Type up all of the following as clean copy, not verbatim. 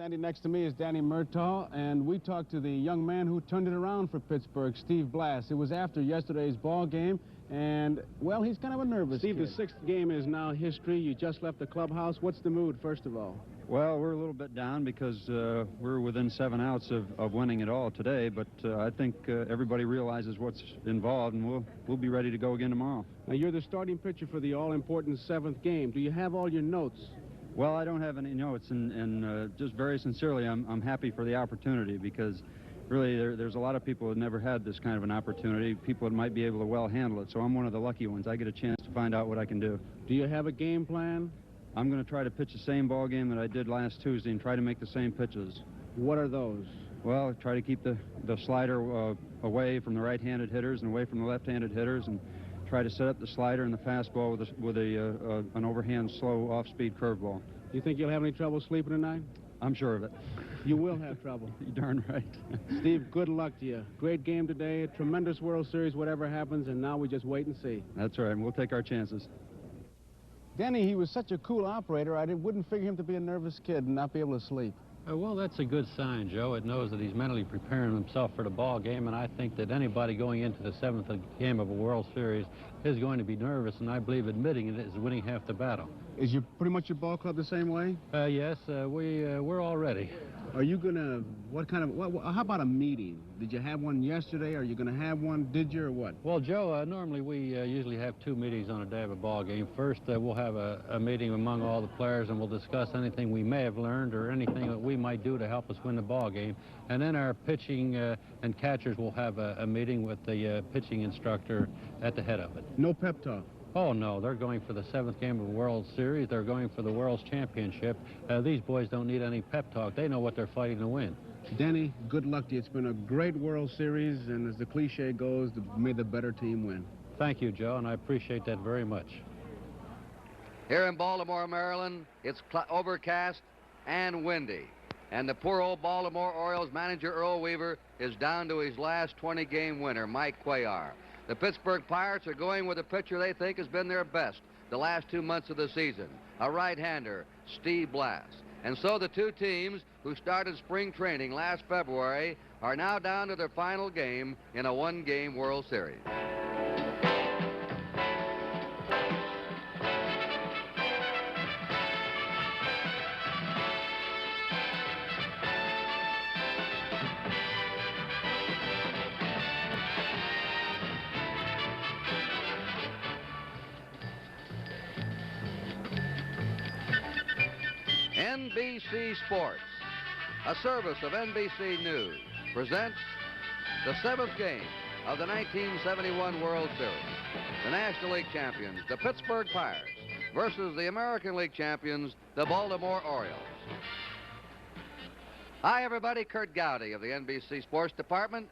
Standing next to me is Danny Murtaugh, and we talked to the young man who turned it around for Pittsburgh, Steve Blass. It was after yesterday's ball game, and, well, he's kind of a nervous Steve, kid. the sixth game is now history. You just left the clubhouse. What's the mood, first of all? Well, we're a little bit down because we're within 7 outs of winning it all today, but I think everybody realizes what's involved, and we'll be ready to go again tomorrow. Now, you're the starting pitcher for the all-important seventh game. Do you have all your notes? Well, I don't have any notes, and just very sincerely, I'm happy for the opportunity because really there's a lot of people who have never had this kind of an opportunity, people that might be able to well handle it, so I'm one of the lucky ones. I get a chance to find out what I can do. Do you have a game plan? I'm going to try to pitch the same ball game that I did last Tuesday and try to make the same pitches. What are those? Well, try to keep the slider away from the right-handed hitters and away from the left-handed hitters, and try to set up the slider and the fastball with an overhand, slow, off-speed curveball. Do you think you'll have any trouble sleeping tonight? I'm sure of it. You will have trouble. You're darn right. Steve, good luck to you. Great game today, a tremendous World Series, whatever happens, and now we just wait and see. That's right, and we'll take our chances. Danny, he was such a cool operator, I wouldn't figure him to be a nervous kid and not be able to sleep. Well, that's a good sign, Joe. It knows that he's mentally preparing himself for the ball game, and I think that anybody going into the seventh game of a World Series is going to be nervous, and I believe admitting it is winning half the battle. Is pretty much your ball club the same way? Yes, we're all ready. Are you going to, how about a meeting? Did you have one yesterday? Are you going to have one? Did you, or what? Well, Joe, normally we usually have 2 meetings on a day of a ball game. First, we'll have a meeting among all the players, and we'll discuss anything we may have learned or anything that we might do to help us win the ball game. And then our pitching and catchers will have a meeting with the pitching instructor at the head of it. No pep talk? Oh, no, they're going for the 7th game of the World Series. They're going for the World's Championship. These boys don't need any pep talk. They know what they're fighting to win. Danny, good luck to you. It's been a great World Series, and as the cliche goes, may the better team win. Thank you, Joe, and I appreciate that very much. Here in Baltimore, Maryland, it's overcast and windy. And the poor old Baltimore Orioles manager, Earl Weaver, is down to his last 20-game winner, Mike Cuellar. The Pittsburgh Pirates are going with a pitcher they think has been their best the last 2 months of the season, a right-hander, Steve Blass. And so the two teams who started spring training last February are now down to their final game in a one-game World Series. NBC Sports, a service of NBC News, presents the 7th game of the 1971 World Series. The National League champions, the Pittsburgh Pirates, versus the American League champions, the Baltimore Orioles. Hi, everybody. Kurt Gowdy of the NBC Sports Department,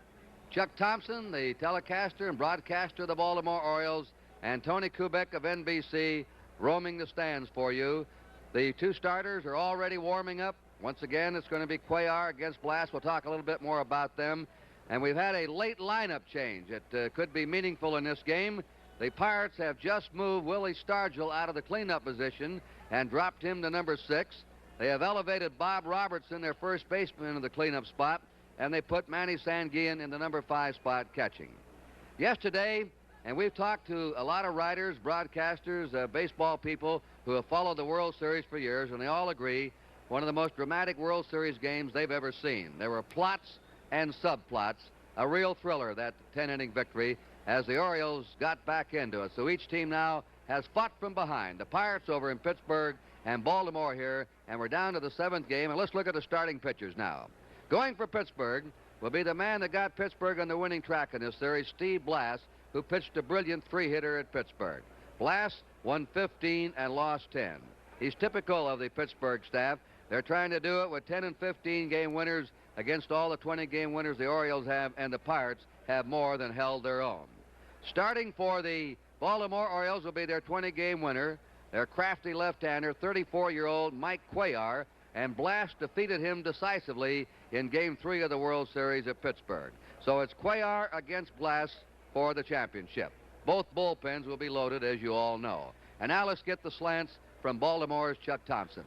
Chuck Thompson, the telecaster and broadcaster of the Baltimore Orioles, and Tony Kubek of NBC roaming the stands for you. The two starters are already warming up. Once again, it's going to be Cuellar against Blass. We'll talk a little bit more about them. And we've had a late lineup change. It could be meaningful in this game. The Pirates have just moved Willie Stargell out of the cleanup position and dropped him to number 6. They have elevated Bob Robertson, their first baseman, into the cleanup spot, and they put Manny Sanguillen in the number 5 spot catching. Yesterday, and we've talked to a lot of writers, broadcasters, baseball people who have followed the World Series for years, and they all agree one of the most dramatic World Series games they've ever seen. There were plots and subplots, a real thriller, that 10-inning victory, as the Orioles got back into it. So each team now has fought from behind. The Pirates over in Pittsburgh and Baltimore here, and we're down to the 7th game, and let's look at the starting pitchers now. Going for Pittsburgh will be the man that got Pittsburgh on the winning track in this series, Steve Blass, who pitched a brilliant 3-hitter at Pittsburgh. Blass won 15 and lost 10. He's typical of the Pittsburgh staff. They're trying to do it with 10 and 15 game winners against all the 20 game winners the Orioles have, and the Pirates have more than held their own. Starting for the Baltimore Orioles will be their 20 game winner, their crafty left-hander, 34-year-old Mike Cuellar, and Blass defeated him decisively in Game 3 of the World Series at Pittsburgh. So it's Cuellar against Blass for the championship. Both bullpens will be loaded, as you all know. And now let's get the slants from Baltimore's Chuck Thompson.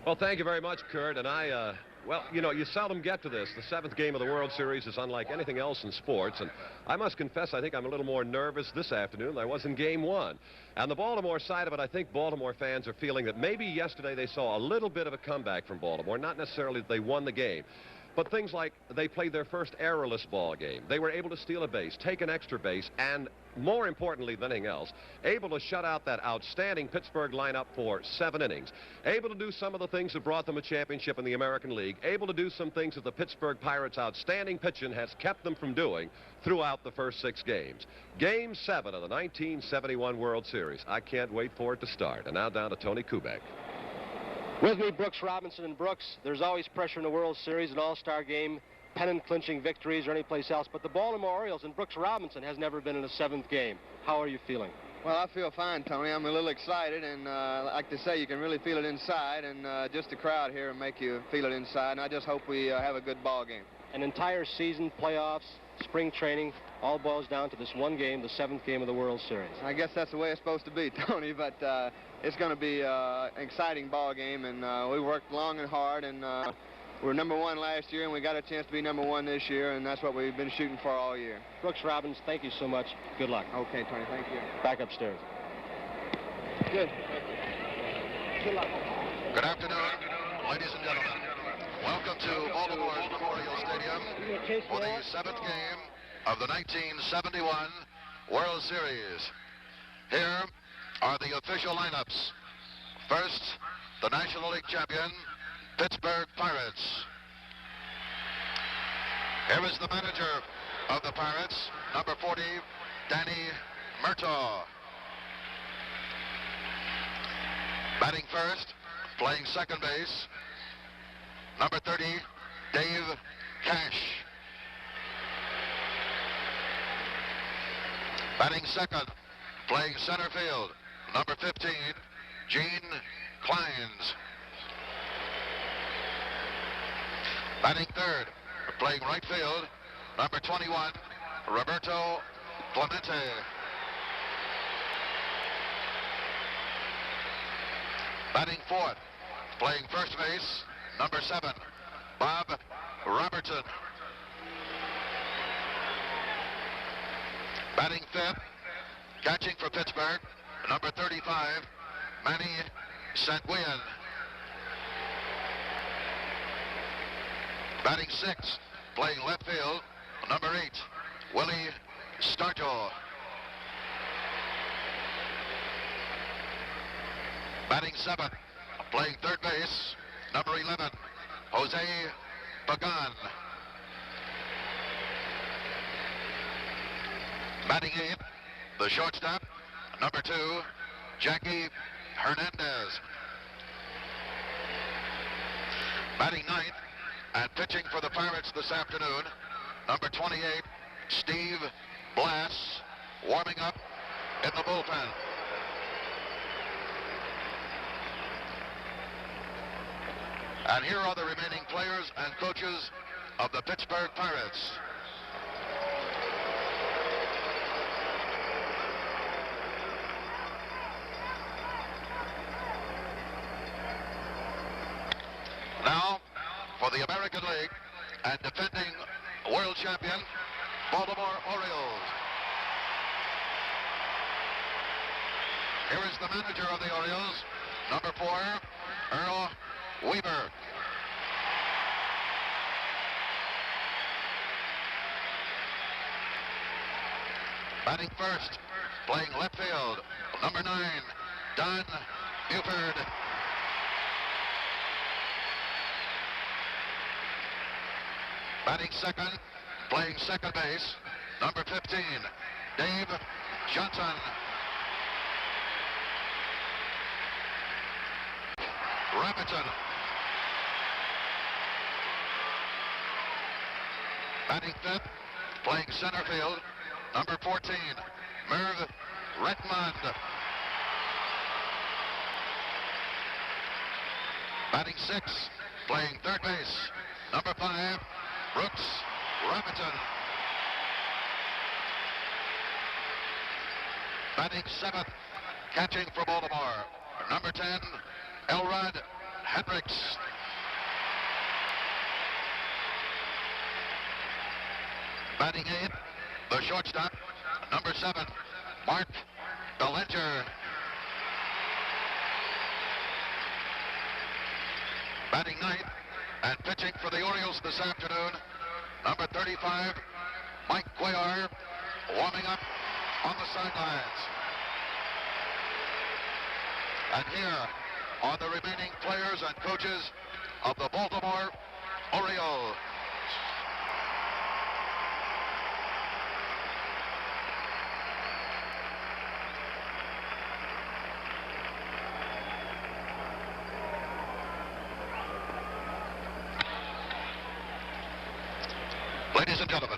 Well, thank you very much, Kurt. And I Well, you know, you seldom get to this. The 7th game of the World Series is unlike anything else in sports, and I must confess I think I'm a little more nervous this afternoon than I was in Game 1. And the Baltimore side of it, I think Baltimore fans are feeling that maybe yesterday they saw a little bit of a comeback from Baltimore, not necessarily that they won the game. But things like they played their first errorless ball game. They were able to steal a base, take an extra base, and more importantly than anything else, able to shut out that outstanding Pittsburgh lineup for 7 innings. Able to do some of the things that brought them a championship in the American League. Able to do some things that the Pittsburgh Pirates' outstanding pitching has kept them from doing throughout the first 6 games. Game 7 of the 1971 World Series. I can't wait for it to start. And now down to Tony Kubek. With me, Brooks Robinson. And Brooks, there's always pressure in the World Series, an all-star game, pennant-clinching victories or any place else. But the Baltimore Orioles and Brooks Robinson has never been in a 7th game. How are you feeling? Well, I feel fine, Tony. I'm a little excited, and like they say, you can really feel it inside, and just the crowd here will make you feel it inside, and I just hope we have a good ball game. An entire season, playoffs, spring training, all boils down to this one game, the 7th game of the World Series. I guess that's the way it's supposed to be, Tony, but it's going to be an exciting ball game, and we worked long and hard, and we were #1 last year, and we got a chance to be #1 this year, and that's what we've been shooting for all year. Brooks Robinson, thank you so much. Good luck. Okay, Tony, thank you. Back upstairs. Good. Good luck. Good afternoon, ladies and gentlemen. Welcome to Baltimore's Memorial Stadium for the 7th game of the 1971 World Series. Here are the official lineups. First, the National League champion, Pittsburgh Pirates. Here is the manager of the Pirates, number 40, Danny Murtaugh. Batting first, playing second base, number 30, Dave Cash. Batting second, playing center field, number 15, Gene Clines. Batting third, playing right field, number 21, Roberto Clemente. Batting fourth, playing first base, number 7, Bob Robertson. Batting fifth, catching for Pittsburgh, number 35, Manny Sanguillen. Batting sixth, playing left field, number 8, Willie Stargell. Batting seventh, playing third base, number 11, Jose Pagan. Batting eighth, the shortstop, number 2, Jackie Hernandez. Batting ninth, and pitching for the Pirates this afternoon, number 28, Steve Blass, warming up in the bullpen. And here are the remaining players and coaches of the Pittsburgh Pirates. Now, for the American League and defending world champion, Baltimore Orioles. Here is the manager of the Orioles, number 4, Earl Weaver. Batting first, playing left field, number 9, Don Buford. Batting second, playing second base, number 15, Dave Johnson. Robinson. Batting fifth, playing center field, number 14, Merv Redmond. Batting sixth, playing third base, number 5, Brooks Robinson. Batting seventh, catching for Baltimore, number 10, Elrod Hendricks. Batting eighth, the shortstop, number 7, Mark Bellinger. Batting ninth and pitching for the Orioles this afternoon, number 35, Mike Cuellar, warming up on the sidelines. And here are the remaining players and coaches of the Baltimore Orioles. Ladies and gentlemen,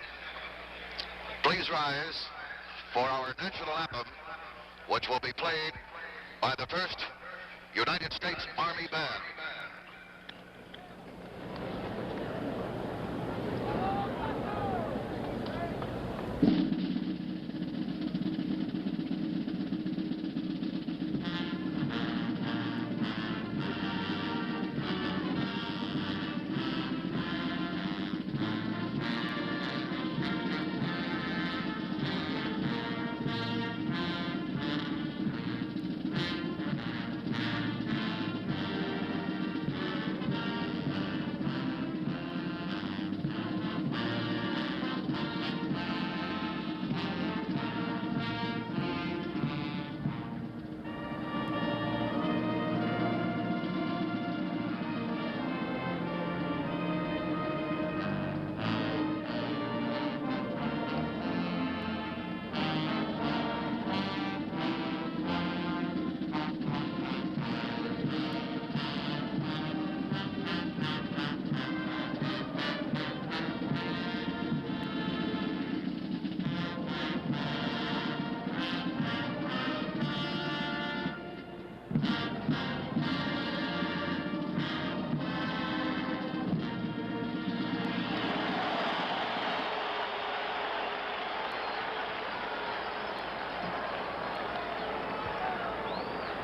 please rise for our national anthem, which will be played by the 1st United States Army Band.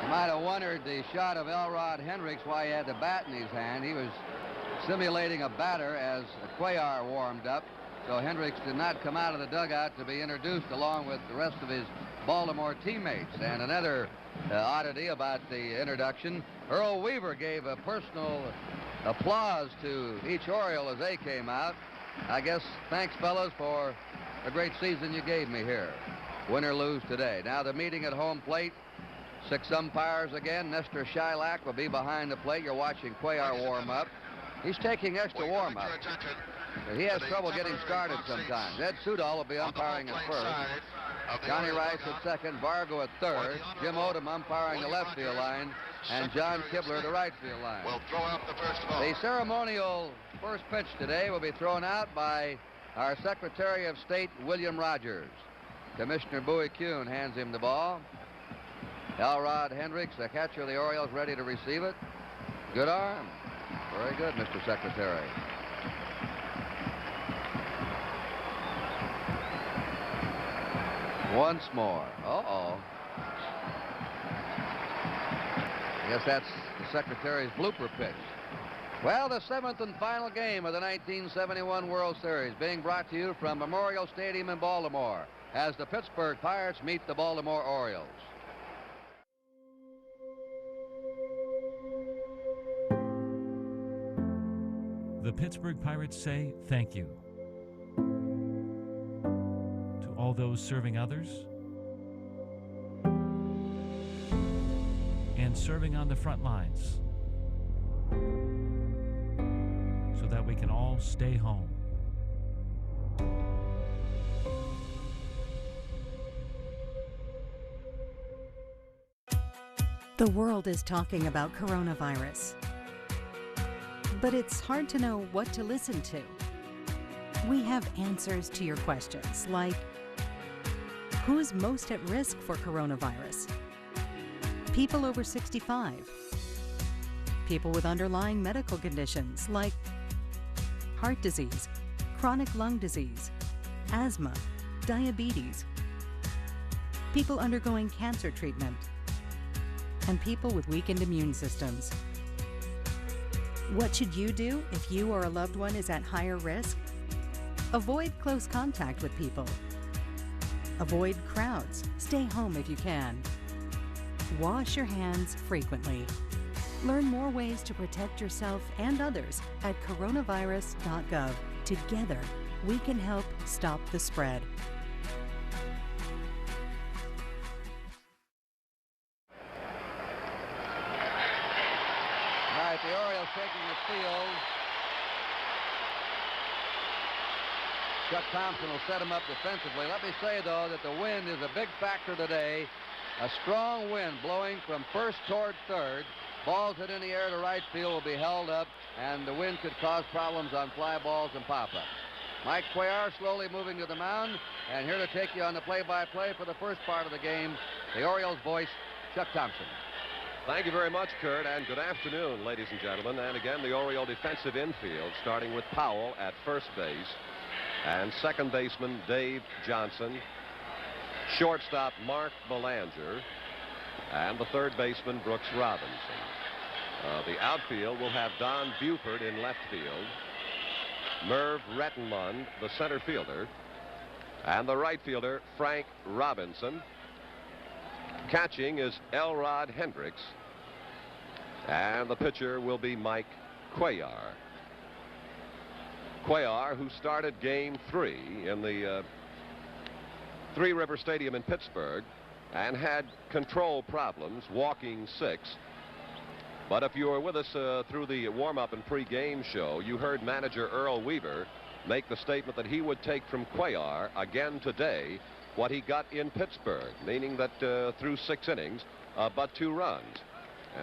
Might have wondered the shot of Elrod Hendricks why he had the bat in his hand. He was simulating a batter as Cuellar warmed up. So Hendricks did not come out of the dugout to be introduced along with the rest of his Baltimore teammates. And another oddity about the introduction, Earl Weaver gave a personal applause to each Oriole as they came out. I guess thanks, fellas, for a great season you gave me here. Win or lose today. Now the meeting at home plate. 6 umpires again. Nestor Shylock will be behind the plate. You're watching Cuellar warm up. He's taking extra warm up. He has trouble getting started sometimes. Ed Sudol will be umpiring at first. Johnny Rice at second. Vargo at third. Jim Odom umpiring the left field line. And John Kibler the right field line. The ceremonial first pitch today will be thrown out by our Secretary of State, William Rogers. Commissioner Bowie Kuhn hands him the ball. Elrod Hendricks, the catcher of the Orioles, ready to receive it. Good arm. Very good, Mr. Secretary. Once more. Uh-oh. I guess that's the Secretary's blooper pitch. Well, the 7th and final game of the 1971 World Series being brought to you from Memorial Stadium in Baltimore as the Pittsburgh Pirates meet the Baltimore Orioles. The Pittsburgh Pirates say thank you to all those serving others and serving on the front lines so that we can all stay home. The world is talking about coronavirus, but it's hard to know what to listen to. We have answers to your questions like, who's most at risk for coronavirus? People over 65. People with underlying medical conditions like heart disease, chronic lung disease, asthma, diabetes. People undergoing cancer treatment, and people with weakened immune systems. What should you do if you or a loved one is at higher risk? Avoid close contact with people. Avoid crowds. Stay home if you can. Wash your hands frequently. Learn more ways to protect yourself and others at coronavirus.gov. Together, we can help stop the spread. All right, the Orioles taking the field. Chuck Thompson will set him up defensively. Let me say, though, that the wind is a big factor today. A strong wind blowing from first toward third. Balls hit in the air to right field will be held up, and the wind could cause problems on fly balls and pop-ups. Mike Cuellar slowly moving to the mound, and here to take you on the play-by-play for the first part of the game, the Orioles voice, Chuck Thompson. Thank you very much, Kurt, and good afternoon, ladies and gentlemen. And again, the Oriole defensive infield, starting with Powell at first base, and second baseman Dave Johnson, shortstop Mark Belanger, and the third baseman Brooks Robinson. The outfield will have Don Buford in left field, Merv Rettenmund, the center fielder, and the right fielder Frank Robinson. Catching is Elrod Hendricks, and the pitcher will be Mike Cuellar. Cuellar, who started Game 3 in the Three River Stadium in Pittsburgh and had control problems, walking 6. But if you were with us through the warm-up and pre-game show, you heard manager Earl Weaver make the statement that he would take from Cuellar again today what he got in Pittsburgh, meaning that through 6 innings, but 2 runs.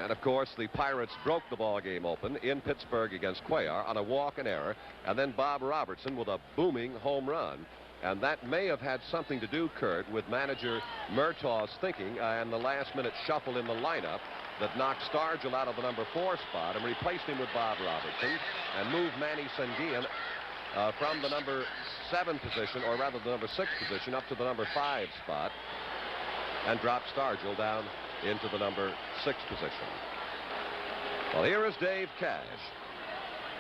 And of course, the Pirates broke the ball game open in Pittsburgh against Cuellar on a walk and error, and then Bob Robertson with a booming home run. And that may have had something to do, Kurt, with manager Murtaugh's thinking and the last-minute shuffle in the lineup that knocked Stargell out of the number 4 spot and replaced him with Bob Robertson and moved Manny Sanguillen from the number 7 position, or rather the number 6 position, up to the number 5 spot, and dropped Stargell down into the number 6 position. Well, here is Dave Cash,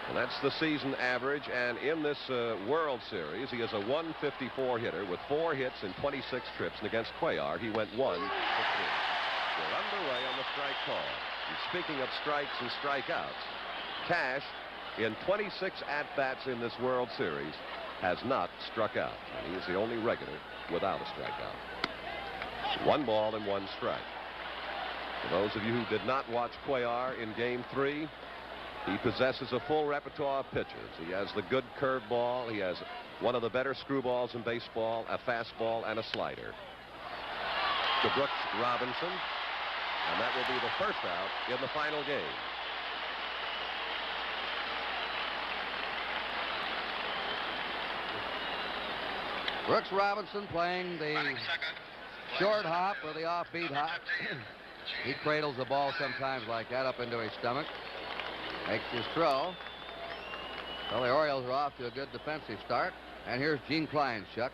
and that's the season average, and in this World Series, he is a 154 hitter with 4 hits in 26 trips, and against Cuellar, he went 1 for 3. We're underway on the strike call. And speaking of strikes and strikeouts, Cash, in 26 at-bats in this World Series, has not struck out. And he is the only regular without a strikeout. 1 ball and 1 strike. For those of you who did not watch Cuellar in Game 3, he possesses a full repertoire of pitches. He has the good curveball. He has one of the better screwballs in baseball, a fastball, and a slider. To Brooks Robinson, and that will be the first out in the final game. Brooks Robinson playing the short hop or the offbeat hop. He cradles the ball sometimes like that up into his stomach. Makes his throw. Well, the Orioles are off to a good defensive start. And here's Gene Klein's, Chuck.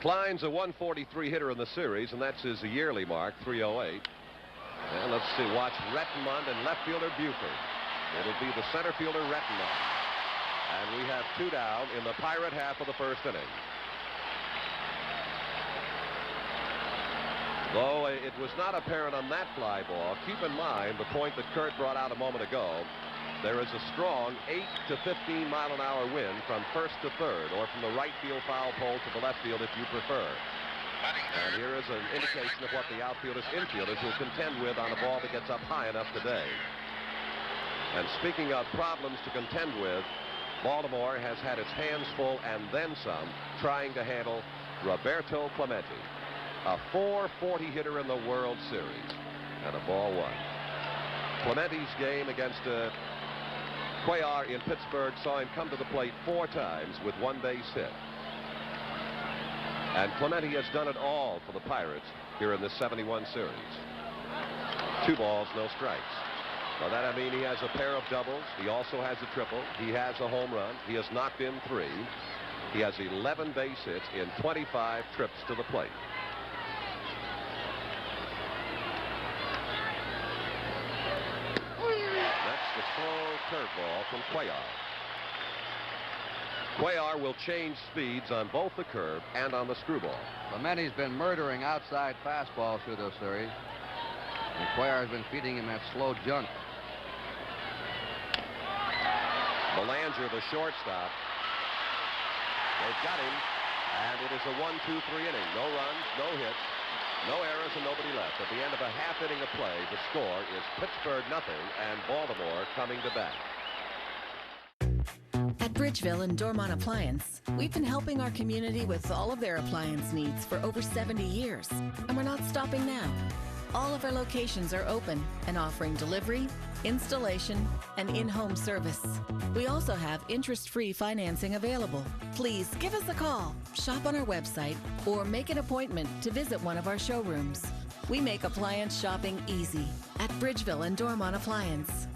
Klein's a 143 hitter in the series, and that's his yearly mark, 308. And let's see, watch Rettenmund and left fielder Buford. It'll be the center fielder Rettenmund. And we have 2 down in the Pirate half of the first inning. Though it was not apparent on that fly ball, keep in mind the point that Kurt brought out a moment ago. There is a strong 8 to 15 mile an hour wind from first to third, or from the right field foul pole to the left field if you prefer. And here is an indication of what the outfielders, infielders will contend with on a ball that gets up high enough today. And speaking of problems to contend with, Baltimore has had its hands full and then some trying to handle Roberto Clemente, a 440 hitter in the World Series, and a ball 1. Clemente's game against Cuellar in Pittsburgh saw him come to the plate 4 times with 1 base hit. And Clemente has done it all for the Pirates here in this 71 series. 2 balls, no strikes. By that I mean he has a pair of doubles. He also has a triple. He has a home run. He has knocked in 3. He has 11 base hits in 25 trips to the plate. That's the slow curveball from Cuellar. Cuellar will change speeds on both the curve and on the screwball. Clemente's been murdering outside fastballs through this series. And Cuellar's been feeding him that slow junk. Belanger, the shortstop. They've got him, and it is a 1-2-3 inning. No runs, no hits, no errors, and nobody left. At the end of a half inning of play, the score is Pittsburgh 0 and Baltimore coming to bat. At Bridgeville and Dormont Appliance, we've been helping our community with all of their appliance needs for over 70 years, and we're not stopping now. All of our locations are open and offering delivery, installation, and in-home service. We also have interest-free financing available. Please give us a call, shop on our website, or make an appointment to visit one of our showrooms. We make appliance shopping easy at Bridgeville and Dormont Appliance.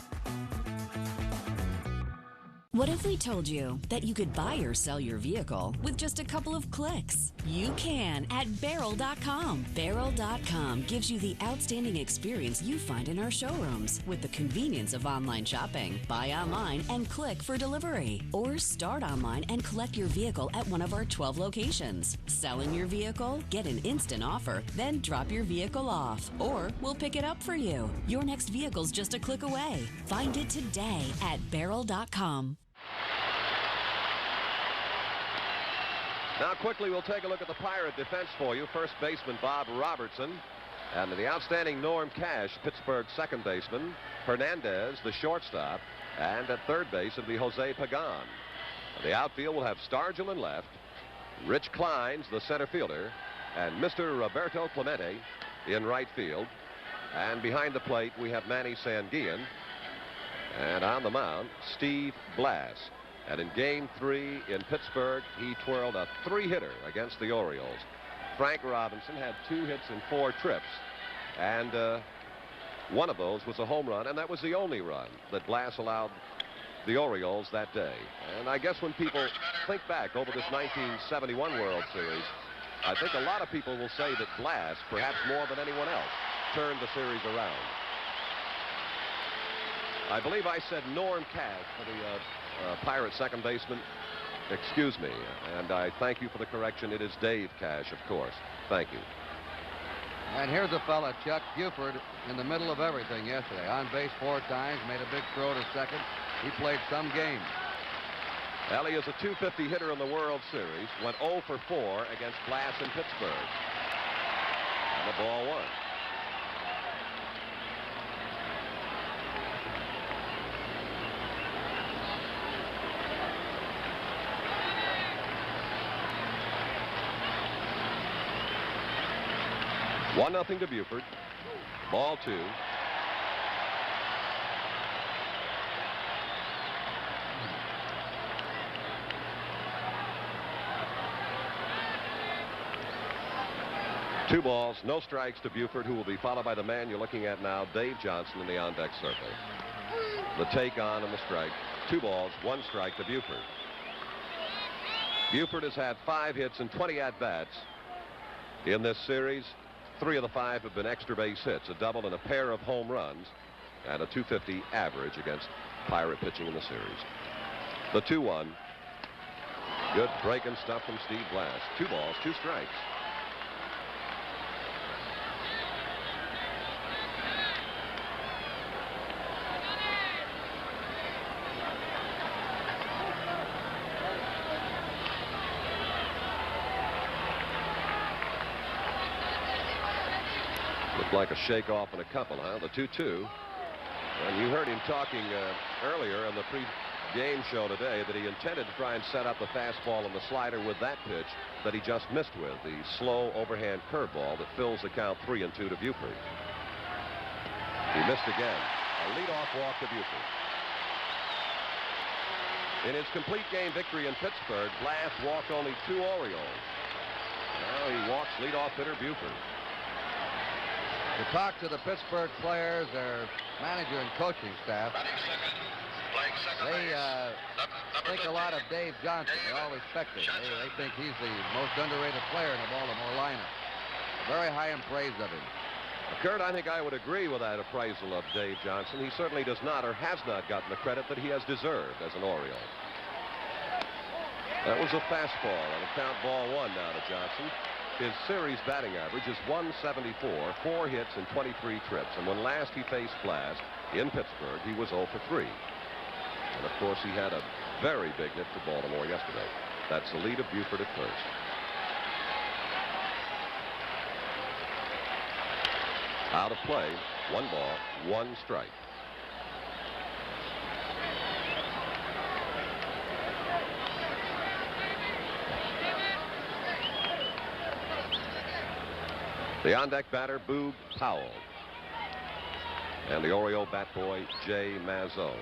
What if we told you that you could buy or sell your vehicle with just a couple of clicks? You can at Barrel.com. Barrel.com gives you the outstanding experience you find in our showrooms with the convenience of online shopping. Buy online and click for delivery. Or start online and collect your vehicle at one of our 12 locations. Selling your vehicle? Get an instant offer, then drop your vehicle off. Or we'll pick it up for you. Your next vehicle's just a click away. Find it today at Barrel.com. Now quickly we'll take a look at the Pirate defense for you. First baseman Bob Robertson, and the outstanding Norm Cash, Pittsburgh second baseman, Hernandez, the shortstop, and at third base it'll be Jose Pagan. The outfield will have Stargell in left, Rich Kleins, the center fielder, and Mr. Roberto Clemente in right field. And behind the plate we have Manny Sanguillen, and on the mound Steve Blass. And in Game 3 in Pittsburgh, he twirled a 3-hitter against the Orioles. Frank Robinson had 2 hits and 4 trips. And one of those was a home run, and that was the only run that Blass allowed the Orioles that day. And I guess when people think back over this 1971 World Series, I think a lot of people will say that Blass, perhaps more than anyone else, turned the series around. I believe I said Norm Cash for the Pirate second baseman. Excuse me, and I thank you for the correction. It is Dave Cash, of course. Thank you. And here's a fella, Chuck Buford, in the middle of everything yesterday. On base 4 times, made a big throw to second. He played some games. Ellie is a .250 hitter in the World Series. Went 0 for 4 against Blass in Pittsburgh. And the ball 1. One nothing to Buford. Ball 2. Two balls, no strikes to Buford, who will be followed by the man you're looking at now, Dave Johnson, in the on-deck circle. The take on and the strike. 2 balls, 1 strike to Buford. Buford has had 5 hits and 20 at-bats in this series. 3 of the 5 have been extra base hits, a double and a pair of home runs, and a .250 average against Pirate pitching in the series. The 2-1. Good breaking stuff from Steve Blass. 2 balls, 2 strikes. Like a shake-off and a couple, huh? The 2-2. And you heard him talking earlier in the pre-game show today that he intended to try and set up the fastball and the slider with that pitch that he just missed with, the slow overhand curveball that fills the count 3-2 to Buford. He missed again. A leadoff walk to Buford. In his complete game victory in Pittsburgh, Blass walked only 2 Orioles. Now he walks leadoff hitter Buford. To talk to the Pittsburgh players, their manager and coaching staff, they think a lot of Dave Johnson. They all respect him. They think he's the most underrated player in the Baltimore lineup. Very high in praise of him. Kurt, I think I would agree with that appraisal of Dave Johnson. He certainly does not or has not gotten the credit that he has deserved as an Oriole. That was a fastball on a count ball 1 now to Johnson. His series batting average is 174, 4 hits and 23 trips. And when last he faced Blass in Pittsburgh, he was 0 for 3. And of course, he had a very big hit to Baltimore yesterday. That's the lead of Buford at first. Out of play, 1 ball, 1 strike. The on-deck batter, Boog Powell. And the Oriole bat boy, Jay Mazzone.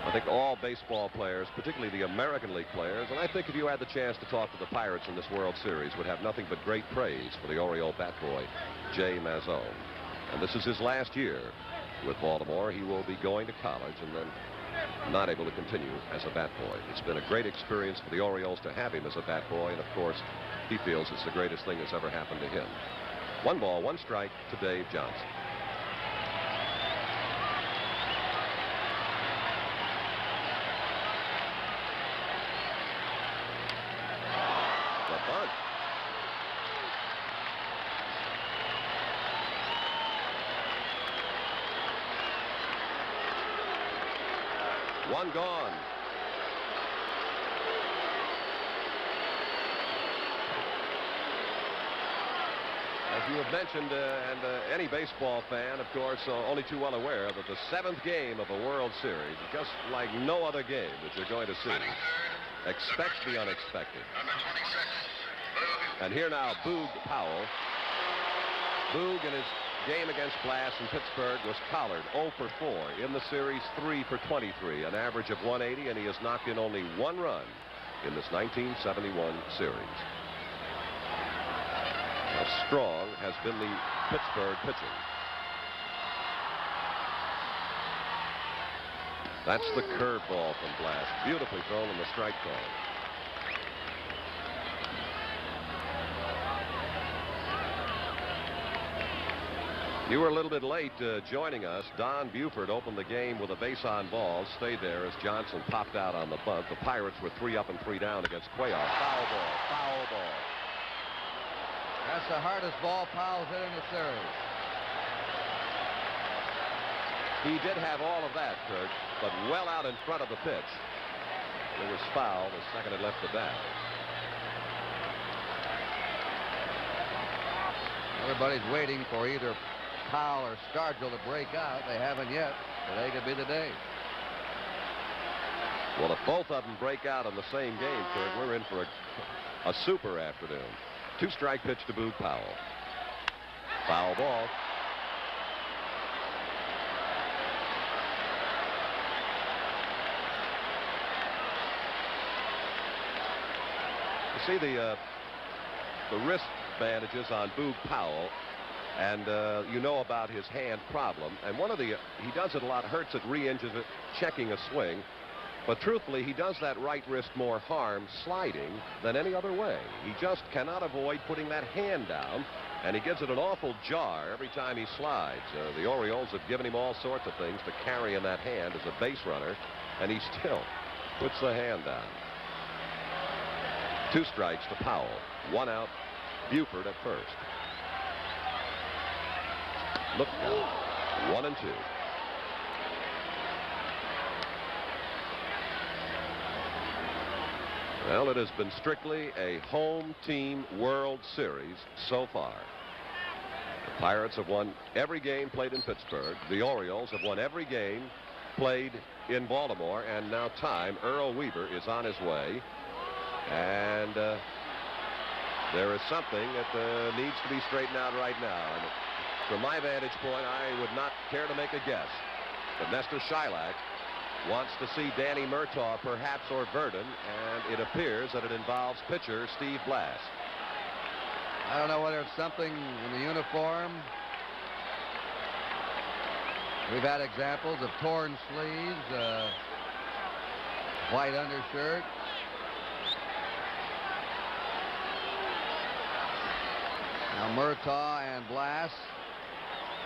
I think all baseball players, particularly the American League players, and I think if you had the chance to talk to the Pirates in this World Series, would have nothing but great praise for the Oriole bat boy, Jay Mazzone. And this is his last year with Baltimore. He will be going to college and then not able to continue as a bat boy. It's been a great experience for the Orioles to have him as a bat boy, and of course, he feels it's the greatest thing that's ever happened to him. 1 ball, 1 strike to Dave Johnson. The bunt. One gone. As you have mentioned, any baseball fan, of course, only too well aware that the 7th game of a World Series is just like no other game that you're going to see. Expect the unexpected. And here now, Boog Powell. Boog in his game against Blass in Pittsburgh was collared 0 for 4. In the series, 3 for 23, an average of 180, and he has knocked in only 1 run in this 1971 series. How strong has been the Pittsburgh pitching. That's the curveball from Blass. Beautifully thrown in the strike zone. You were a little bit late joining us. Don Buford opened the game with a base on ball, stayed there as Johnson popped out on the bunt. The Pirates were 3 up and 3 down against Cuellar. Foul ball, foul ball. That's the hardest ball Powell's hit in the series. He did have all of that, Kirk, but well out in front of the pitch. It was foul the second it left the bat. Everybody's waiting for either Powell or Stargell to break out. They haven't yet. Today could be the day. Well, if both of them break out in the same game, Kirk, we're in for a super afternoon. 2-strike pitch to Boog Powell. Foul ball. You see the wrist bandages on Boog Powell, and you know about his hand problem. And one of the he does it a lot, hurts it, re-injures it, checking a swing. But truthfully, he does that right wrist more harm sliding than any other way. He just cannot avoid putting that hand down, and he gives it an awful jar every time he slides. The Orioles have given him all sorts of things to carry in that hand as a base runner, and he still puts the hand down. 2 strikes to Powell. 1 out, Buford at first. Look now, 1 and 2. Well, it has been strictly a home team World Series so far. The Pirates have won every game played in Pittsburgh. The Orioles have won every game played in Baltimore. And now time, Earl Weaver is on his way. And there is something that needs to be straightened out right now. And from my vantage point, I would not care to make a guess. But Nestor Shylock wants to see Danny Murtaugh perhaps or Verdon, and it appears that it involves pitcher Steve Blass. I don't know whether it's something in the uniform. We've had examples of torn sleeves, white undershirt. Now Murtaugh and Blass,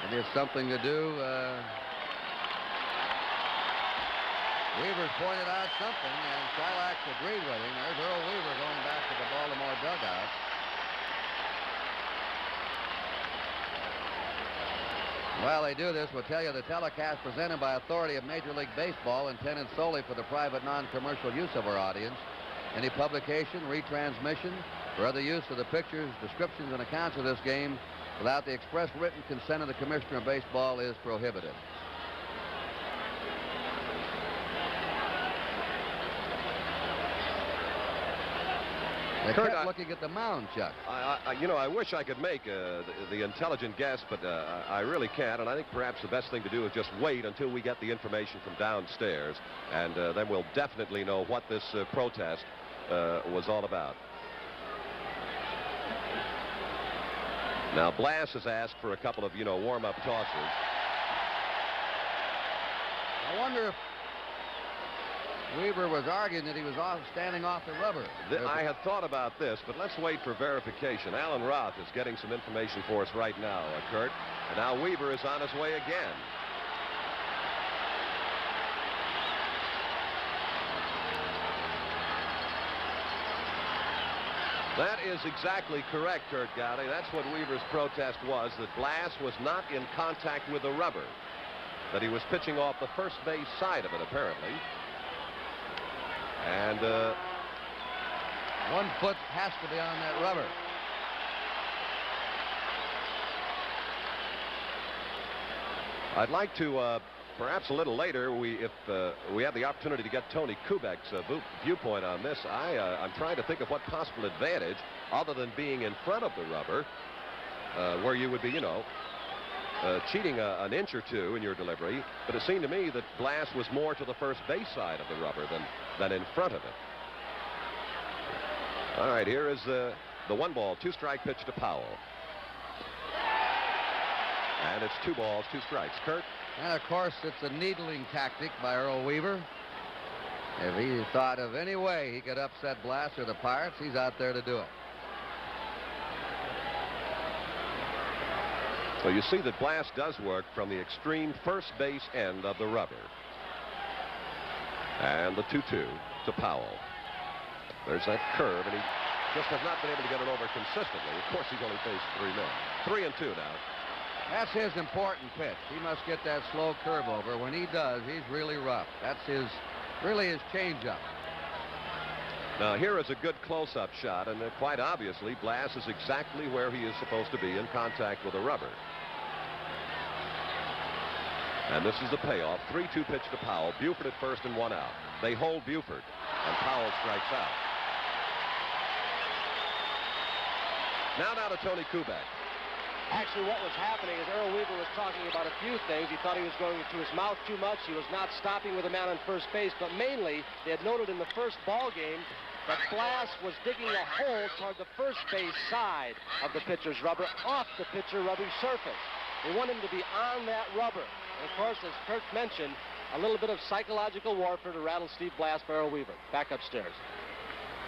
it is something to do. Weaver's pointed out something, and Shylock's agreed with him. There's Earl Weaver going back to the Baltimore dugout. While they do this, we'll tell you the telecast presented by authority of Major League Baseball, intended solely for the private, non-commercial use of our audience. Any publication, retransmission, or other use of the pictures, descriptions, and accounts of this game without the express written consent of the Commissioner of Baseball is prohibited. They kept looking at the mound, Chuck. I wish I could make the intelligent guess, but I really can't. And I think perhaps the best thing to do is just wait until we get the information from downstairs, and then we'll definitely know what this protest was all about. Now, Blass has asked for a couple of, warm-up tosses. I wonder if Weaver was arguing that he was standing off the rubber. I had thought about this, but let's wait for verification. Alan Roth is getting some information for us right now, Kurt. And now Weaver is on his way again. That is exactly correct, Kurt Gowdy. That's what Weaver's protest was, that Blass was not in contact with the rubber, that he was pitching off the first base side of it, apparently. And 1 foot has to be on that rubber. I'd like to, perhaps a little later, if we have the opportunity to get Tony Kubek's viewpoint on this. I'm trying to think of what possible advantage, other than being in front of the rubber, where you would be, cheating an inch or two in your delivery, but it seemed to me that Blass was more to the first base side of the rubber than in front of it. All right, here is the 1-ball, 2-strike pitch to Powell. And it's 2 balls, 2 strikes. Kurt? And, of course, it's a needling tactic by Earl Weaver. If he thought of any way he could upset Blass or the Pirates, he's out there to do it. So you see that Blass does work from the extreme first base end of the rubber. And the 2-2 to Powell. There's that curve, and he just has not been able to get it over consistently. Of course, he's only faced 3 men. 3-2 now. That's his important pitch. He must get that slow curve over. When he does, he's really rough. That's really his changeup. Now, here is a good close-up shot, and quite obviously, Blass is exactly where he is supposed to be, in contact with the rubber. And this is the payoff. 3-2 pitch to Powell. Buford at first and 1 out. They hold Buford, and Powell strikes out. Now to Tony Kubek. Actually, what was happening is Earl Weaver was talking about a few things. He thought he was going to his mouth too much. He was not stopping with a man on first base, but mainly they had noted in the first ball game that Blass was digging a hole toward the first base side of the pitcher's rubber, off the pitcher rubbing surface. They want him to be on that rubber. And of course, as Kurt mentioned, a little bit of psychological warfare to rattle Steve Blass for Earl Weaver. Back upstairs.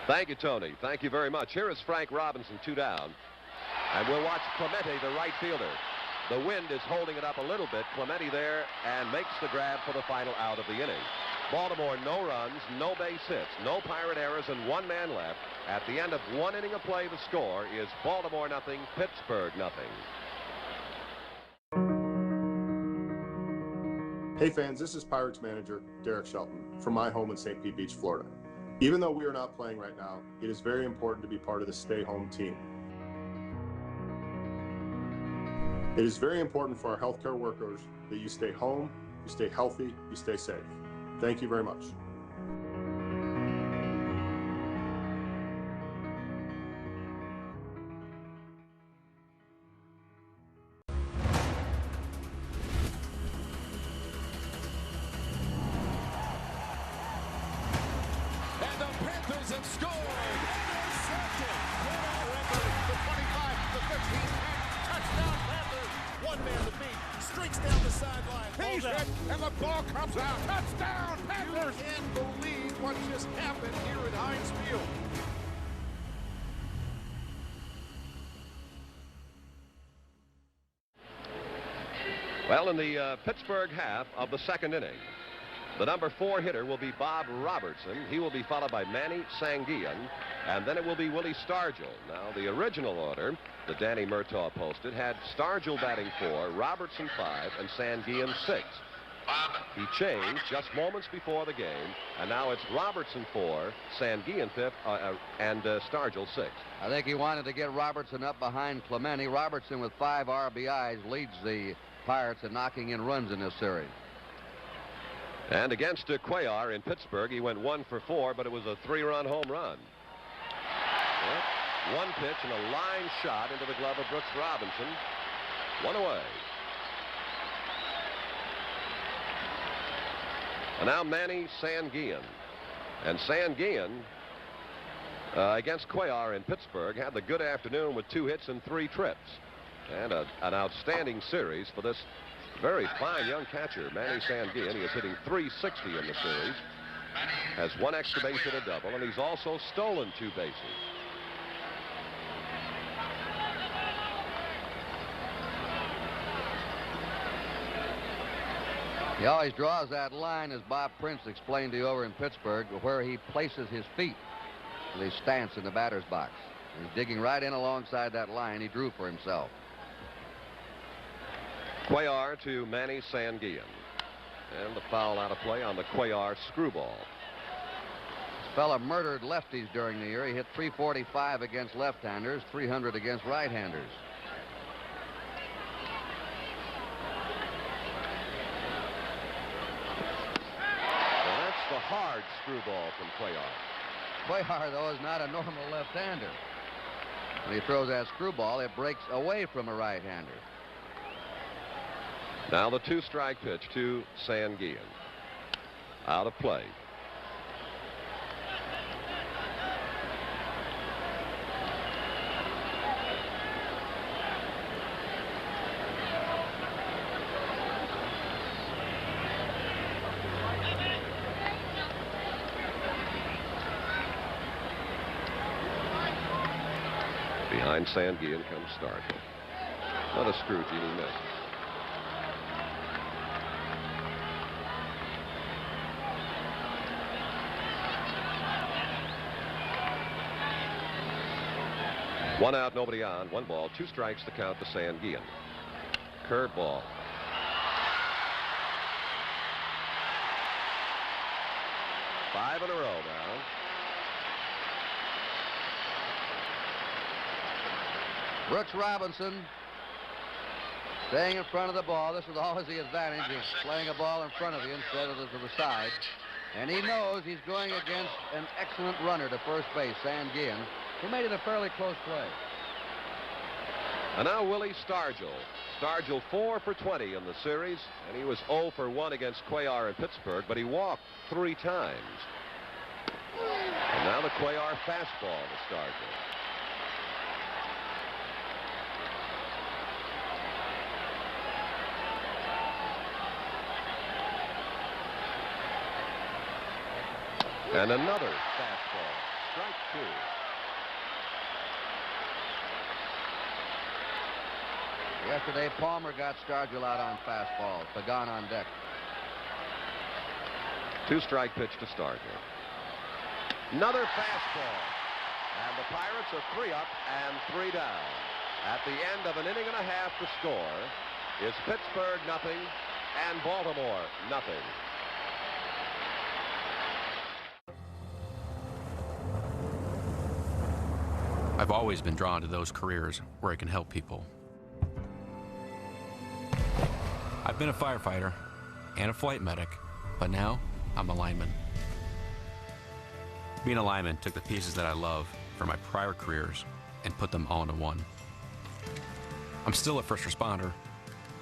Thank you, Tony. Thank you very much. Here is Frank Robinson, 2 down. And we'll watch Clemente, the right fielder. The wind is holding it up a little bit. Clemente there, and makes the grab for the final out of the inning. Baltimore, no runs, no base hits, no Pirate errors, and 1 man left. At the end of 1 inning of play, the score is Baltimore nothing, Pittsburgh nothing. Hey fans, this is Pirates manager Derek Shelton from my home in St. Pete Beach, Florida. Even though we are not playing right now, it is very important to be part of the Stay Home team. It is very important for our healthcare workers that you stay home, you stay healthy, you stay safe. Thank you very much. And the Panthers have scored. Intercepted. Record, the 25, the 15, touchdown Panthers. 1 man to beat. Streaks down the sideline. He's hit, and the ball comes out. Touchdown Panthers. You can't believe what just happened here at Heinz Field. Well, in the Pittsburgh half of the 2nd inning, The number 4 hitter will be Bob Robertson. He will be followed by Manny Sanguillen, and then it will be Willie Stargell. Now, the original order that Danny Murtaugh posted had Stargell batting 4, Robertson 5, and Sanguillen 6. He changed just moments before the game, and now it's Robertson 4, Sanguillen 5, and Stargell 6. I think he wanted to get Robertson up behind Clemente. Robertson with 5 RBIs leads the Pirates in knocking in runs in this series. And against Cuellar in Pittsburgh, he went 1 for 4, but it was a 3-run home run. Yep. One pitch and a line shot into the glove of Brooks Robinson. 1 away. And now Manny Sanguillen. And Sanguillen, against Cuellar in Pittsburgh, had the good afternoon with 2 hits and 3 trips. And an outstanding series for this very fine young catcher, Manny Sanguillen. He is hitting .360 in the series. Has 1 extra base hit, a double, and he's also stolen 2 bases. He always draws that line, as Bob Prince explained to you over in Pittsburgh, where he places his feet with his stance in the batter's box. He's digging right in alongside that line he drew for himself. Cuellar to Manny Sanguillen. And the foul out of play on the Cuellar screwball. This fella murdered lefties during the year. He hit .345 against left-handers, .300 against right-handers. The hard screwball from Cuellar. Cuellar, though, is not a normal left-hander. When he throws that screwball, it breaks away from a right-hander. Now the 2-strike pitch to Sanguillen. Out of play. Behind Sanguillen comes Stargell. Not a screw, Genie missed. One out, nobody on. 1 ball, 2 strikes to count to Sanguillen. Curveball. Five in a row now. Brooks Robinson staying in front of the ball. This is always the advantage of playing a ball in front of you instead of to the side. And he knows he's going against an excellent runner to first base, Sanguillen, who made it a fairly close play. And now Willie Stargell. Stargell 4 for 20 in the series, and he was 0 for 1 against Cuellar in Pittsburgh, but he walked 3 times. And now the Cuellar fastball to Stargell. And another fastball. Strike 2. Yesterday, Palmer got Stargell out on fastballs. Pagan on deck. 2-strike pitch to Stargell. Another fastball. And the Pirates are 3 up and 3 down. At the end of an inning and a half, the score is Pittsburgh 0 and Baltimore 0. I've always been drawn to those careers where I can help people. I've been a firefighter and a flight medic, but now I'm a lineman. Being a lineman took the pieces that I love from my prior careers and put them all into one. I'm still a first responder,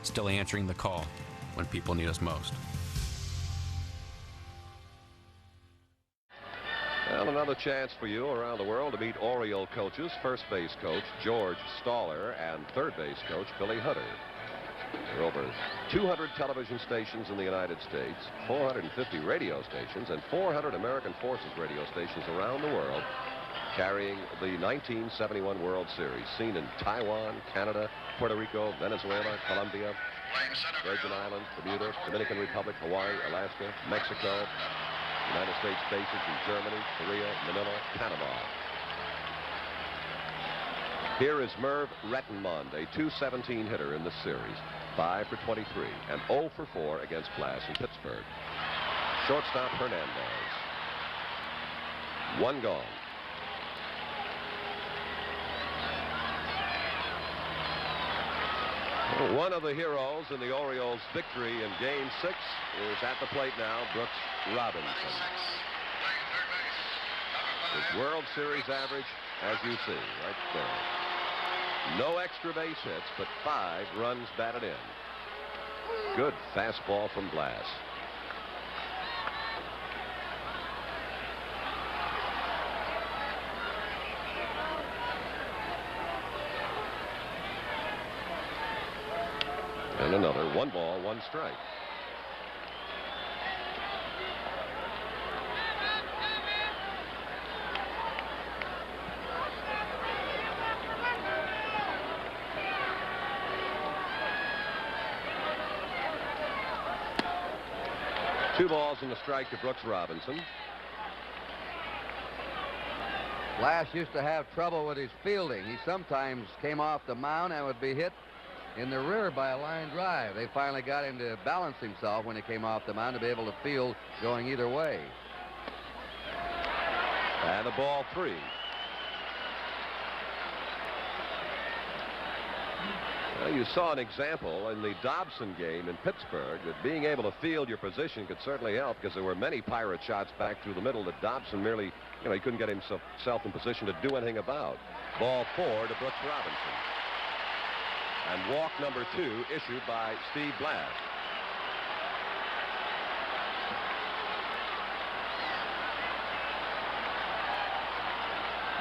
still answering the call when people need us most. Well, another chance for you around the world to meet Oriole coaches, first base coach George Staller and third base coach Billy Hunter. There are over 200 television stations in the United States, 450 radio stations, and 400 American Forces radio stations around the world. carrying the 1971 World Series, seen in Taiwan, Canada, Puerto Rico, Venezuela, Colombia, Virgin Islands, Bermuda, Dominican Republic, Hawaii, Alaska, Mexico, United States bases in Germany, Korea, Manila, Panama. Here is Merv Rettenmund, a .217 hitter in this series, 5 for 23, and 0 for 4 against Blass in Pittsburgh. Shortstop Hernandez. 1 gone. One of the heroes in the Orioles' victory in Game 6 is at the plate now, Brooks Robinson. His World Series average, as you see, right there. No extra base hits, but 5 runs batted in. Good fastball from Blass. And another 1 ball, 1 strike. Two balls and a strike to Brooks Robinson. Blass used to have trouble with his fielding. He sometimes came off the mound and would be hit in the rear by a line drive. They finally got him to balance himself when he came off the mound to be able to field going either way. And a ball 3. Well, you saw an example in the Dobson game in Pittsburgh that being able to field your position could certainly help, because there were many Pirate shots back through the middle that Dobson merely, he couldn't get himself in position to do anything about. Ball 4 to Brooks Robinson. And walk number 2 issued by Steve Blass.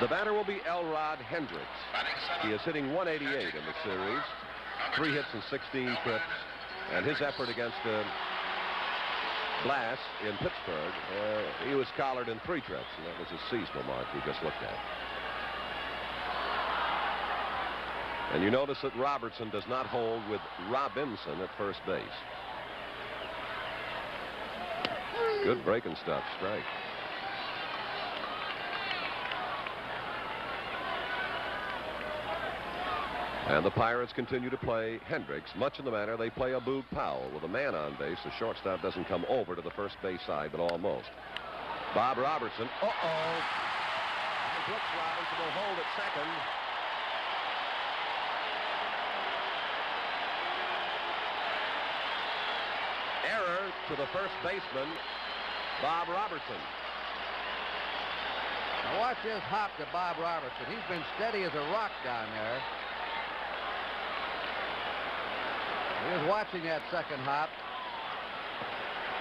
The batter will be Elrod Hendricks. He is hitting 188 in the series, 3 hits and 16 trips, and his effort against Blass in Pittsburgh, he was collared in 3 trips, and that was his seasonal mark we just looked at. And you notice that Robertson does not hold with Robinson at first base. Good breaking stuff, strike. And the Pirates continue to play Hendricks much in the manner they play a Boog Powell. With a man on base, the shortstop doesn't come over to the first base side, but almost. Bob Robertson, and Brooks Robinson will hold at second. Error to the first baseman, Bob Robertson. Now watch this hop to Bob Robertson. He's been steady as a rock down there. He was watching that second hop.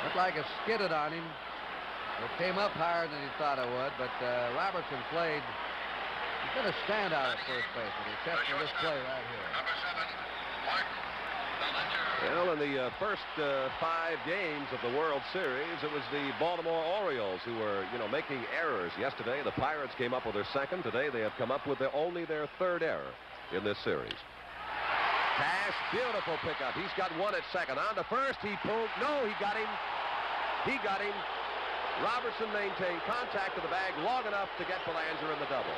Looked like it skidded on him. It came up higher than he thought it would, but Robertson played. He's been a standout at first base, and he kept this play right here. Well, in the first 5 games of the World Series, it was the Baltimore Orioles who were, making errors. Yesterday, the Pirates came up with their second. Today, they have come up with only their 3rd error in this series. Pass, beautiful pickup. He's got 1 at second. On to first, he pulled. No, he got him. He got him. Robertson maintained contact with the bag long enough to get Belanger in the double.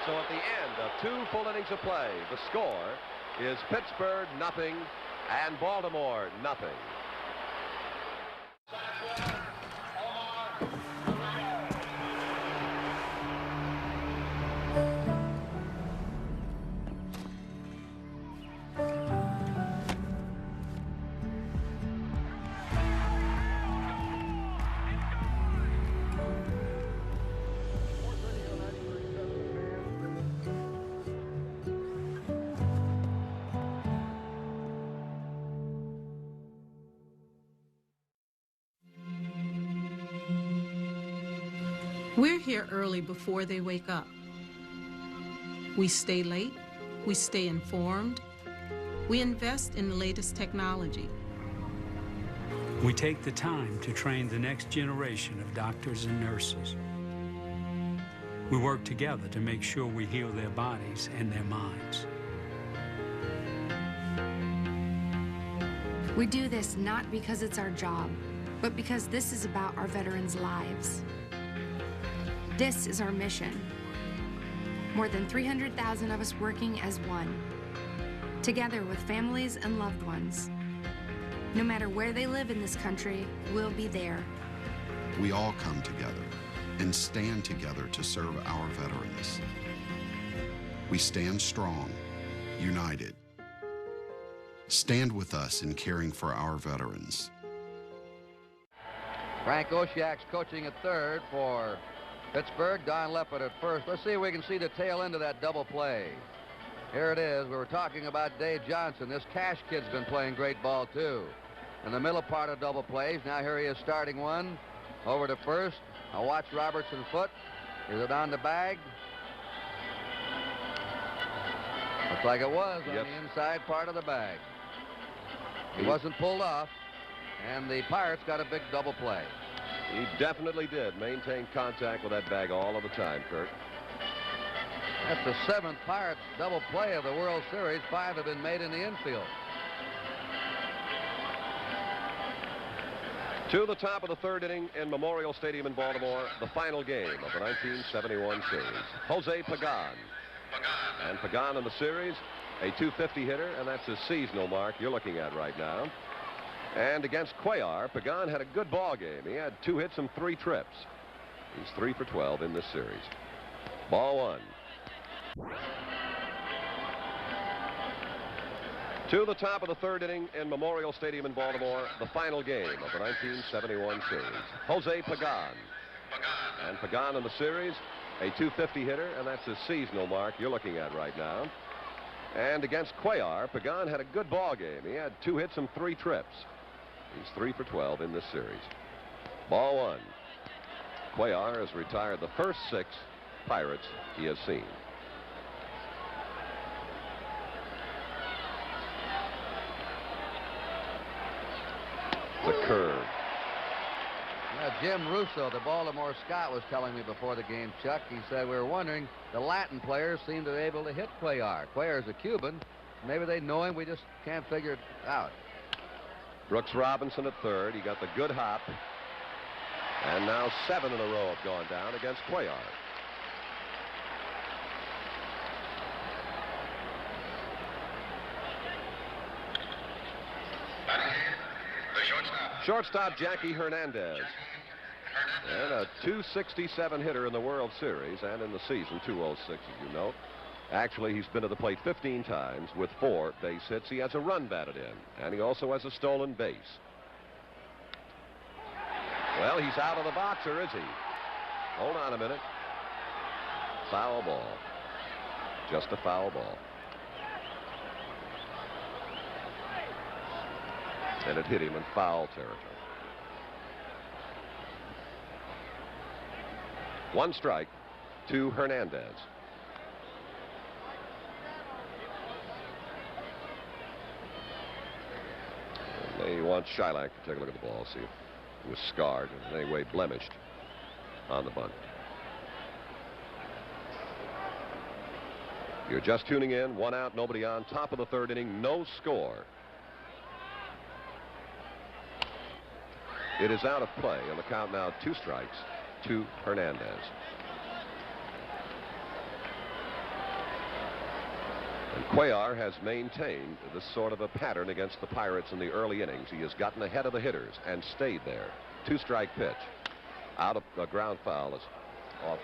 So at the end of 2 full innings of play, the score is Pittsburgh 0 and Baltimore 0. We're here early before they wake up. We stay late, we stay informed, we invest in the latest technology. We take the time to train the next generation of doctors and nurses. We work together to make sure we heal their bodies and their minds. We do this not because it's our job, but because this is about our veterans' lives. This is our mission. More than 300,000 of us working as one, together with families and loved ones. No matter where they live in this country, we'll be there. We all come together and stand together to serve our veterans. We stand strong, united. Stand with us in caring for our veterans. Frank Oshiak's coaching at third for Pittsburgh. Don Leppert at first. Let's see if we can see the tail end of that double play. Here it is. We were talking about Dave Johnson. This Cash kid's been playing great ball, too. In the middle part of double plays. Now here he is starting one. Over to first. Now watch Robertson's foot. Is it on the bag? Looks like it was on the inside part of the bag. He wasn't pulled off, and the Pirates got a big double play. He definitely did maintain contact with that bag all of the time, Kurt. That's the 7th Pirates double play of the World Series. 5 have been made in the infield. To the top of the third inning in Memorial Stadium in Baltimore, the final game of the 1971 series. Jose Pagan. And Pagan in the series, a .250 hitter, and that's his seasonal mark you're looking at right now. And against Cuellar, Pagan had a good ball game. He had 2 hits and 3 trips. He's 3 for 12 in this series. Ball 1. To the top of the third inning in Memorial Stadium in Baltimore, the final game of the 1971 series. Jose Pagan. And Pagan in the series, a .250 hitter, and that's his seasonal mark you're looking at right now. And against Cuellar, Pagan had a good ball game. He had 2 hits and 3 trips. He's 3 for 12 in this series. Ball 1. Cuellar has retired the first 6 Pirates he has seen. The curve. Jim Russo, the Baltimore scout, was telling me before the game, Chuck, he said, we were wondering, the Latin players seem to be able to hit Cuellar. Cuellar's a Cuban. Maybe they know him. We just can't figure it out. Brooks Robinson at third. He got the good hop. And now 7 in a row have gone down against Cuellar. Shortstop Jackie Hernandez. And a .267 hitter in the World Series and in the season, 206, as you know. Actually, he's been to the plate 15 times with 4 base hits. He has a run batted in, and he also has a stolen base. Well, he's out of the box, or is he? Hold on a minute. Foul ball. Just a foul ball. And it hit him in foul territory. 1 strike to Hernandez. And they want Shylock to take a look at the ball, see if it was scarred in any way blemished on the bunt. You're just tuning in. 1 out, nobody on. Top of the third inning, no score. It is out of play on the count now, 2 strikes to Hernandez. And Cuellar has maintained this sort of a pattern against the Pirates in the early innings. He has gotten ahead of the hitters and stayed there. 2-strike pitch. Out of the ground foul is off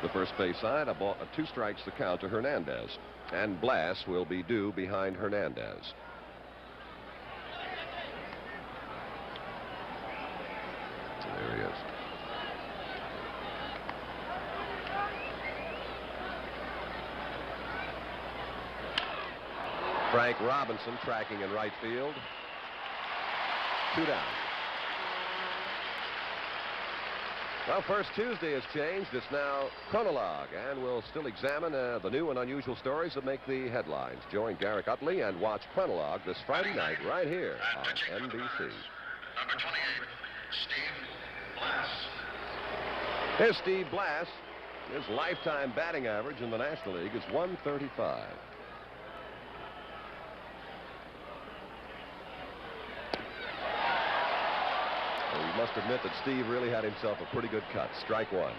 the first base side. 2 strikes the count to Hernandez. And Blass will be due behind Hernandez. There he is. Frank Robinson tracking in right field. 2 down. Well, First Tuesday has changed. It's now Chronologue, and we'll still examine the new and unusual stories that make the headlines. Join Garrick Utley and watch Chronologue this Friday night right here on NBC. Number 28, Steve Blass. Here's Steve Blass. His lifetime batting average in the National League is 135. Well, you must admit that Steve really had himself a pretty good cut. Strike one.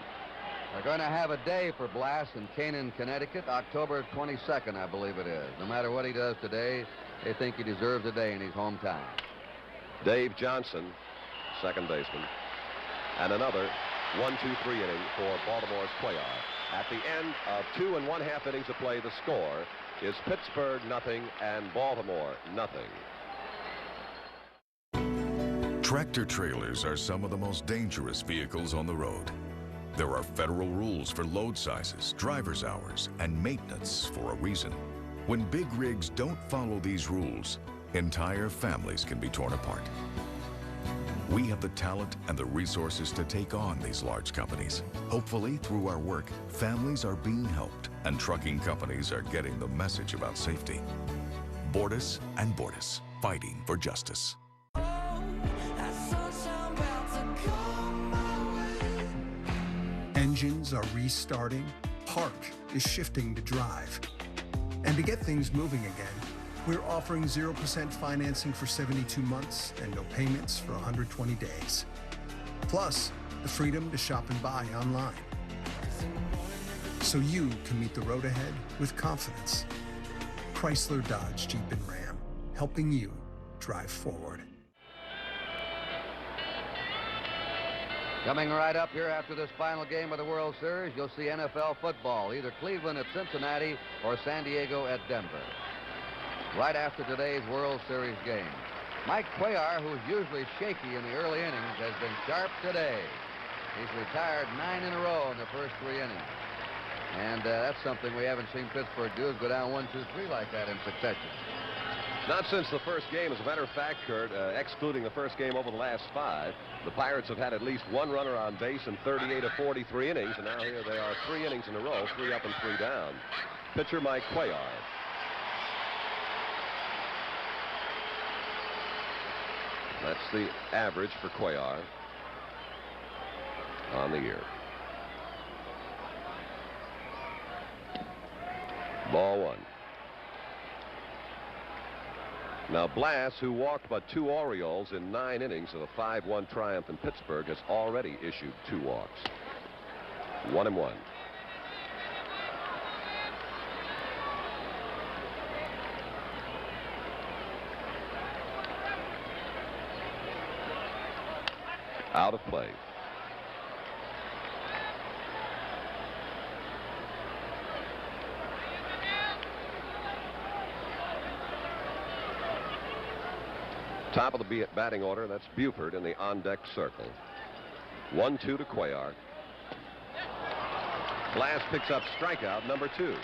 They're going to have a day for Blass in Canaan, Connecticut, October 22nd, I believe it is. No matter what he does today, they think he deserves a day in his hometown. Dave Johnson, second baseman, and another 1-2-3 inning for Baltimore's Cuellar. At the end of 2 1/2 innings of play, the score is Pittsburgh 0 and Baltimore 0. Tractor trailers are some of the most dangerous vehicles on the road. There are federal rules for load sizes, driver's hours, and maintenance for a reason. When big rigs don't follow these rules, entire families can be torn apart. We have the talent and the resources to take on these large companies. Hopefully, through our work, families are being helped and trucking companies are getting the message about safety. Bordas and Bordas, fighting for justice. Engines are restarting, park is shifting to drive. And to get things moving again, we're offering 0% financing for 72 months and no payments for 120 days. Plus, the freedom to shop and buy online. So you can meet the road ahead with confidence. Chrysler, Dodge, Jeep, and Ram, helping you drive forward. Coming right up here after this final game of the World Series, you'll see NFL football, either Cleveland at Cincinnati or San Diego at Denver. Right after today's World Series game. Mike Cuellar, who's usually shaky in the early innings, has been sharp today. He's retired 9 in a row in the first 3 innings. And that's something we haven't seen Pittsburgh do, is go down 1, 2, 3 like that in succession. Not since the first game. As a matter of fact, Kurt, excluding the first game over the last 5, the Pirates have had at least 1 runner on base in 38 of 43 innings, and now here they are 3 innings in a row, 3 up and 3 down. Pitcher Mike Cuellar. That's the average for Cuellar on the year. Ball 1. Now, Blass, who walked but 2 Orioles in 9 innings of a 5-1 triumph in Pittsburgh, has already issued 2 walks. 1-1. Out of play. Top of the batting order, that's Buford in the on-deck circle. 1-2 to Cuellar. Blass picks up strikeout number 2.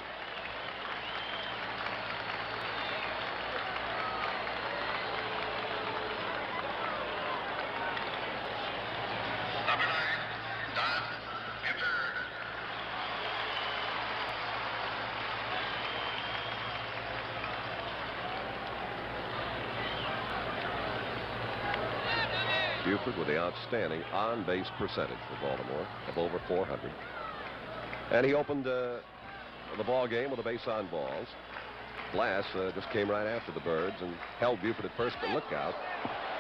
Buford with the outstanding on-base percentage for Baltimore of over 400. And he opened the ball game with a base on balls. Blass just came right after the Birds and held Buford at first, but look out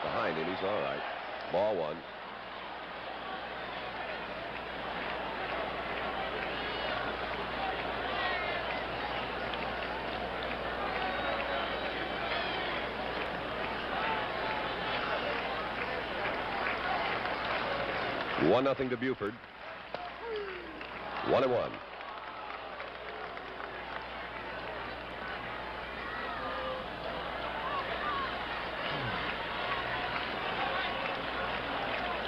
behind him. He's all right. Ball 1. One nothing to Buford. 1-1.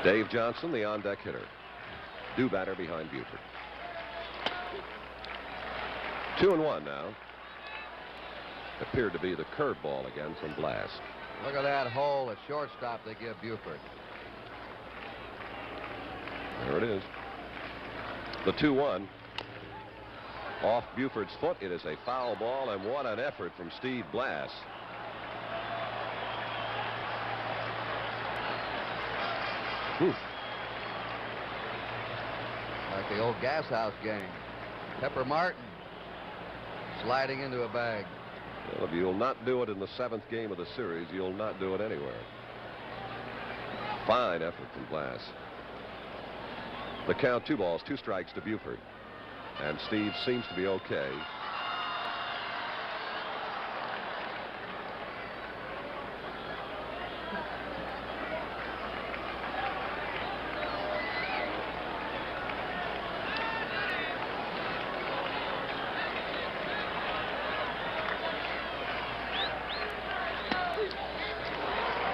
Dave Johnson, the on-deck hitter. Due batter behind Buford. 2-1 now. Appeared to be the curveball again from Blass. Look at that hole at shortstop they give Buford. There it is. The 2-1. Off Buford's foot. It is a foul ball, and what an effort from Steve Blass. Like the old gas house game. Pepper Martin sliding into a bag. Well, if you'll not do it in the 7th game of the series, you'll not do it anywhere. Fine effort from Blass. The count, 2 balls, 2 strikes to Buford. And Steve seems to be okay.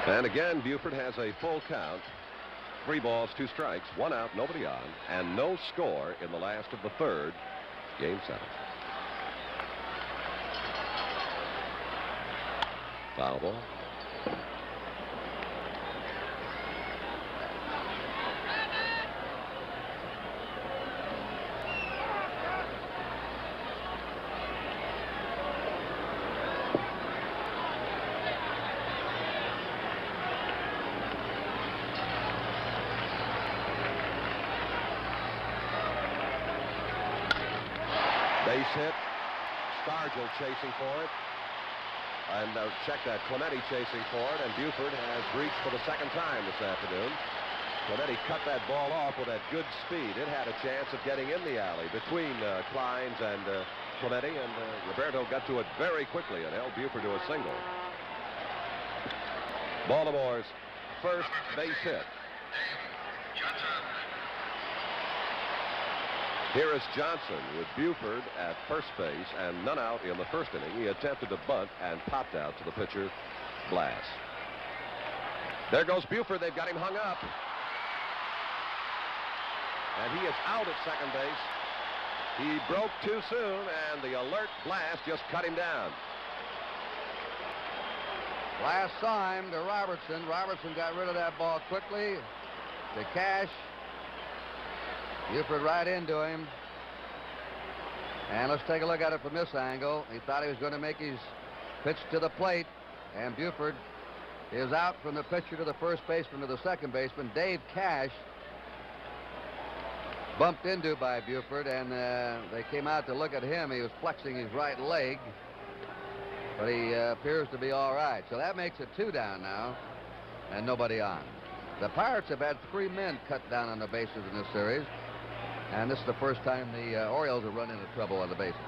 And again, Buford has a full count. 3 balls, 2 strikes, 1 out, nobody on, and no score in the last of the 3rd, game 7. Foul ball. Base hit. Stargell chasing for it. And check that, Clemente chasing for it, and Buford has reached for the 2nd time this afternoon. Clemente cut that ball off with that good speed. It had a chance of getting in the alley between Kleins and Clemente, and Roberto got to it very quickly and held Buford to a single. Baltimore's first base hit. Here is Johnson with Buford at first base and none out in the 1st inning. He attempted to bunt and popped out to the pitcher, Blass. There goes Buford. They've got him hung up. And he is out at 2nd base. He broke too soon, and the alert Blass just cut him down. Blass saw him to Robertson. Robertson got rid of that ball quickly to Cash. Buford right into him. And let's take a look at it from this angle. He thought he was going to make his pitch to the plate. And Buford is out from the pitcher to the first baseman to the 2nd baseman. Dave Cash bumped into by Buford, and they came out to look at him. He was flexing his right leg. But he appears to be all right. So that makes it 2 down now. And nobody on. The Pirates have had 3 men cut down on the bases in this series. And this is the first time the Orioles have run into trouble on the bases.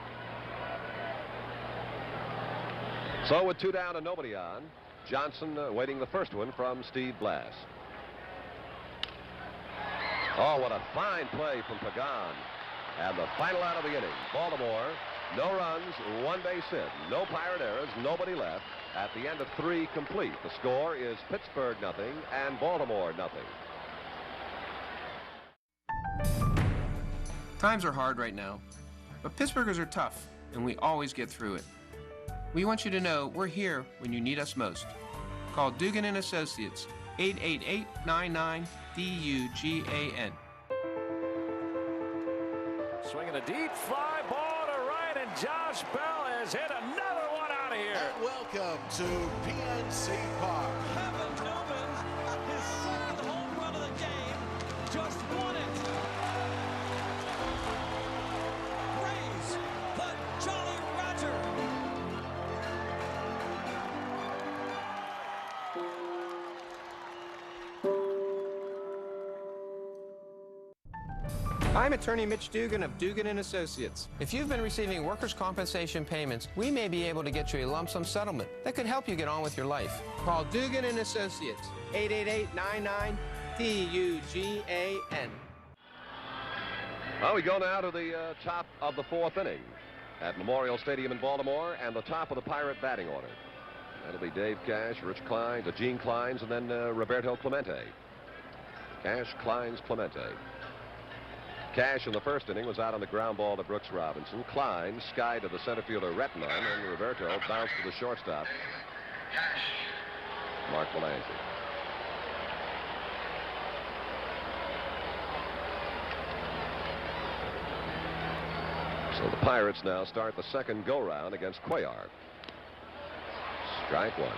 So with 2 down and nobody on, Johnson waiting the first one from Steve Blass. Oh, what a fine play from Pagan. And the final out of the inning. Baltimore, no runs, 1 base hit, no Pirate errors, nobody left. At the end of 3 complete. The score is Pittsburgh 0 and Baltimore 0. Times are hard right now, but Pittsburghers are tough, and we always get through it. We want you to know we're here when you need us most. Call Dugan & Associates, 888-99-DUGAN. Swinging a deep fly ball to right, and Josh Bell has hit another one out of here. And welcome to PNC Park. Kevin Newman, his 2nd home run of the game, just won it. Raise the Jolly Roger. I'm attorney Mitch Dugan of Dugan & Associates. If you've been receiving workers' compensation payments, we may be able to get you a lump sum settlement that could help you get on with your life. Call Dugan & Associates, 888-99-DUGAN. Well, we go now to the top of the 4th inning at Memorial Stadium in Baltimore, and the top of the Pirate batting order. That'll be Dave Cash, Rich Klein, Gene Kleins, and then Roberto Clemente. Cash, Kleins, Clemente. Cash in the 1st inning was out on the ground ball to Brooks Robinson. Klein skied to the center fielder Retman, and Roberto bounced to the shortstop, Mark Belanger. So the Pirates now start the 2nd go-round against Cuellar. Strike 1.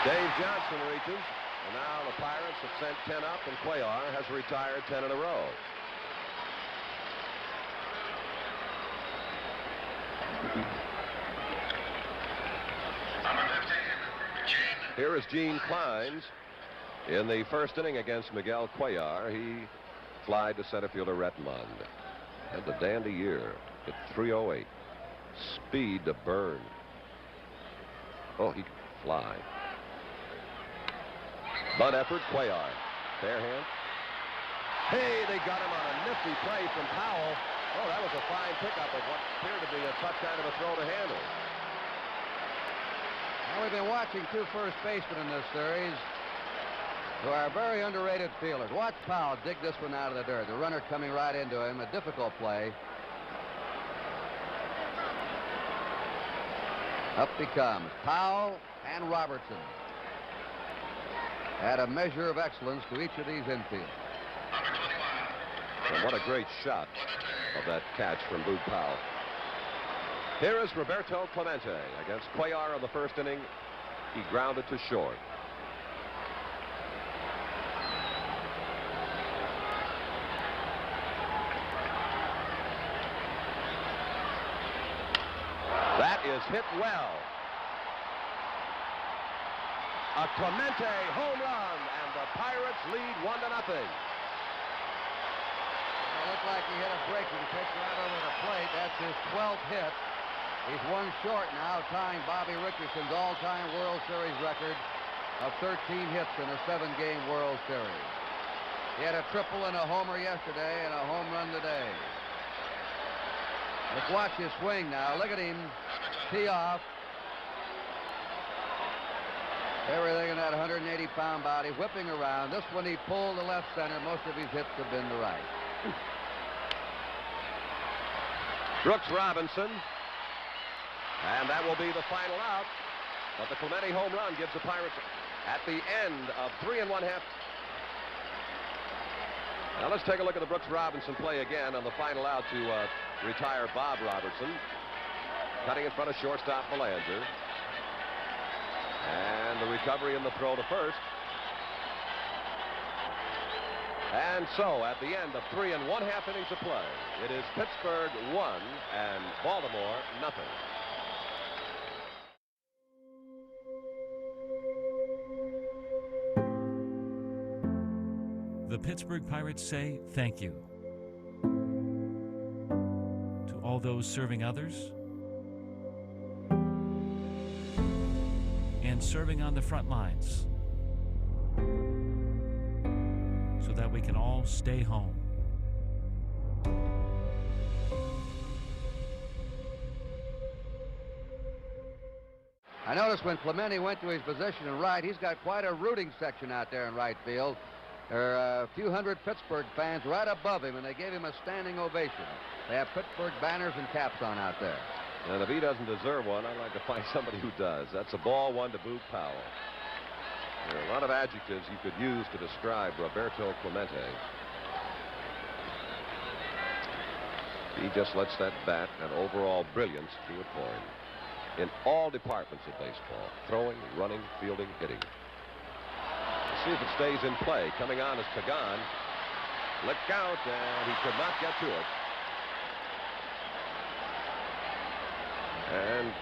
Dave Johnson reaches, and now the Pirates have sent 10 up, and Cuellar has retired 10 in a row. Here is Gene Kleins in the first inning against Miguel Cuellar. He flied to center fielder Retmond. Had the dandy year at 308. Speed to burn. Oh, he could fly. Bunt effort, Cuellar. Bare hand. Hey, they got him on a nifty play from Powell. Oh, that was a fine pickup of what appeared to be a tough kind of a throw to handle. Now, we've been watching two first basemen in this series who are very underrated fielders. Watch Powell dig this one out of the dirt. The runner coming right into him. A difficult play. Up he comes. Powell and Robertson add a measure of excellence to each of these infields. And what a great shot of that catch from Boog Powell. Here is Roberto Clemente against Cuellar in the first inning. He grounded to short. That is hit well. A Clemente home run, and the Pirates lead 1-0. It looked like he hit a breaking pitch right over the plate. That's his 12th hit. He's one short now, tying Bobby Richardson's all-time World Series record of 13 hits in a 7-game World Series. He had a triple and a homer yesterday and a home run today. Let's watch his swing now. Look at him tee off. Everything in that 180-pound body whipping around. This one he pulled to left center. Most of his hits have been to right. Brooks Robinson. And that will be the final out. But the Clemente home run gives the Pirates at the end of 3 1/2. Now let's take a look at the Brooks Robinson play again on the final out to retire Bob Robertson. Cutting in front of shortstop Belanger. And the recovery in the throw to first. And so at the end of 3 1/2 innings of play, it is Pittsburgh 1 and Baltimore nothing. The Pittsburgh Pirates say thank you to all those serving others and serving on the front lines so that we can all stay home. I noticed when Clemente went to his position in right, he's got quite a rooting section out there in right field. There are a few hundred Pittsburgh fans right above him, and they gave him a standing ovation. They have Pittsburgh banners and caps on out there. And if he doesn't deserve one, I'd like to find somebody who does. That's a ball one to Boog Powell. There are a lot of adjectives you could use to describe Roberto Clemente. He just lets that bat and overall brilliance to a point in all departments of baseball. Throwing, running, fielding, hitting. Let's see if it stays in play. Coming on is Pagan. Look out, and he could not get to it. And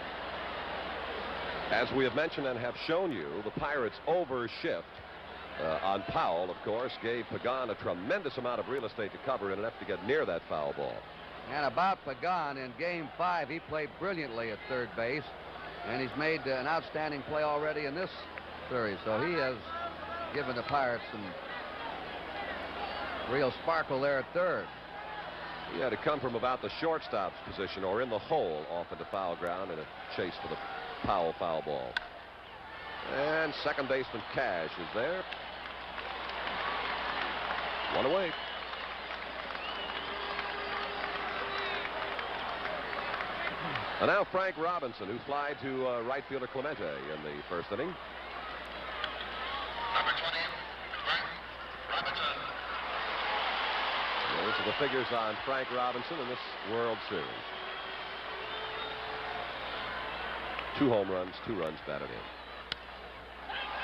as we have mentioned and have shown you, the Pirates overshift on Powell, of course, gave Pagan a tremendous amount of real estate to cover in an effort to get near that foul ball. And about Pagan, in Game 5, he played brilliantly at third base, and he's made an outstanding play already in this series. So he has given the Pirates some real sparkle there at third. He had to come from about the shortstop's position or in the hole off into foul ground in a chase for the Powell foul ball. And second baseman Cash is there. One away. And now Frank Robinson, who flied to right fielder Clemente in the first inning. Number 20, Frank Robinson. Those are the figures on Frank Robinson in this World Series. 2 home runs, 2 runs batted in.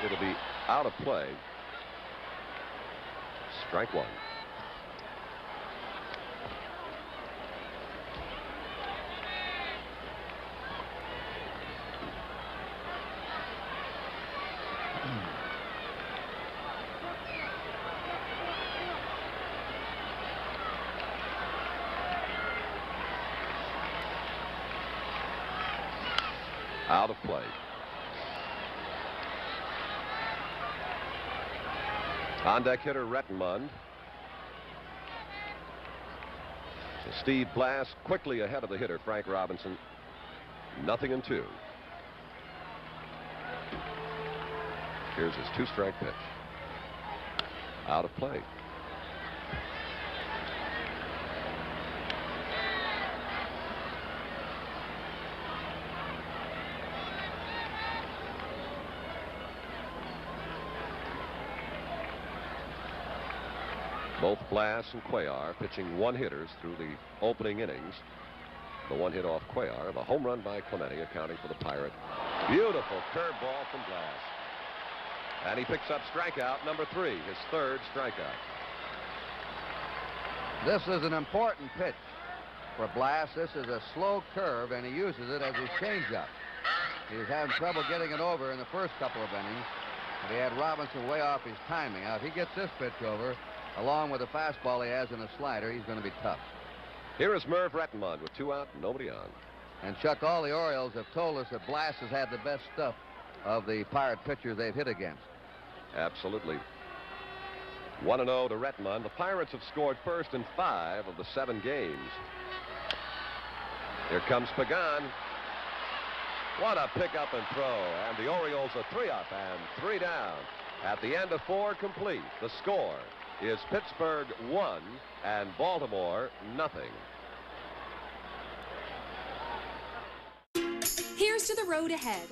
It'll be out of play. Strike one. Out of play. On deck hitter Rettenmund. So Steve Blass quickly ahead of the hitter Frank Robinson. 0-2. Here's his 2-strike pitch. Out of play. Both Blass and Cuellar pitching one-hitters through the opening innings. The one hit off Cuellar, the home run by Clemente accounting for the Pirate. Beautiful curveball from Blass. And he picks up strikeout number 3, his 3rd strikeout. This is an important pitch for Blass. This is a slow curve, and he uses it as his changeup. He was having trouble getting it over in the first couple of innings, but he had Robinson way off his timing. Now, if he gets this pitch over, along with the fastball he has in a slider, he's going to be tough. Here is Merv Rettenmund with 2 out, nobody on. And Chuck, all the Orioles have told us that Blass has had the best stuff of the Pirate pitchers they've hit against. Absolutely. 1-0 to Rettenmund. The Pirates have scored first in 5 of the 7 games. Here comes Pagan. What a pickup and throw. And the Orioles are 3 up and 3 down. At the end of 4 complete, the score is Pittsburgh 1 and Baltimore 0. Here's to the road ahead.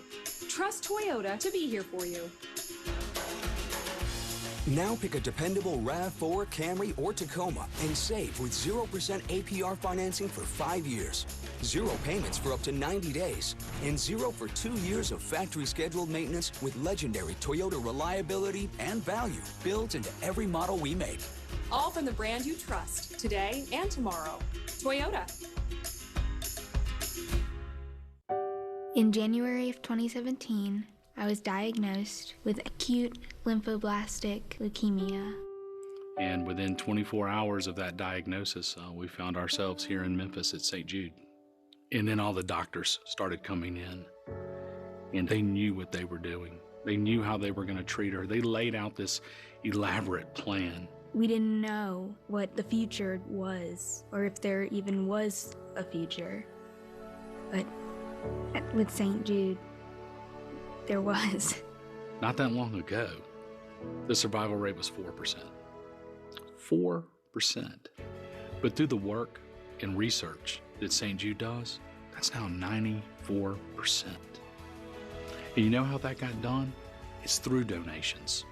Trust Toyota to be here for you. Now pick a dependable RAV4, Camry, or Tacoma and save with 0% APR financing for 5 years, 0 payments for up to 90 days, and 0 for 2 years of factory scheduled maintenance with legendary Toyota reliability and value built into every model we make. All from the brand you trust today and tomorrow. Toyota. In January of 2017, I was diagnosed with acute lymphoblastic leukemia. And within 24 hours of that diagnosis, we found ourselves here in Memphis at St. Jude. And then all the doctors started coming in, and they knew what they were doing. They knew how they were going to treat her. They laid out this elaborate plan. We didn't know what the future was, or if there even was a future. But with St. Jude, there was. Not that long ago, the survival rate was 4%. 4%. But through the work and research that St. Jude does, that's now 94%. And you know how that got done? It's through donations.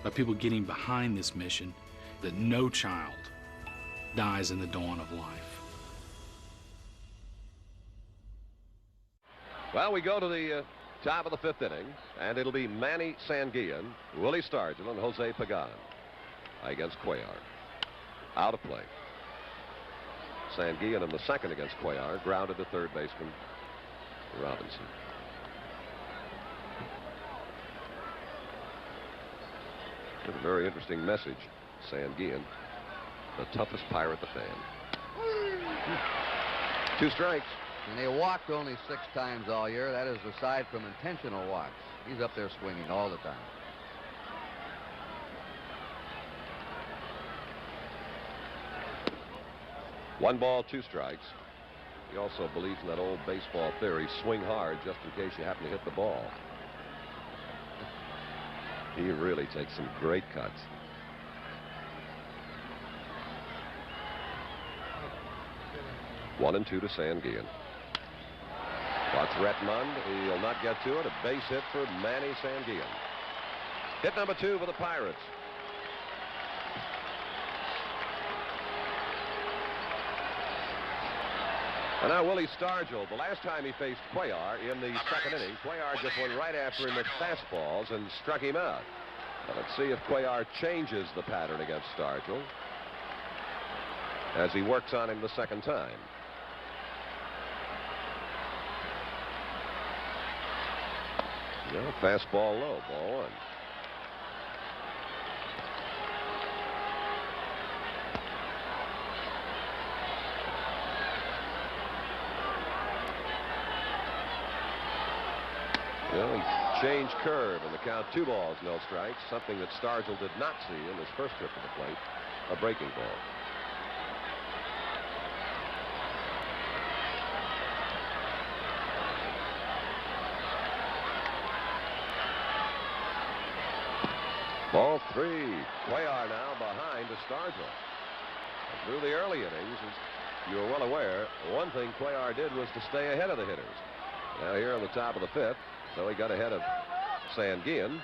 By people getting behind this mission that no child dies in the dawn of life. Well, we go to the top of the 5th inning, and it'll be Manny Sanguillen, Willie Stargell, and Jose Pagan against Cuellar. Out of play. Sanguillen in the 2nd against Cuellar, grounded to 3rd baseman Robinson. It's a very interesting message, Sanguillen, the toughest Pirate to fan. 2 strikes. And they walked only 6 times all year. That is aside from intentional walks. He's up there swinging all the time. One ball, 2 strikes. He also believes in that old baseball theory, swing hard just in case you happen to hit the ball. He really takes some great cuts. One and 2 to Sanguillen. Watch Rettenmund. He'll not get to it. A base hit for Manny Sanguillen. Hit number 2 for the Pirates. And now Willie Stargell. The last time he faced Cuellar in the second inning, Cuellar just went right after him with fastballs and struck him out. Now let's see if Cuellar changes the pattern against Stargell as he works on him the second time. No, fastball low, ball one. Well, he changed curve in the count, 2 balls, no strikes, something that Stargell did not see in his first trip to the plate, a breaking ball. Ball 3. Cuellar now behind to Stargell. Through the early innings, as you are well aware, one thing Cuellar did was to stay ahead of the hitters. Now here on the top of the 5th, so he got ahead of Sanguillen.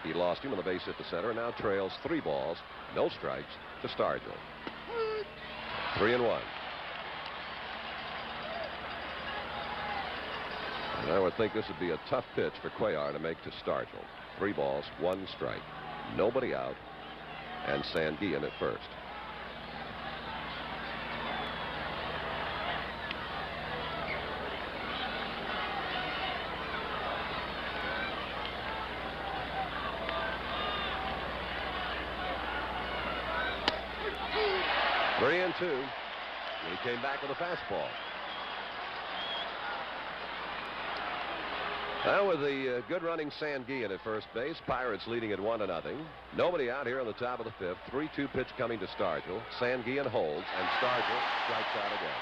He lost him on the base hit to center and now trails 3 balls, no strikes to Stargell. 3-1. And I would think this would be a tough pitch for Cuellar to make to Stargell. 3 balls, 1 strike. Nobody out, and Sanguillen at first. Three and 2. He came back with a fastball. Now with the good running Sanguillen at first base, Pirates leading at 1-0. Nobody out here on the top of the 5th. 3-2 pitch coming to Stargell. Sanguillen holds, and Stargell strikes out again.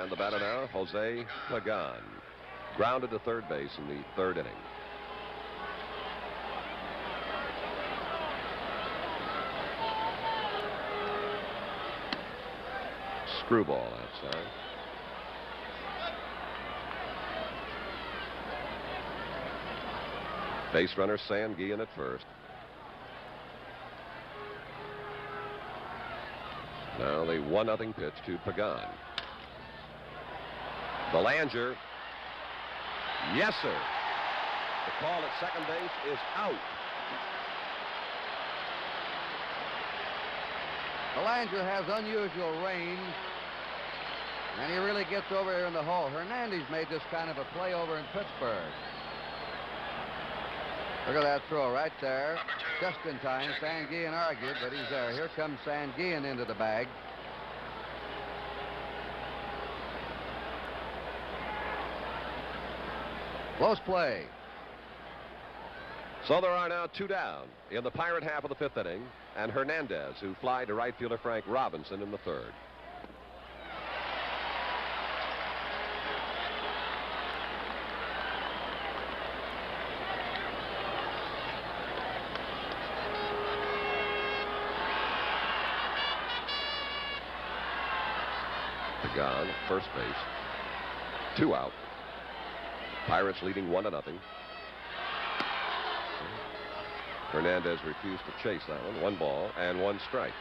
And the batter now, Jose Pagan. Grounded to third base in the 3rd inning. Screwball outside. Base runner Sanguillen at first. Now the 1-0 pitch to Pagan. Belanger. Yes, sir. The call at second base is out. Belanger has unusual range, and he really gets over here in the hole. Hernandez made this kind of a play over in Pittsburgh. Look at that throw right there. Just in time. Sanguillen argued, but he's there. Here comes Sanguillen into the bag. Close play. So there are now 2 down in the Pirate half of the 5th inning, and Hernandez, who fly to right fielder Frank Robinson in the 3rd. Pagan, first base. 2 out. Pirates leading 1-0. Hernandez refused to chase that one. 1 ball and 1 strike.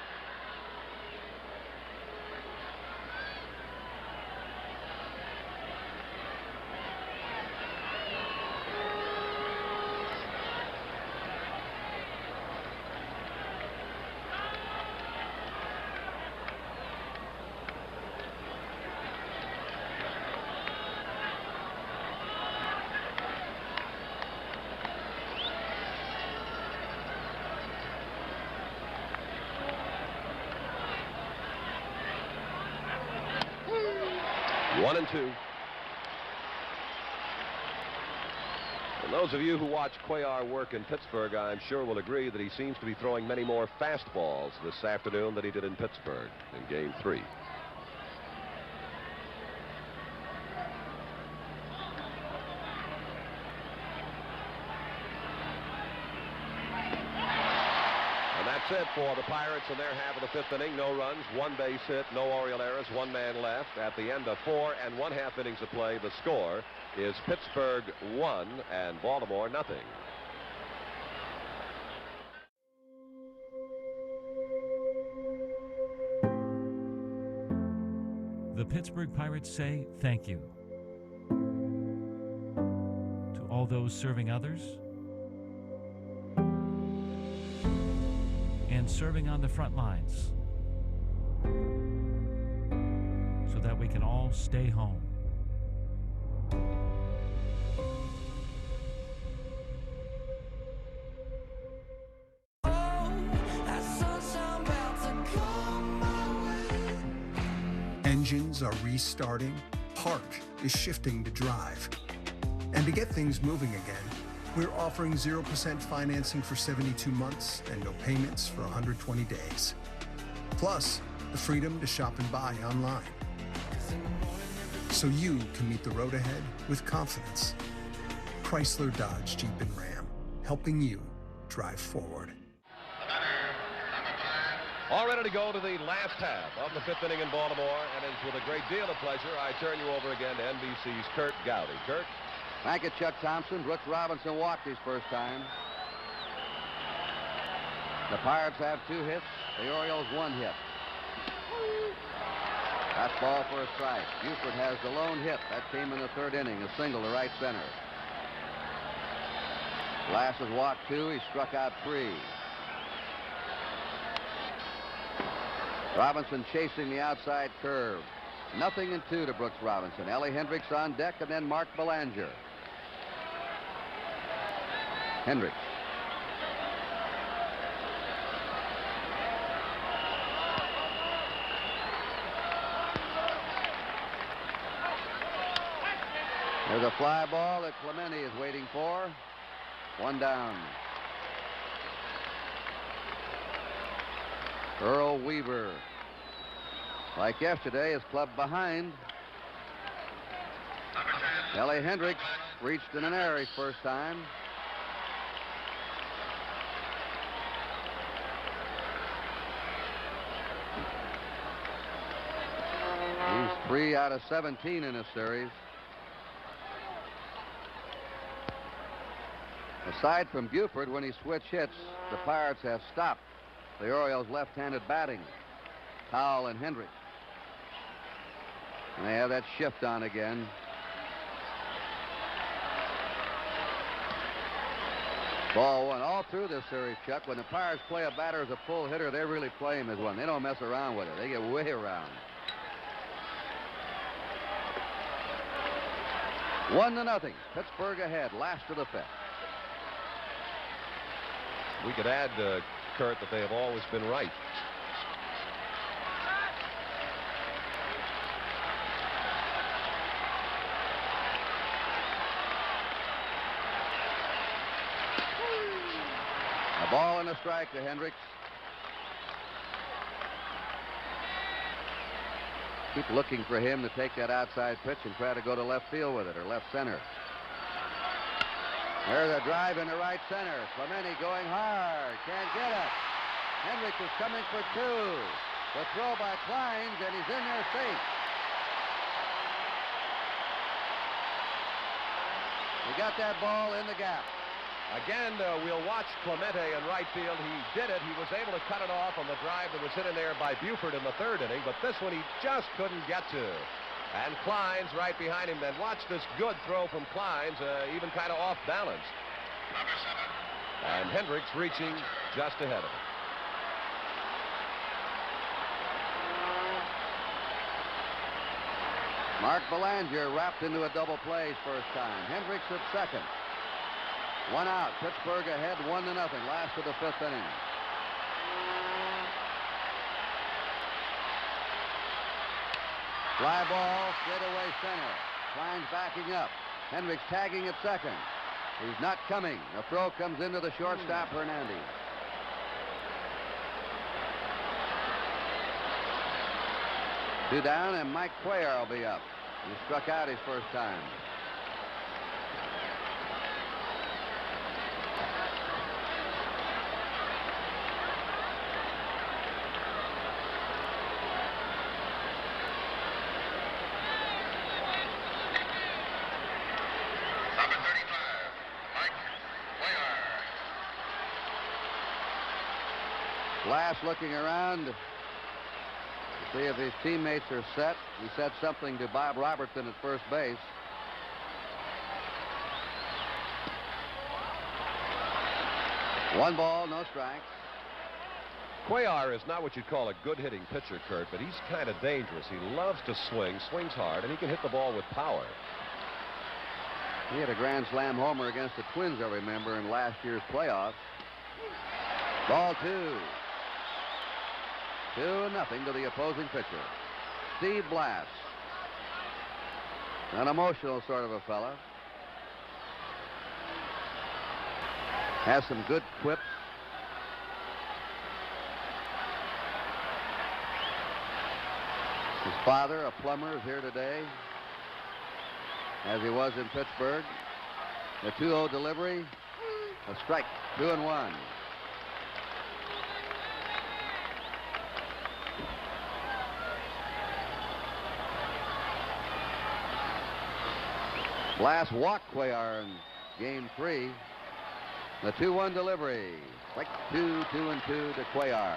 One and 2. And those of you who watch Cuellar work in Pittsburgh, I'm sure will agree that he seems to be throwing many more fastballs this afternoon than he did in Pittsburgh in Game 3. And that That's it for the Pirates in their half of the fifth inning. No runs, one base hit, no Oriole errors, one man left. At the end of 4 1/2 innings of play, the score is Pittsburgh 1 and Baltimore nothing. The Pittsburgh Pirates say thank you to all those serving others and serving on the front lines so that we can all stay home. Engines are restarting, Park is shifting to drive. And to get things moving again, we're offering 0% financing for 72 months and no payments for 120 days. Plus, the freedom to shop and buy online. So you can meet the road ahead with confidence. Chrysler, Dodge, Jeep, and Ram, helping you drive forward. All ready to go to the last half of the fifth inning in Baltimore, and it's with a great deal of pleasure I turn you over again to NBC's Curt Gowdy. Curt? Thank you, Chuck Thompson. Brooks Robinson walked his first time. The Pirates have 2 hits. The Orioles 1 hit. That's ball for a strike. Buford has the lone hit. That came in the 3rd inning, a single to right center. Blass has walked 2. He struck out 3. Robinson chasing the outside curve. 0-2 to Brooks Robinson. Ellie Hendricks on deck, and then Mark Belanger. Hendricks. There's a fly ball that Clemente is waiting for. 1 down. Earl Weaver, like yesterday, is clubbed behind. Ellie Hendricks reached in an error his first time. He's 3 out of 17 in this series. Aside from Buford, when he switched hits, the Pirates have stopped the Orioles' left-handed batting. Powell and Hendricks. And they have that shift on again. Ball 1 all through this series, Chuck. When the Pirates play a batter as a pull hitter, they really play him as one. They don't mess around with it. They get way around. 1-0. Pittsburgh ahead, last of the 5th. We could add, Curt, that they have always been right. A ball and a strike to Hendricks. Keep looking for him to take that outside pitch and try to go to left field with it, or left center. There's a drive into right center. Clemente going hard. Can't get it. Hendricks is coming for 2. The throw by Kleins, and he's in there safe. He got that ball in the gap. Again, we'll watch Clemente in right field. He did it. He was able to cut it off on the drive that was hit in there by Buford in the 3rd inning, but this one he just couldn't get to. And Kleins right behind him. Then watch this good throw from Kleins, even kind of off balance. And Hendricks reaching just ahead of him. Mark Belanger wrapped into a double play his first time. Hendricks at second. 1 out. Pittsburgh ahead 1-0. Last of the 5th inning. Fly ball, straightaway center. Kleins backing up. Hendricks tagging at second. He's not coming. The throw comes into the shortstop, Hernandez. Two down, and Mike Cuellar will be up. He struck out his first time. Blass looking around to see if his teammates are set. He said something to Bob Robertson at first base. One ball, no strikes. Cuellar is not what you'd call a good hitting pitcher, Kurt, but he's kind of dangerous. He loves to swing, swings hard, and he can hit the ball with power. He had a grand slam homer against the Twins, I remember, in last year's playoffs. Ball 2. 2-0 to the opposing pitcher. Steve Blass. An emotional sort of a fella. Has some good quips. His father, a plumber, is here today, as he was in Pittsburgh. The 2-0 delivery. A strike. 2-1. Blass walked Cuellar in game 3. The 2-1 delivery. Strike 2, 2-2 to Cuellar.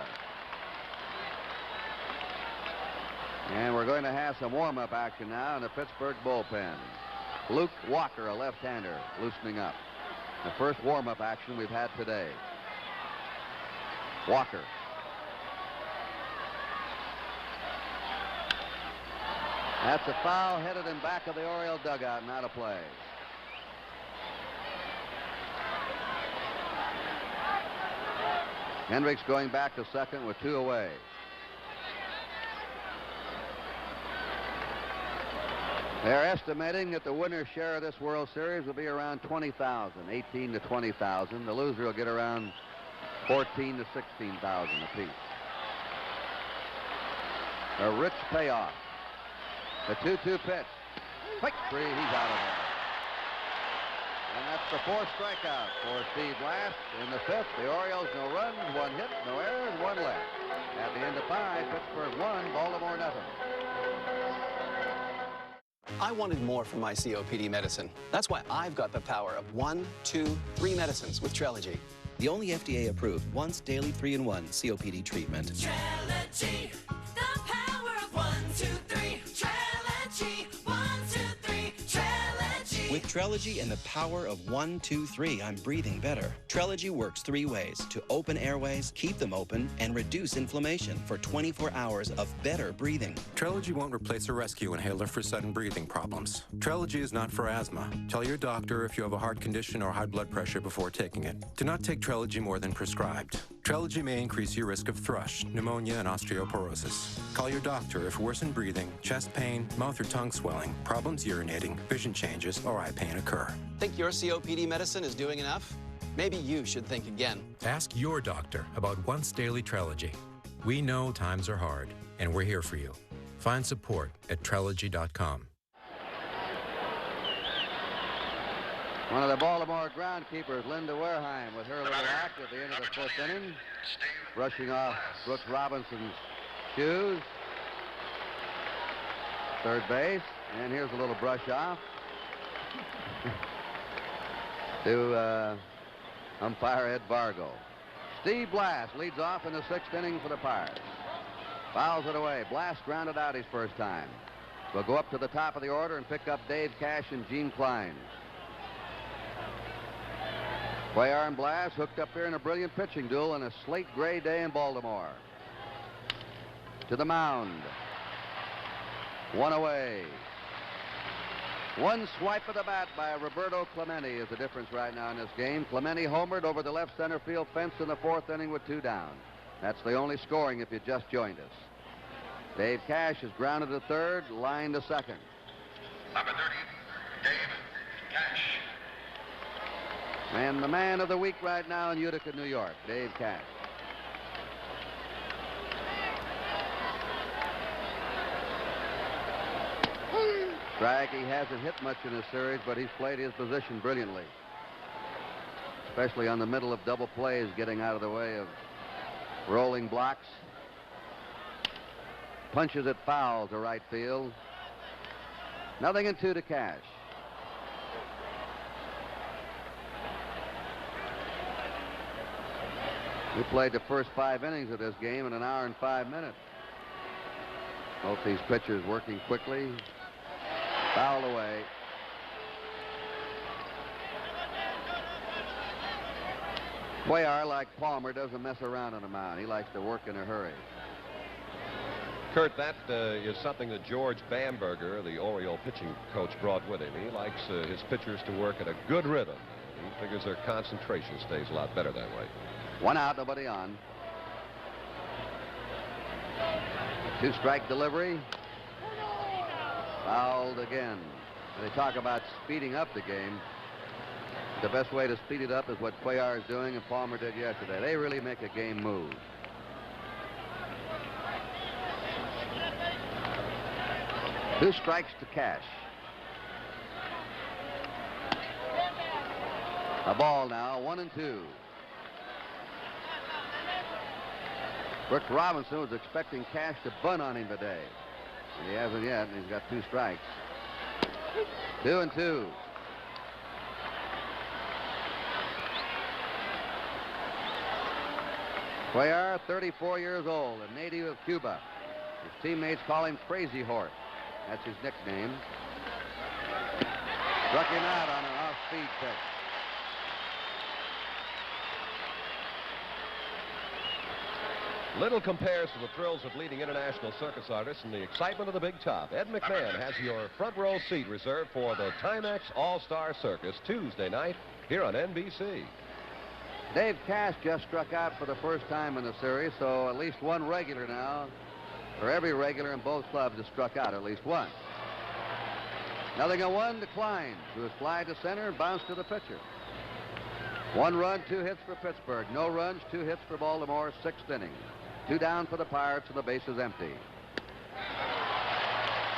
And we're going to have some warm-up action now in the Pittsburgh bullpen. Luke Walker, a left-hander, loosening up. The first warm-up action we've had today. Walker. That's a foul headed in back of the Oriole dugout, not a play. Hendricks going back to second with 2 away. They're estimating that the winner's share of this World Series will be around 20,000, 18 to 20,000. The loser will get around 14 to 16,000 apiece. A rich payoff. The 2-2 pitch. Quick free, he's out of there. And that's the 4th strikeout for Steve Blass. In the 5th, the Orioles, no runs, 1 hit, no errors, 1 left. At the end of 5, Pittsburgh 1, Baltimore nothing. I wanted more from my COPD medicine. That's why I've got the power of 1, 2, 3 medicines with Trelegy. The only FDA-approved once daily 3-in-1 COPD treatment. Trelegy, the power of 1, 2, 3. Trelegy, 1, 2, 3. Trelegy. With Trelegy and the power of 1, 2, 3, I'm breathing better. Trelegy works 3 ways: to open airways, keep them open, and reduce inflammation for 24 hours of better breathing. Trelegy won't replace a rescue inhaler for sudden breathing problems. Trelegy is not for asthma. Tell your doctor if you have a heart condition or high blood pressure before taking it. Do not take Trelegy more than prescribed. Trelegy may increase your risk of thrush, pneumonia, and osteoporosis. Call your doctor if worsened breathing, chest pain, mouth or tongue swelling, problems urinating, vision changes, or eye pain occur. Think your COPD medicine is doing enough? Maybe you should think again. Ask your doctor about once daily Trelegy. We know times are hard, and we're here for you. Find support at Trelegy.com. One of the Baltimore groundkeepers, Linda Wareheim, with her little act at the end of the 5th inning, brushing off Brooks Robinson's shoes. Third base, and here's a little brush off to umpire Ed Vargo. Steve Blass leads off in the 6th inning for the Pirates. Fouls it away. Blass grounded out his first time. We'll go up to the top of the order and pick up Dave Cash and Gene Klein. Cuellar and Blass hooked up here in a brilliant pitching duel on a slate gray day in Baltimore. To the mound. 1 away. 1 swipe of the bat by Roberto Clemente is the difference right now in this game. Clemente homered over the left center field fence in the 4th inning with 2 down. That's the only scoring if you just joined us. Dave Cash is grounded to 3rd, line to 2nd. Number 30, Dave Cash. And the man of the week right now in Utica, New York, Dave Cash. Strike. He hasn't hit much in this series, but he's played his position brilliantly. Especially on the middle of double plays, getting out of the way of rolling blocks. Punches it foul to right field. 0-2 to Cash. We played the first 5 innings of this game in an hour and 5 minutes. Both these pitchers working quickly. Fouled away. Cuellar, like Palmer, doesn't mess around on the mound. He likes to work in a hurry. Kurt, that is something that George Bamberger, the Oriole pitching coach, brought with him. He likes his pitchers to work at a good rhythm. He figures their concentration stays a lot better that way. 1 out, nobody on. 2-strike delivery. Fouled again. They talk about speeding up the game. The best way to speed it up is what Cuellar is doing and Palmer did yesterday. They really make a game move. Two strikes to Cash. A ball now, 1-2. Brooks Robinson was expecting Cash to bunt on him today. He hasn't yet, and he's got 2 strikes. 2-2. Cuellar, 34 years old, a native of Cuba. His teammates call him Crazy Horse. That's his nickname. Struck him out on an off-speed pitch. Little compares to the thrills of leading international circus artists and the excitement of the big top. Ed McMahon has your front row seat reserved for the Timex All-Star Circus Tuesday night here on NBC. Dave Cash just struck out for the first time in the series, so at least one regular now, or every regular in both clubs has struck out at least once. 0-1 decline to his fly to center and bounce to the pitcher. 1 run, 2 hits for Pittsburgh. No runs, 2 hits for Baltimore, 6th inning. 2 down for the Pirates, and the base is empty.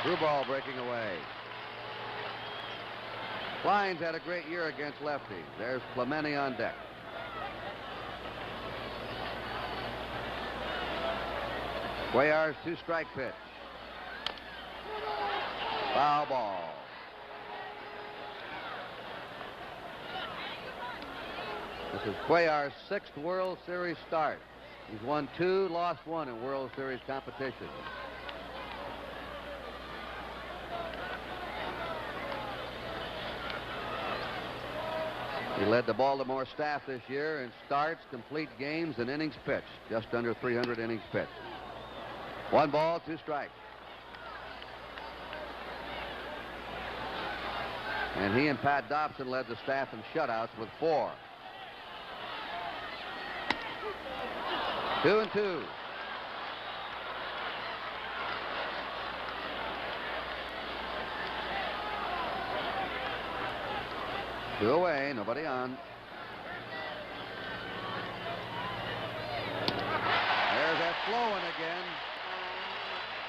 Through ball breaking away. Klein's had a great year against lefties. There's Clemente on deck. Cuellar's 2-strike pitch. Foul ball. This is Cuellar's 6th World Series start. He's won 2, lost 1 in World Series competition. He led the Baltimore staff this year in starts, complete games, and innings pitched. Just under 300 innings pitched. 1 ball, 2 strikes. And he and Pat Dobson led the staff in shutouts with 4. 2-2. Two away, nobody on. There's that Sloan again.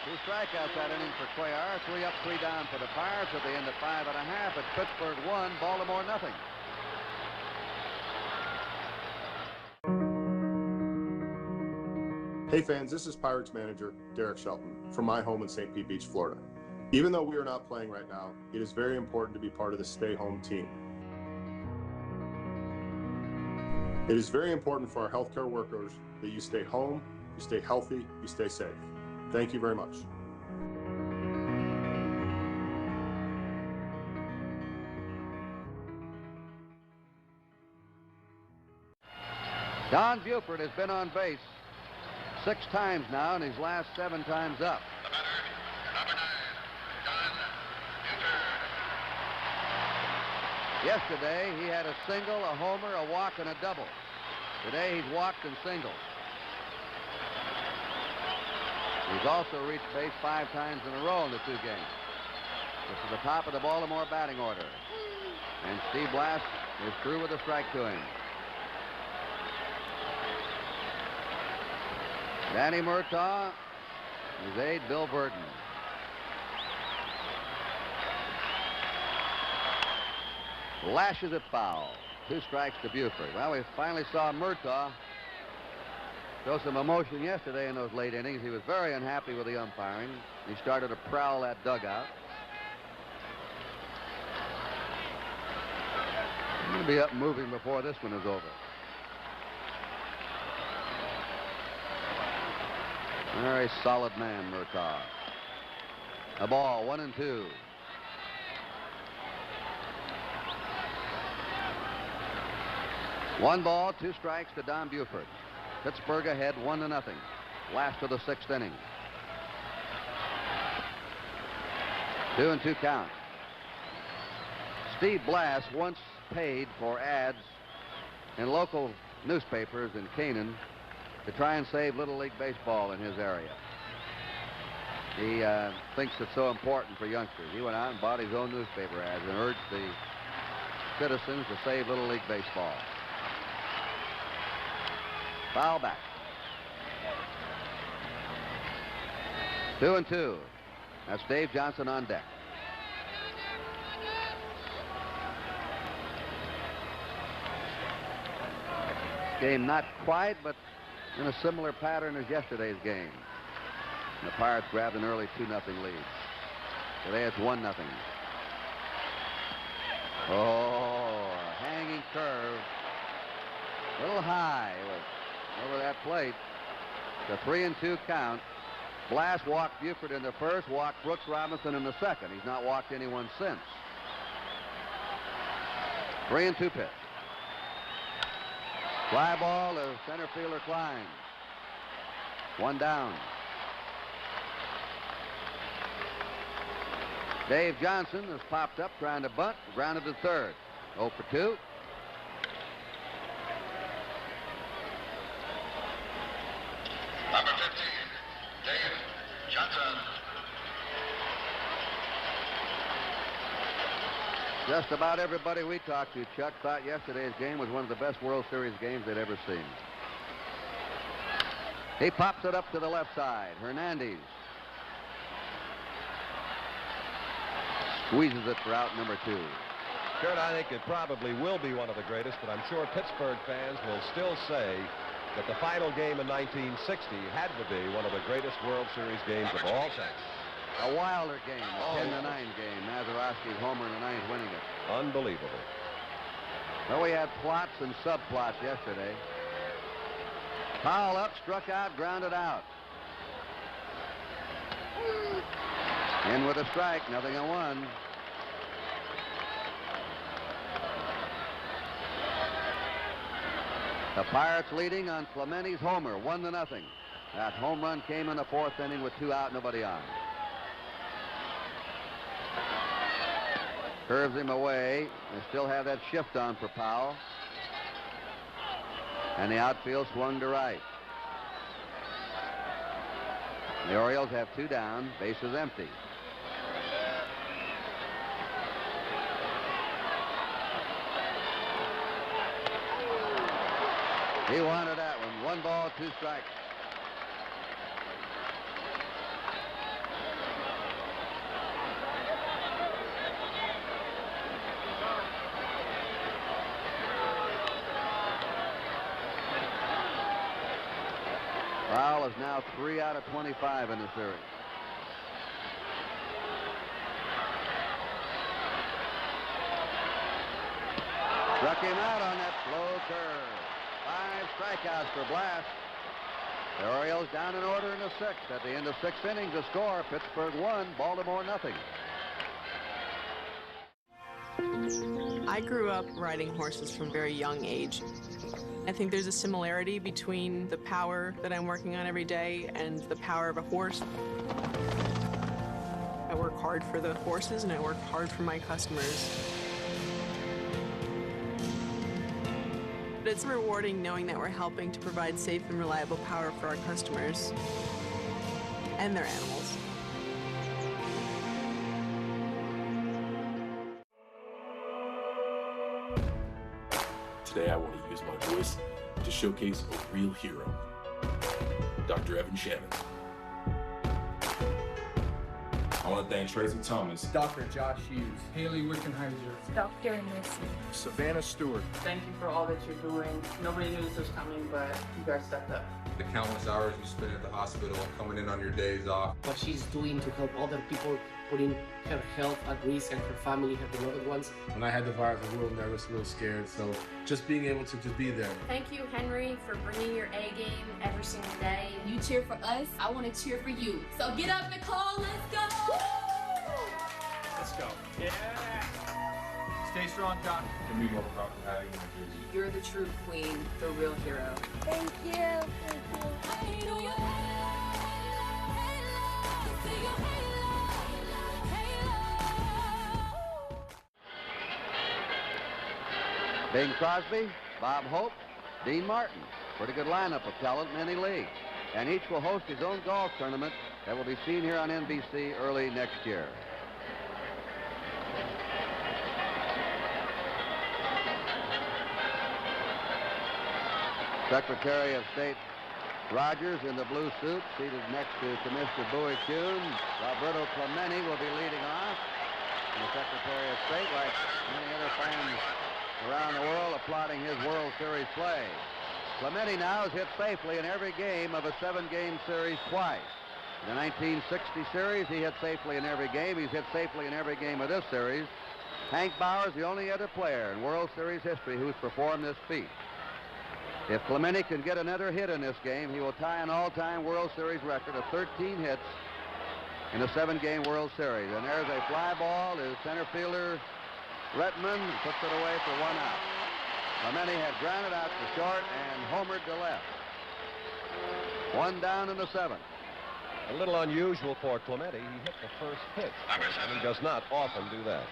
2 strikeouts that inning for Cuellar. 3 up, 3 down for the Pirates at the end of 5.5. It's Pittsburgh 1, Baltimore nothing. Hey fans, this is Pirates manager Derek Shelton from my home in St. Pete Beach, Florida. Even though we are not playing right now, it is very important to be part of the Stay Home team. It is very important for our healthcare workers that you stay home, you stay healthy, you stay safe. Thank you very much. Don Buford has been on base 6 times now, and his last 7 times up. Yesterday, he had a single, a homer, a walk, and a double. Today, he's walked and singled. He's also reached base 5 times in a row in the 2 games. This is the top of the Baltimore batting order. And Steve Blass is through with a strike to him. Danny Murtaugh, his aide, Bill Burton. Lashes it foul. 2 strikes to Buford. Well, we finally saw Murtaugh show some emotion yesterday in those late innings. He was very unhappy with the umpiring. He started to prowl that dugout. He's going to be up moving before this one is over. Very solid man, Murtaugh. A ball, 1-2. One ball, 2 strikes to Don Buford. Pittsburgh ahead 1-0. Last of the 6th inning. 2-2 count. Steve Blass once paid for ads in local newspapers in Canaan to try and save Little League Baseball in his area. He thinks it's so important for youngsters. He went out and bought his own newspaper ads and urged the citizens to save Little League Baseball. Foul back. 2-2. That's Dave Johnson on deck. Game not quite, but in a similar pattern as yesterday's game. And the Pirates grabbed an early 2-0 lead. Today it's 1-0. Oh, a hanging curve. A little high. It was over that plate. The 3-2 count. Blass walked Buford in the first, walked Brooks Robinson in the second. He's not walked anyone since. 3-2 pitch. Fly ball to center fielder Klein. 1 down. Dave Johnson has popped up trying to bunt, grounded to third. 0 for 2. Number 15, Dave Johnson. Just about everybody we talked to, Chuck, thought yesterday's game was one of the best World Series games they'd ever seen. He pops it up to the left side. Hernandez squeezes it for out number 2. Kurt, I think it probably will be one of the greatest, but I'm sure Pittsburgh fans will still say that the final game in 1960 had to be one of the greatest World Series games of all time. A wilder game, a 10-9 game. Mazeroski's homer in the 9th winning it. Unbelievable. Well, we had plots and subplots yesterday. Foul up, struck out, grounded out. In with a strike, 0-1. The Pirates leading on Clementi's homer, 1-0. That home run came in the 4th inning with 2 out, nobody on. Curves him away. They still have that shift on for Powell. And the outfield swung to right. The Orioles have 2 down, bases empty. He wanted that one. 1 ball, 2 strikes. Powell is now 3 out of 25 in the series. Struck him out on that slow curve. 5 strikeouts for Blass. The Orioles down in order in the 6th. At the end of 6 innings, the score, Pittsburgh 1, Baltimore 0. I grew up riding horses from a very young age. I think there's a similarity between the power that I'm working on every day and the power of a horse. I work hard for the horses and I work hard for my customers. But it's rewarding knowing that we're helping to provide safe and reliable power for our customers and their animals. Today I want to use my voice to showcase a real hero, Dr. Evan Shannon. I want to thank Tracy Thomas, Dr. Josh Hughes, Haley Wickenheiser, Dr. Nisi, Savannah Stewart. Thank you for all that you're doing. Nobody knew this was coming, but you guys stepped up. The countless hours you spend at the hospital, coming in on your days off. What she's doing to help other people putting her health at risk and her family, her beloved ones. When I had the virus, I was a little nervous, a little scared. So just being able to just be there. Thank you, Henry, for bringing your A game every single day. You cheer for us, I want to cheer for you. So get up, Nicole, let's go! Let's go. Yeah! Stay strong, Doc. Can we go proud of having you in Jersey? You're the true queen, the real hero. Thank you. Thank you. Bing Crosby, Bob Hope, Dean Martin. Pretty good lineup of talent in any league. And each will host his own golf tournament that will be seen here on NBC early next year. Secretary of State Rogers in the blue suit, seated next to Commissioner Bowie Kuhn. Roberto Clemente will be leading off. And the Secretary of State, like many other fans around the world, applauding his World Series play. Clemente now has hit safely in every game of a 7-game series twice. In the 1960 series, he hit safely in every game. He's hit safely in every game of this series. Hank Bauer is the only other player in World Series history who's performed this feat. If Clemente can get another hit in this game, he will tie an all-time World Series record of 13 hits in a 7-game World Series. And there's a fly ball. His center fielder, Retman, puts it away for 1 out. Clemente had grounded out to short and homered to left. 1 down in the 7th. A little unusual for Clemente. He hit the first pitch, and he does not often do that.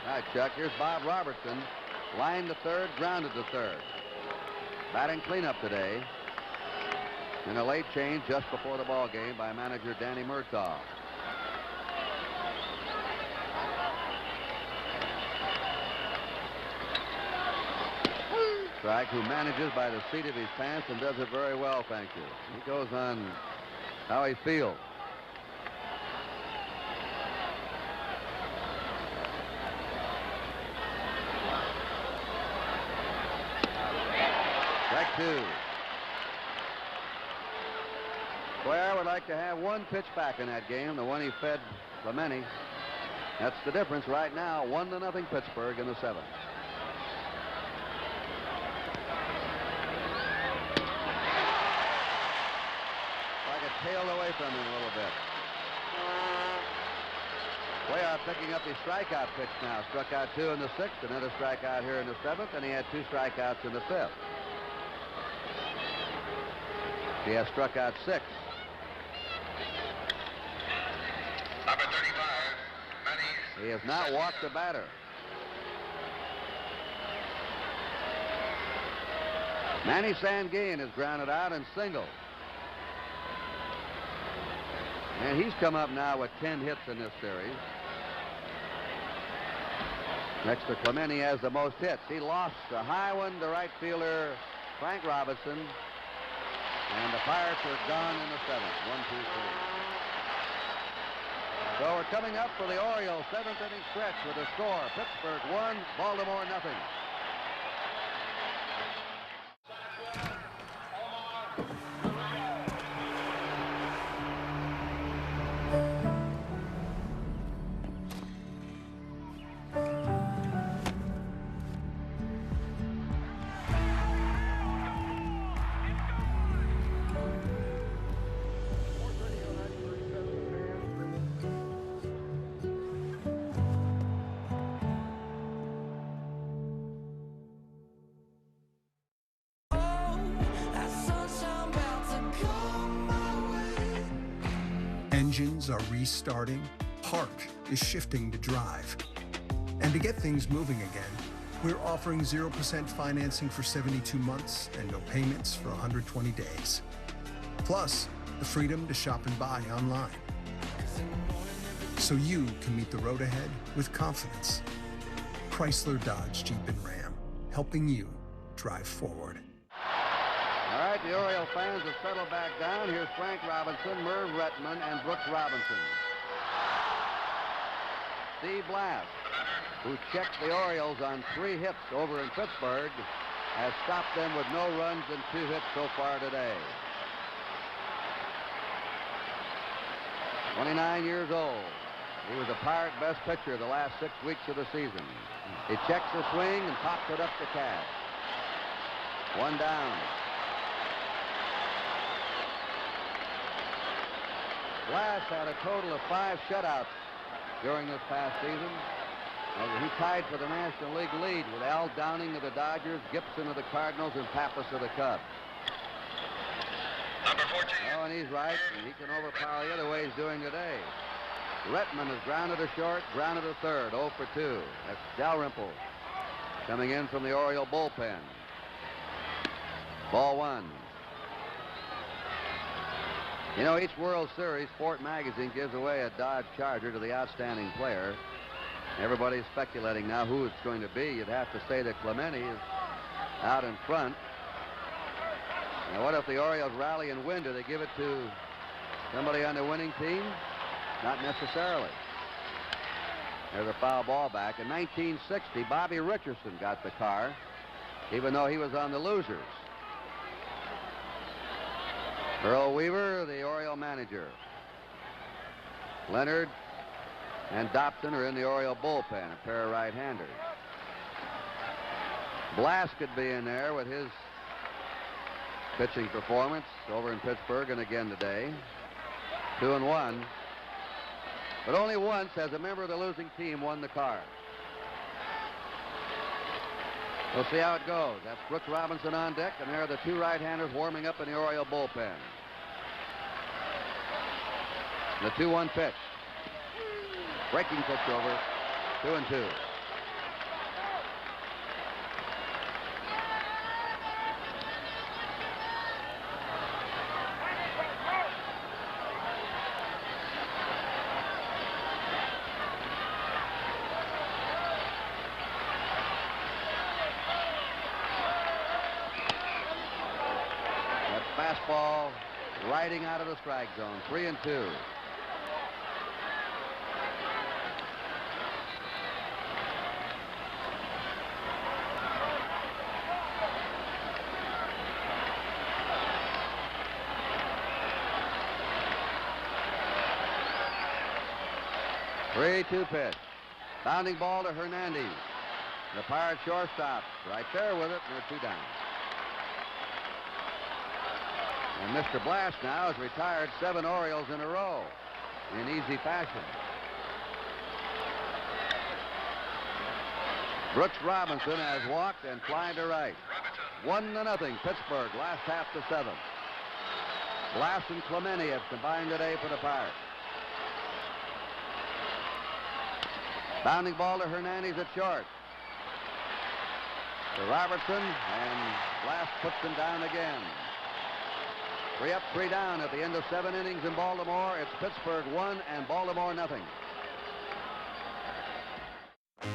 All right, Chuck, here's Bob Robertson. Lined to third, grounded to third. Batting cleanup today. And a late change just before the ball game by manager Danny Murtaugh. Strike, who manages by the seat of his pants and does it very well, thank you. He goes on how he feels. Strike 2. Blair would like to have 1 pitch back in that game, the one he fed Clemente. That's the difference right now, 1-0 Pittsburgh in the 7th. Tailed away from him a little bit. Cuellar picking up his strikeout pitch now. Struck out 2 in the 6th, another strikeout here in the 7th, and he had 2 strikeouts in the 5th. He has struck out 6. Number 35, Manny. He has not walked the batter. Manny Sanguin is grounded out and singled. And he's come up now with 10 hits in this series. Next to Clemente has the most hits. He lost a high one to right fielder Frank Robinson. And the Pirates are gone in the 7th. 1, 2, 3. So we're coming up for the Orioles 7th inning stretch with a score. Pittsburgh 1, Baltimore 0. Engines are restarting, Park is shifting to drive. And to get things moving again, we're offering 0% financing for 72 months and no payments for 120 days. Plus, the freedom to shop and buy online. So you can meet the road ahead with confidence. Chrysler, Dodge, Jeep, and Ram, helping you drive forward. All right, the Oriole fans have settled back down. Here's Frank Robinson, Merv Retman, and Brooks Robinson. Steve Blass, who checked the Orioles on 3 hits over in Pittsburgh, has stopped them with no runs and 2 hits so far today. 29 years old. He was the Pirate best pitcher the last 6 weeks of the season. He checks the swing and pops it up to Cash. 1 down. Blass had a total of 5 shutouts during this past season. He tied for the National League lead with Al Downing of the Dodgers, Gibson of the Cardinals, and Pappas of the Cubs. Number 14. Oh, and he's right, and he can overpower the other way he's doing today. Retman has grounded to short, grounded to third, 0 for 2. That's Dalrymple coming in from the Oriole bullpen. Ball 1. You know, each World Series, Sport Magazine gives away a Dodge Charger to the outstanding player. Everybody's speculating now who it's going to be. You'd have to say that Clemente is out in front. Now, what if the Orioles rally and win? Do they give it to somebody on the winning team? Not necessarily. There's a foul ball back. In 1960, Bobby Richardson got the car, even though he was on the losers. Earl Weaver, the Oriole manager. Leonard and Dobson are in the Oriole bullpen, a pair of right-handers. Blass could be in there with his pitching performance over in Pittsburgh and again today. 2-1. But only once has a member of the losing team won the car. We'll see how it goes. That's Brooks Robinson on deck, and there are the 2 right-handers warming up in the Oriole bullpen. The 2-1 pitch. Breaking pitch over. 2-2. Fastball riding out of the strike zone. 3-2. Three-two pitch. Bounding ball to Hernandez. The Pirate shortstop right there with it, and they're 2 down. And Mr. Blass now has retired 7 Orioles in a row in easy fashion. Brooks Robinson has walked and flied to right. 1-0 Pittsburgh, last half the 7th. Blass and Clemente have combined today for the Pirates. Bounding ball to Hernandez at short. To Robertson, and Blass puts him down again. 3 up, 3 down at the end of 7 innings in Baltimore. It's Pittsburgh 1 and Baltimore 0.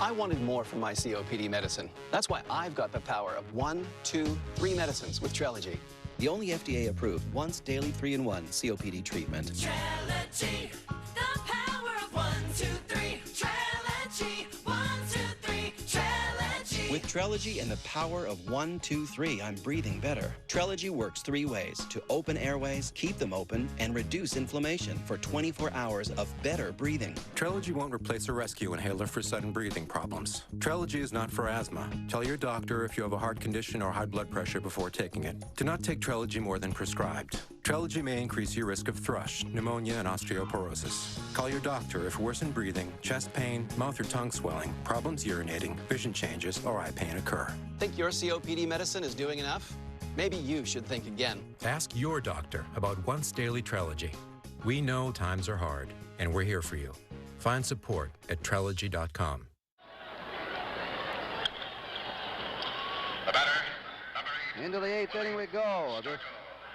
I wanted more from my COPD medicine. That's why I've got the power of 1, 2, 3 medicines with Trelegy. The only FDA-approved once daily 3-in-1 COPD treatment. Trelegy, the power of 1, 2, 3. Trelegy, 1, 2, 3. Trelegy. With Trelegy and the power of 1, 2, 3, I'm breathing better. Trelegy works 3 ways to open airways, keep them open, and reduce inflammation for 24 hours of better breathing. Trelegy won't replace a rescue inhaler for sudden breathing problems. Trelegy is not for asthma. Tell your doctor if you have a heart condition or high blood pressure before taking it. Do not take Trelegy more than prescribed. Trelegy may increase your risk of thrush, pneumonia, and osteoporosis. Call your doctor if worsened breathing, chest pain, mouth or tongue swelling, problems urinating, vision changes, or eye pain occur. Think your COPD medicine is doing enough? Maybe you should think again. Ask your doctor about once daily Trelegy. We know times are hard, and we're here for you. Find support at Trelegy.com. The batter, number 8. Into the 8th inning we go. This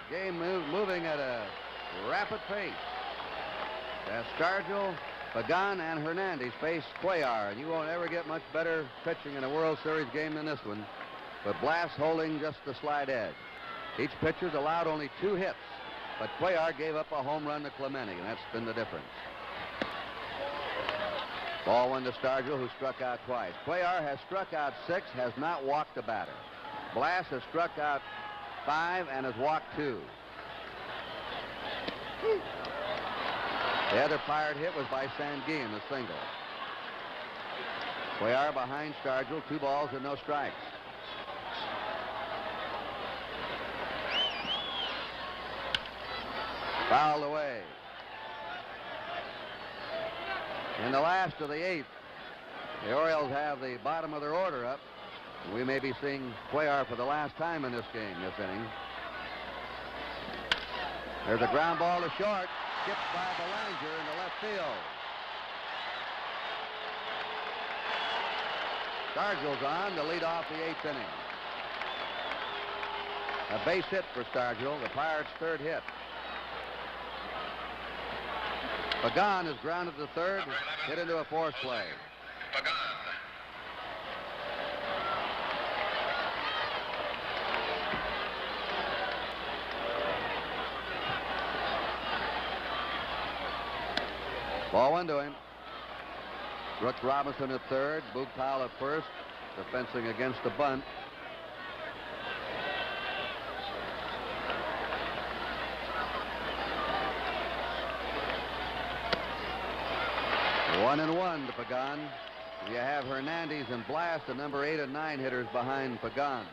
game moving at a rapid pace. As Scargill, Pagan, and Hernandez face Cuellar, and you won't ever get much better pitching in a World Series game than this one. But Blass holding just the slight edge. Each pitcher's allowed only 2 hits, but Cuellar gave up a home run to Clemente, and that's been the difference. Ball 1 to Scargill, who struck out twice. Cuellar has struck out 6, has not walked a batter. Blass has struck out 5 and has walked 2. The other Pirate hit was by Sanguin, a single. Cuellar behind Stargell, 2 balls and no strikes. Fouled away. In the last of the 8th, the Orioles have the bottom of their order up. We may be seeing Cuellar for the last time in this game, this inning. There's a ground ball to short, skipped by Belanger in the left field. Stargell's on to lead off the 8th inning. A base hit for Stargell, the Pirates' 3rd hit. Pagan is grounded to 3rd, hit into a force play. Ball 1 to him. Brooks Robinson at 3rd, Boog Powell at 1st, defensing against the bunt. One and 1 to Pagan. You have Hernandez and Blass, the number 8 and 9 hitters behind Pagan.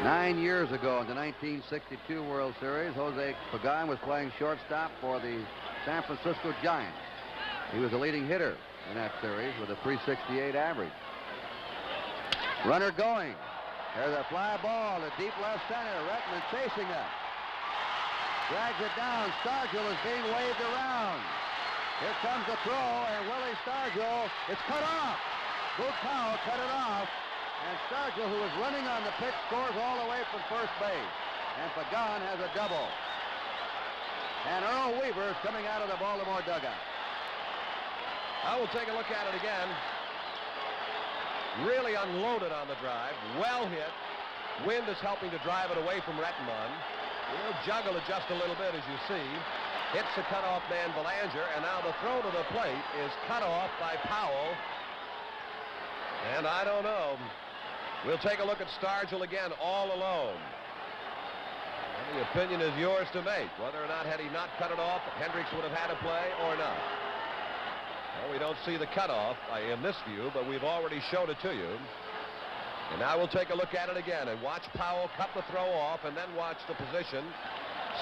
9 years ago in the 1962 World Series, Jose Pagan was playing shortstop for the San Francisco Giants. He was the leading hitter in that series with a .368 average. Runner going. There's a fly ball to deep left center. Rettman chasing it. Drags it down. Stargell is being waved around. Here comes the throw, and Willie Stargell is cut off. Boog Powell cut it off. And Stargell, who was running on the pitch, scores all the way from first base. And Pagan has a double. And Earl Weaver is coming out of the Baltimore dugout. I will take a look at it again. Really unloaded on the drive. Well hit. Wind is helping to drive it away from Rettman. He'll juggle it just a little bit, as you see. Hits the cutoff man Belanger, and now the throw to the plate is cut off by Powell. And I don't know. We'll take a look at Stargell again, all alone. And the opinion is yours to make, whether or not, had he not cut it off, Hendricks would have had a play or not. Well, we don't see the cutoff in this view, but we've already showed it to you. And now we'll take a look at it again and watch Powell cut the throw off, and then watch the position.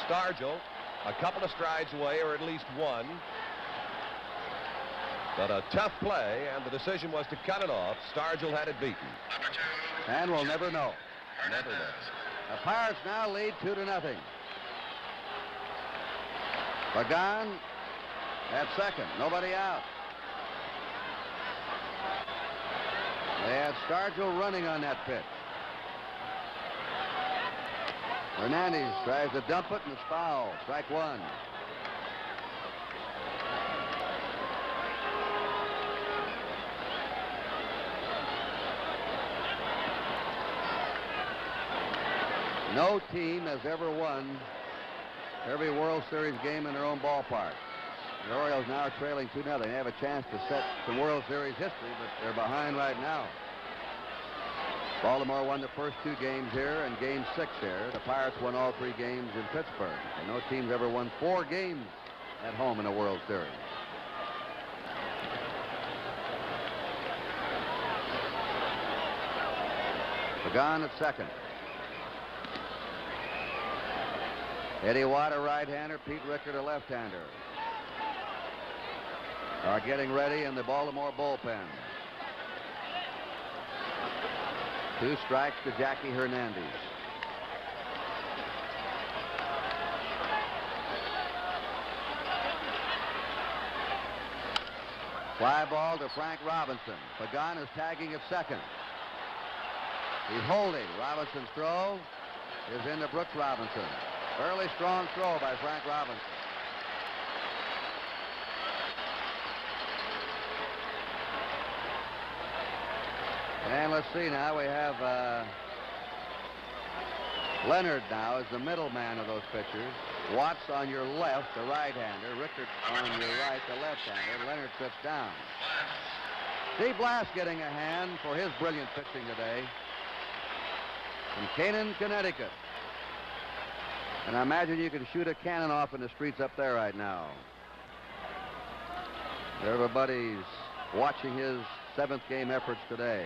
Stargell a couple of strides away, or at least one. But a tough play, and the decision was to cut it off. Stargell had it beaten. And we'll never know. Never know. The Pirates now lead 2-0. Pagan at second. Nobody out. They had Stargell running on that pitch. Hernandez tries to dump it, and it's foul. Strike 1. No team has ever won every World Series game in their own ballpark. The Orioles now are trailing 2-0. They have a chance to set some World Series history, but they're behind right now. Baltimore won the first 2 games here and game 6 here. The Pirates won all 3 games in Pittsburgh. And no team's ever won 4 games at home in a World Series. Pagan at second. Eddie Watt, a right-hander. Pete Rickard, a left-hander, are getting ready in the Baltimore bullpen. 2 strikes to Jackie Hernandez. Fly ball to Frank Robinson. Pagan is tagging at second. He's holding. Robinson's throw is into Brooks Robinson. Early strong throw by Frank Robinson. And let's see now, we have Leonard now is the middleman of those pitchers. Watts on your left, the right-hander. Rickard on your right, the left-hander. Leonard sits down. Steve Blass getting a hand for his brilliant pitching today from Canaan, Connecticut. And I imagine you can shoot a cannon off in the streets up there right now. Everybody's watching his 7th game efforts today.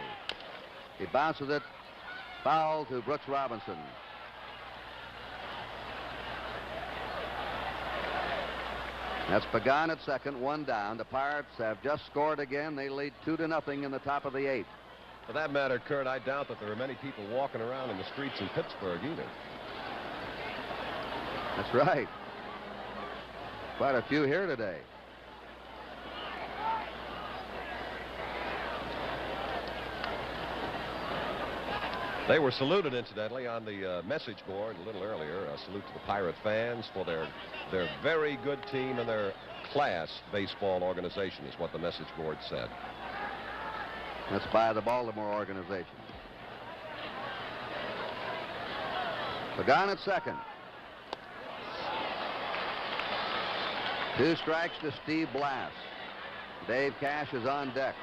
He bounces it foul to Brooks Robinson. That's Pagan at second, 1 down. The Pirates have just scored again. They lead 2-0 in the top of the 8th. For that matter, Kurt, I doubt that there are many people walking around in the streets in Pittsburgh either. That's right. Quite a few here today. They were saluted, incidentally, on the message board a little earlier. A salute to the Pirate fans for their very good team and their class baseball organization is what the message board said. That's by the Baltimore organization. Pagan at second. 2 strikes to Steve Blass. Dave Cash is on deck.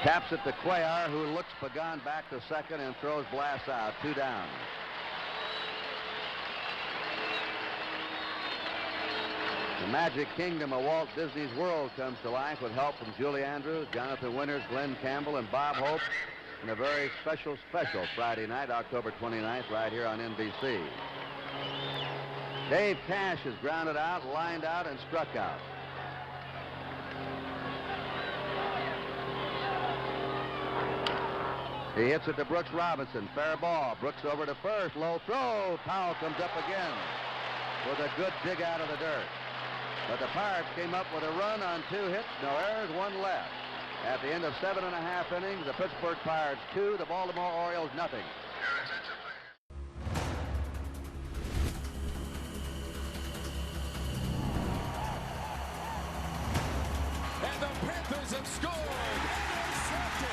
Taps it to Cuellar, who looks Pagan back to second and throws Blass out. 2 down. The Magic Kingdom of Walt Disney's World comes to life with help from Julie Andrews, Jonathan Winters, Glenn Campbell, and Bob Hope in a very special Friday night, October 29th, right here on NBC. Dave Cash is grounded out, lined out, and struck out. He hits it to Brooks Robinson. Fair ball. Brooks over to first. Low throw. Powell comes up again with a good dig out of the dirt. But the Pirates came up with a run on 2 hits, no errors, 1 left. At the end of 7.5 innings, the Pittsburgh Pirates 2, the Baltimore Orioles nothing. And the Panthers have scored. Intercepted.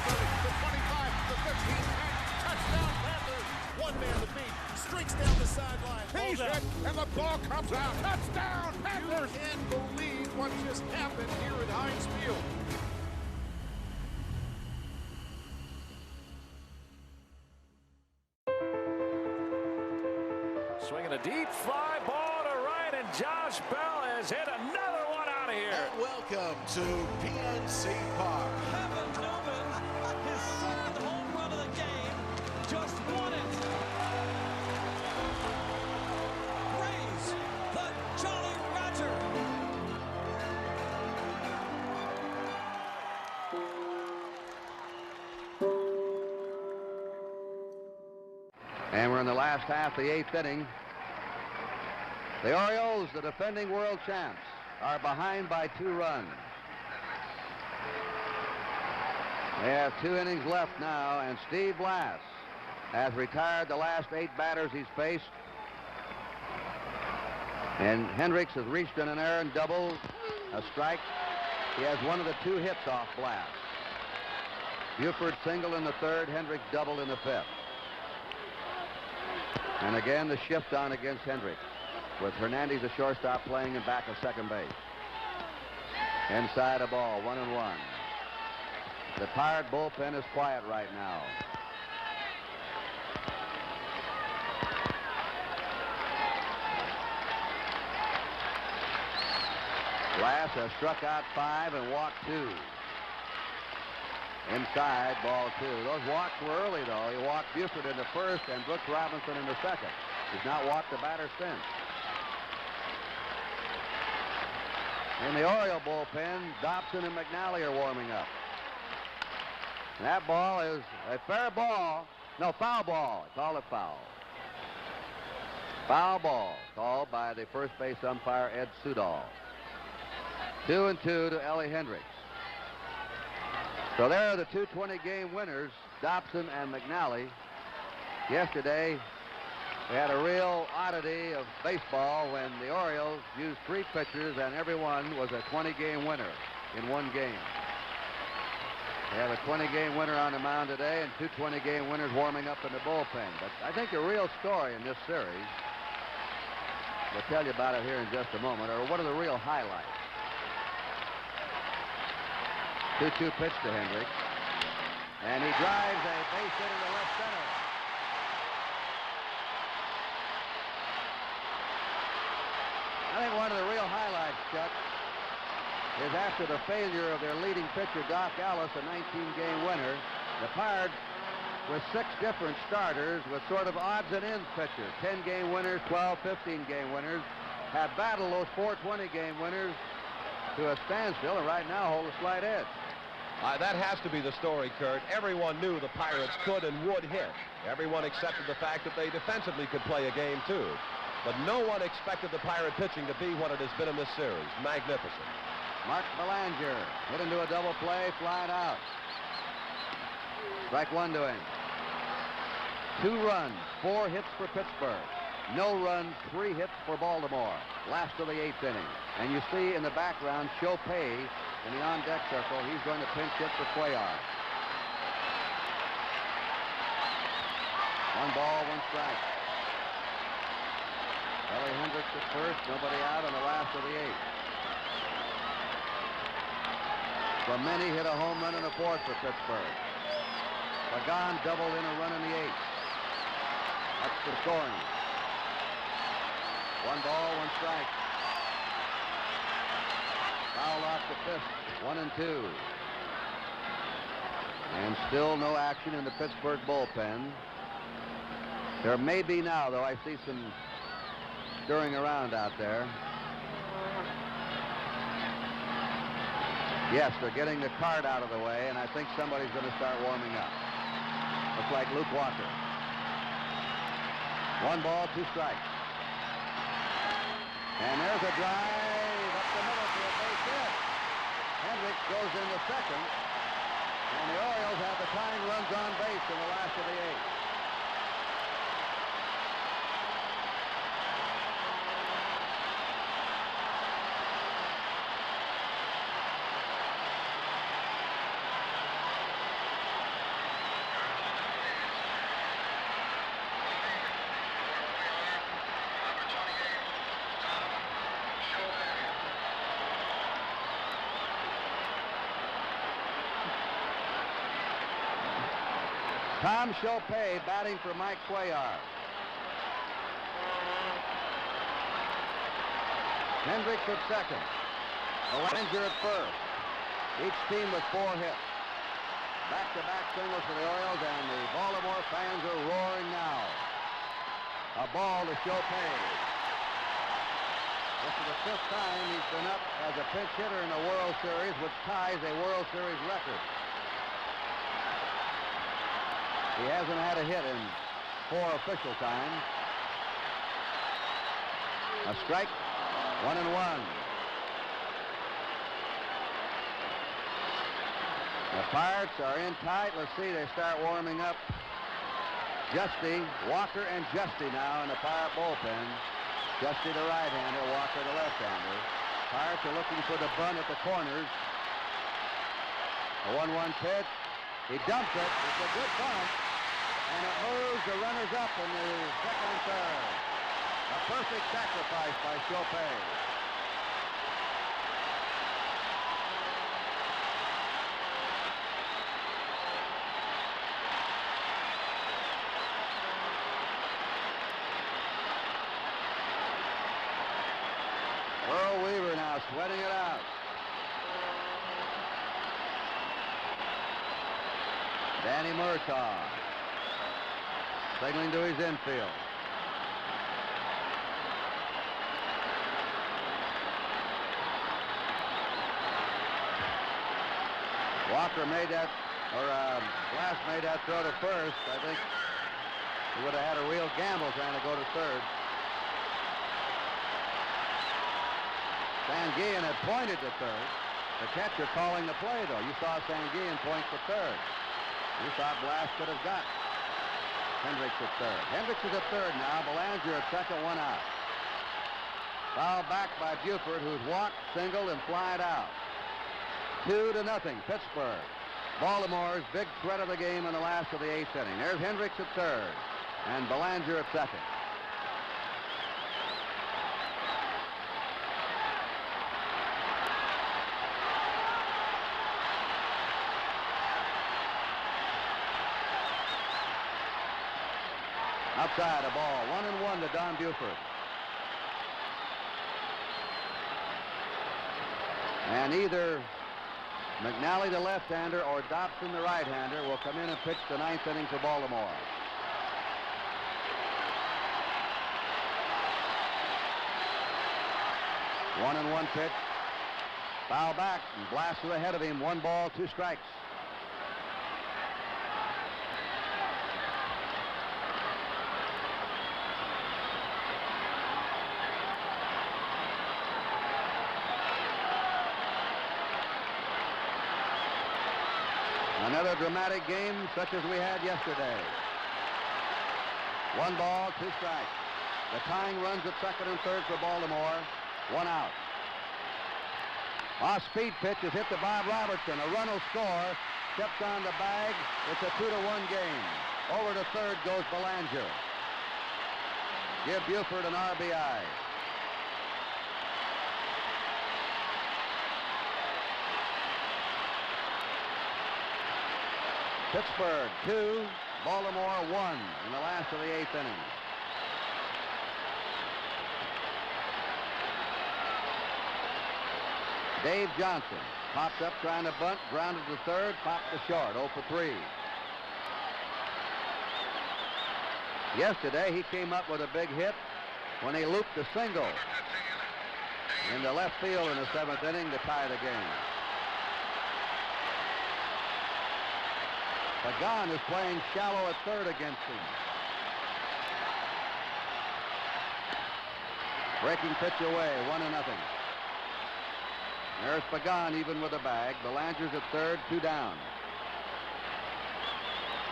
The 25, the 15, and touchdown Panthers. 1 man to beat. Streaks down the sideline. He's hit, and the ball comes out. Touchdown Panthers. You can't believe what just happened here at Heinz Field. Swinging a deep fly ball to right, and Josh Bell has hit another one out of here. And welcome to PNC Park. Kevin Newman, his 2nd home run of the game, just won it. Praise the Jolly Roger. And we're in the last half, the 8th inning. The Orioles, the defending world champs, are behind by 2 runs. They have 2 innings left now, and Steve Blass has retired the last 8 batters he's faced. And Hendricks has reached in an errand double, a strike. He has one of the 2 hits off Blass. Buford single in the 3rd, Hendricks double in the 5th. And again, the shift on against Hendricks, with Hernandez, the shortstop, playing in back of second base. Inside a ball, 1-1. The Pirate bullpen is quiet right now. Blass has struck out 5 and walked 2. Inside, ball 2. Those walks were early, though. He walked Buford in the 1st and Brooks Robinson in the 2nd. He's not walked the batter since. In the Oriole bullpen, Dobson and McNally are warming up. And that ball is a fair ball. No, foul ball. Call it foul. Foul ball called by the first base umpire, Ed Sudol. 2-2 to Ellie Hendricks. So there are the 2 20-game winners, Dobson and McNally. Yesterday, we had a real oddity of baseball when the Orioles used 3 pitchers and everyone was a 20-game winner in 1 game. They have a 20-game winner on the mound today and 2 20-game winners warming up in the bullpen. But I think the real story in this series, we'll tell you about it here in just a moment, or what are the real highlights. 2-2 pitch to Hendricks. And he drives a base hit into left center. I think one of the real highlights, Chuck, is after the failure of their leading pitcher, Doc Ellis, a 19-game winner, the Pirates, with 6 different starters with sort of odds and ends pitchers, 10-game winners, 12, 15-game winners, have battled those 4 20-game winners to a standstill, and right now hold a slight edge. That has to be the story, Kurt. Everyone knew the Pirates could and would hit. Everyone accepted the fact that they defensively could play a game, too. But no one expected the Pirate pitching to be what it has been in this series. Magnificent. Mark Belanger hit into a double play, flying out. Strike 1 to him. 2 runs, 4 hits for Pittsburgh. No runs, 3 hits for Baltimore. Last of the 8th inning. And you see in the background, Chopay in the on-deck circle. He's going to pinch hit for Cuellar. 1 ball, 1 strike. Ellie Hendricks at first, nobody out on the last of the 8th. Clemente hit a home run in the 4th for Pittsburgh. Pagan doubled in a run in the 8th. That's the scoring. 1 ball, 1 strike. Fouled off the 5th, 1 and 2. And still no action in the Pittsburgh bullpen. There may be now, though. I see some stirring around out there. Yes, they're getting the cart out of the way, and I think somebody's going to start warming up. Looks like Luke Walker. 1 ball, 2 strikes. And there's a drive up the middle for a base hit. Hendricks goes in the second, and the Orioles have the tying runs on base in the last of the 8th. Tom Chopay batting for Mike Cuellar. Hendricks at second. Belanger at first. Each team with 4 hits. Back-to-back singles for the Orioles, and the Baltimore fans are roaring now. A ball to Chopay. This is the 5th time he's been up as a pinch hitter in the World Series, which ties a World Series record. He hasn't had a hit in 4 official times. A strike, 1 and 1. The Pirates are in tight. Let's see, they start warming up. Justy, Walker, and Justy now in the Pirate bullpen. Justy the right-hander, Walker the left-hander. Pirates are looking for the bunt at the corners. A 1-1 pitch. He dumps it. It's a good bunt. And it moves the runners up in the second and third. A perfect sacrifice by Chopay. Earl Weaver now sweating it out. Danny Murtaugh signaling to his infield. Walker made that, or Blass made that throw to first. I think he would have had a real gamble trying to go to third. Sanguillen had pointed to third. The catcher calling the play, though. You saw Sanguillen point to third. You thought Blass could have got Hendricks at third. Hendricks is at third now. Belanger at second, 1 out. Foul back by Buford, who's walked, singled, and flied out. 2-0, Pittsburgh. Baltimore's big threat of the game in the last of the 8th inning. There's Hendricks at third, and Belanger at second. Outside, a ball. 1-1 to Don Buford. And either McNally, the left-hander, or Dobson, the right-hander, will come in and pitch the 9th inning for Baltimore. One and one pitch. Foul back, and Blass is ahead of him. 1 ball, 2 strikes. Another dramatic game such as we had yesterday. 1 ball, 2 strikes. The tying runs at second and third for Baltimore. 1 out. Off-speed pitch is hit to Bob Robertson. A run will score. Steps on the bag. It's a 2-1 game. Over to third goes Belanger. Give Buford an RBI. Pittsburgh 2, Baltimore 1 in the last of the 8th inning. Dave Johnson pops up trying to bunt, grounded to third, popped to short, 0 for 3. Yesterday he came up with a big hit when he looped a single into left field in the 7th inning to tie the game. Pagan is playing shallow at third against him. Breaking pitch away, 1-0. There's Pagan even with the bag. Belanger's at third, 2 down.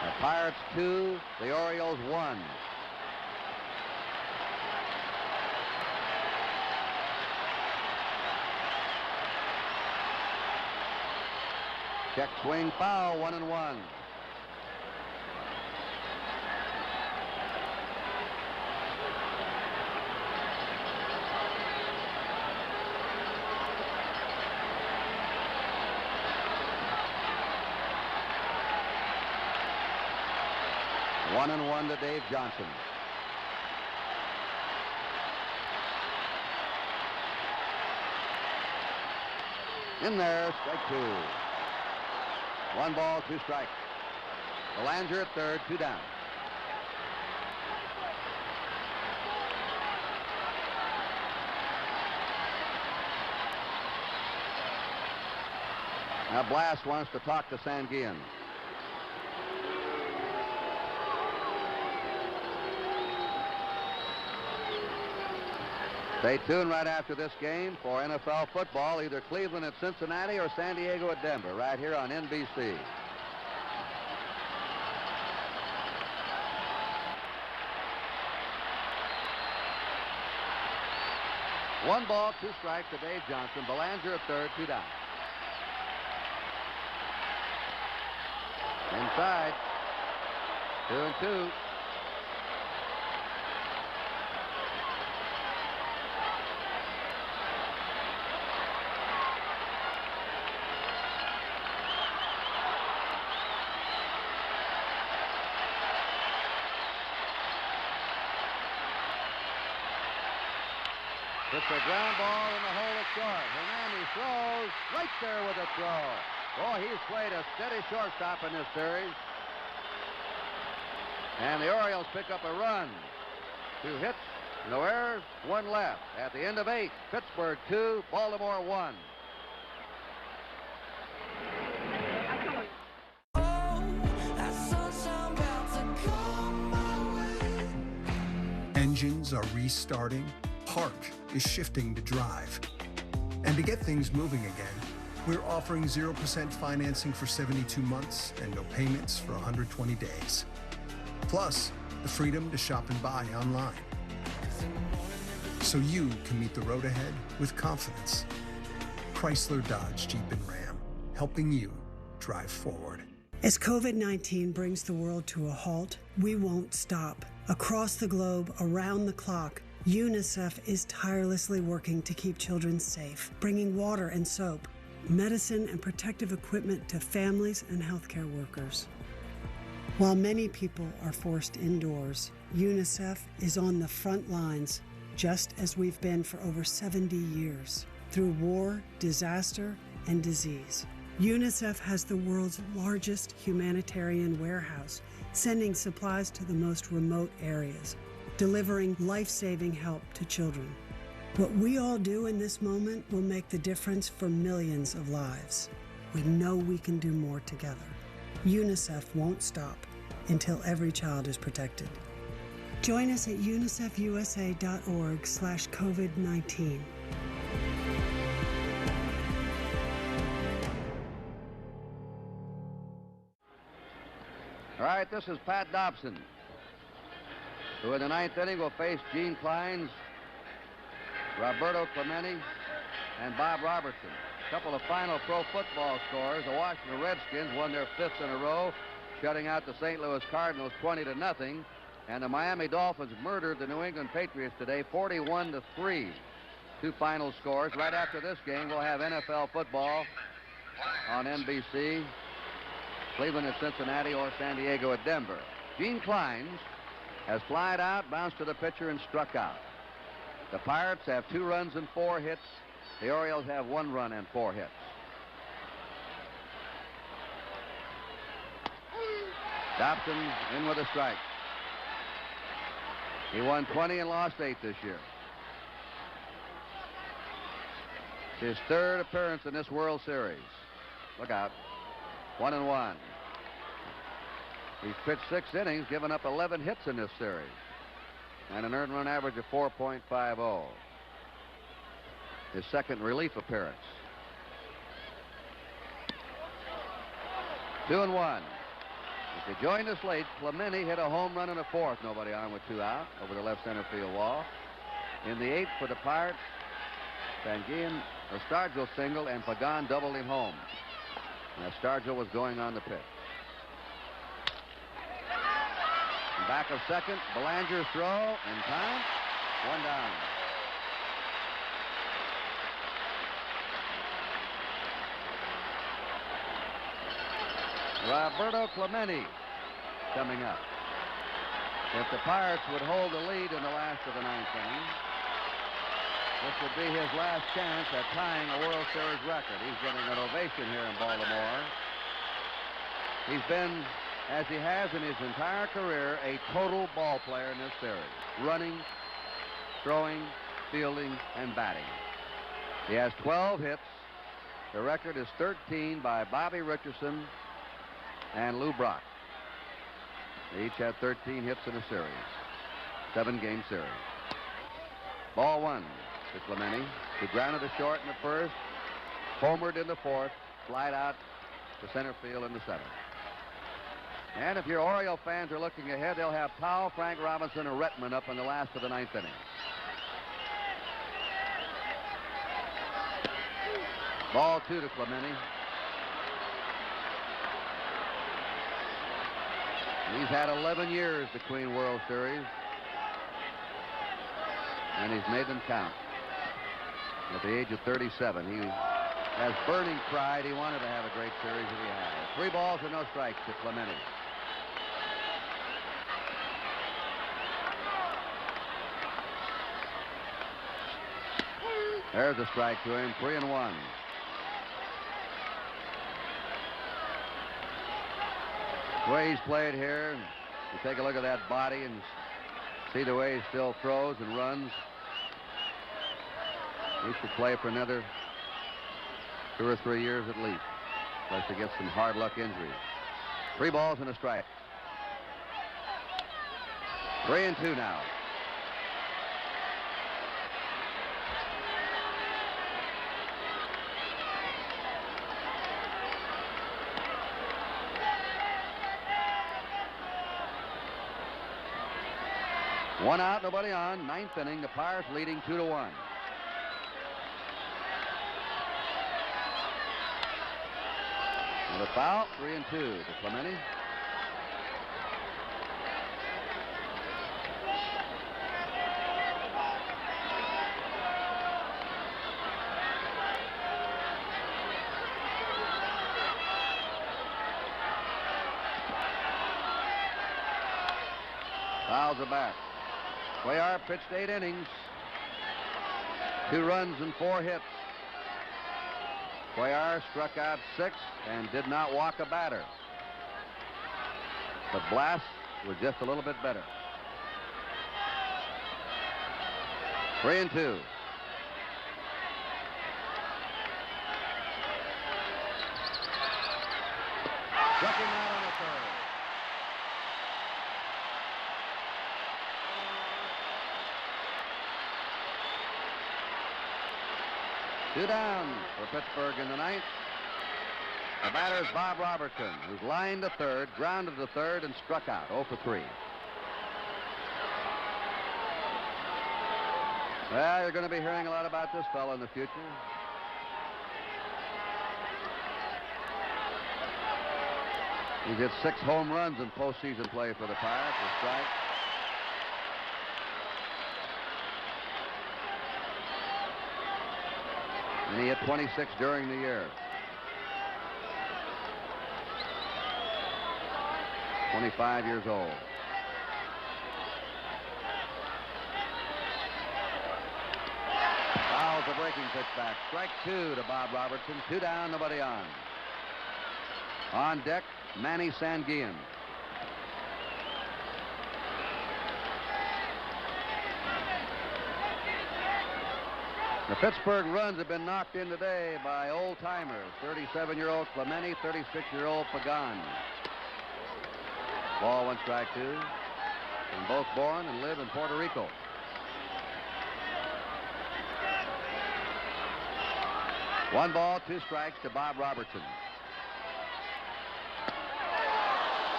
The Pirates 2, the Orioles 1. Check swing foul, 1-1. One and one to Dave Johnson. In there, strike 2. 1 ball, 2 strikes. Belanger at third, 2 down. Now Blass wants to talk to Sanguillen. Stay tuned right after this game for NFL football, either Cleveland at Cincinnati or San Diego at Denver, right here on NBC. One ball, 2 strikes to Dave Johnson. Belanger at third, 2 down. Inside, 2-2. It's a ground ball in the hole at short. Hernandez throws right there with a throw. Oh, he's played a steady shortstop in this series. And the Orioles pick up a run. 2 hits, no errors, 1 left. At the end of 8, Pittsburgh 2, Baltimore 1. Engines are restarting. Park is shifting to drive. And to get things moving again, we're offering 0% financing for 72 months and no payments for 120 days. Plus, the freedom to shop and buy online. So you can meet the road ahead with confidence. Chrysler, Dodge, Jeep, and Ram, helping you drive forward. As COVID-19 brings the world to a halt, we won't stop. Across the globe, around the clock, UNICEF is tirelessly working to keep children safe, bringing water and soap, medicine and protective equipment to families and healthcare workers. While many people are forced indoors, UNICEF is on the front lines, just as we've been for over 70 years, through war, disaster, and disease. UNICEF has the world's largest humanitarian warehouse, sending supplies to the most remote areas, delivering life-saving help to children. What we all do in this moment will make the difference for millions of lives. We know we can do more together. UNICEF won't stop until every child is protected. Join us at unicefusa.org/COVID-19. All right, this is Pat Dobson, who in the ninth inning will face Gene Kleins, Roberto Clemente, and Bob Robertson. A couple of final pro football scores. The Washington Redskins won their 5th in a row, shutting out the St. Louis Cardinals 20-0. And the Miami Dolphins murdered the New England Patriots today, 41-3. Two final scores. Right after this game, we'll have NFL football on NBC. Cleveland at Cincinnati or San Diego at Denver. Gene Kleins has flied out, bounced to the pitcher, and struck out. The Pirates have 2 runs and 4 hits. The Orioles have 1 run and 4 hits. Dobson in with a strike. He won 20 and lost 8 this year. His 3rd appearance in this World Series. Look out. 1-1. He's pitched 6 innings, given up 11 hits in this series, and an earned run average of 4.50. His 2nd relief appearance. 2-1. If you joined us late, Clemente hit a home run in the 4th. Nobody on with 2 out over the left center field wall. In the 8th for the Pirates, Stargell singled and Pagan doubled him home. And Stargell was going on the pitch. And back of second, Belanger's throw in time. 1 down. Roberto Clemente coming up. If the Pirates would hold the lead in the last of the 9th inning, this would be his last chance at tying a World Series record. He's getting an ovation here in Baltimore. He's been, as he has in his entire career, a total ball player in this series. Running, throwing, fielding, and batting. He has 12 hits. The record is 13 by Bobby Richardson and Lou Brock. They each had 13 hits in a series. 7-game series. Ball 1 to Clemente, who grounded to short in the 1st, homered in the 4th, flied out to center field in the 7th. And if your Oriole fans are looking ahead, they'll have Powell, Frank Robinson, and Retman up in the last of the 9th inning. Ball 2 to Clemente. He's had 11 years between World Series, and he's made them count. At the age of 37, he has burning pride. He wanted to have a great series, and he has. 3 balls and no strikes to Clemente. There's a strike to him, 3-1. The way he's played here, you take a look at that body and see the way he still throws and runs. He should play for another 2 or 3 years at least, unless he gets some hard luck injuries. 3 balls and a strike. 3-2 now. One out, nobody on. 9th inning, the Pirates leading 2-1. And a foul, 3-2 to Clemente. Foul Fouls are back. Cuellar pitched 8 innings. 2 runs and 4 hits. Cuellar struck out 6 and did not walk a batter. But Blass was just a little bit better. 3-2. Struck him out on the third. Two down for Pittsburgh in the ninth. The batter is Bob Robertson, who's lined to third, grounded to third, and struck out 0 for 3. Well, you're going to be hearing a lot about this fellow in the future. He's hit 6 home runs in postseason play for the Pirates. A strike. And he hit 26 during the year. 25 years old. Fouls the breaking pitch back. Strike 2 to Bob Robertson. 2 down, nobody on. On deck, Manny Sanguillen. The Pittsburgh runs have been knocked in today by old-timers. 37-year-old Clemente, 36-year-old Pagan. Ball 1, strike 2. And both born and live in Puerto Rico. One ball, 2 strikes to Bob Robertson.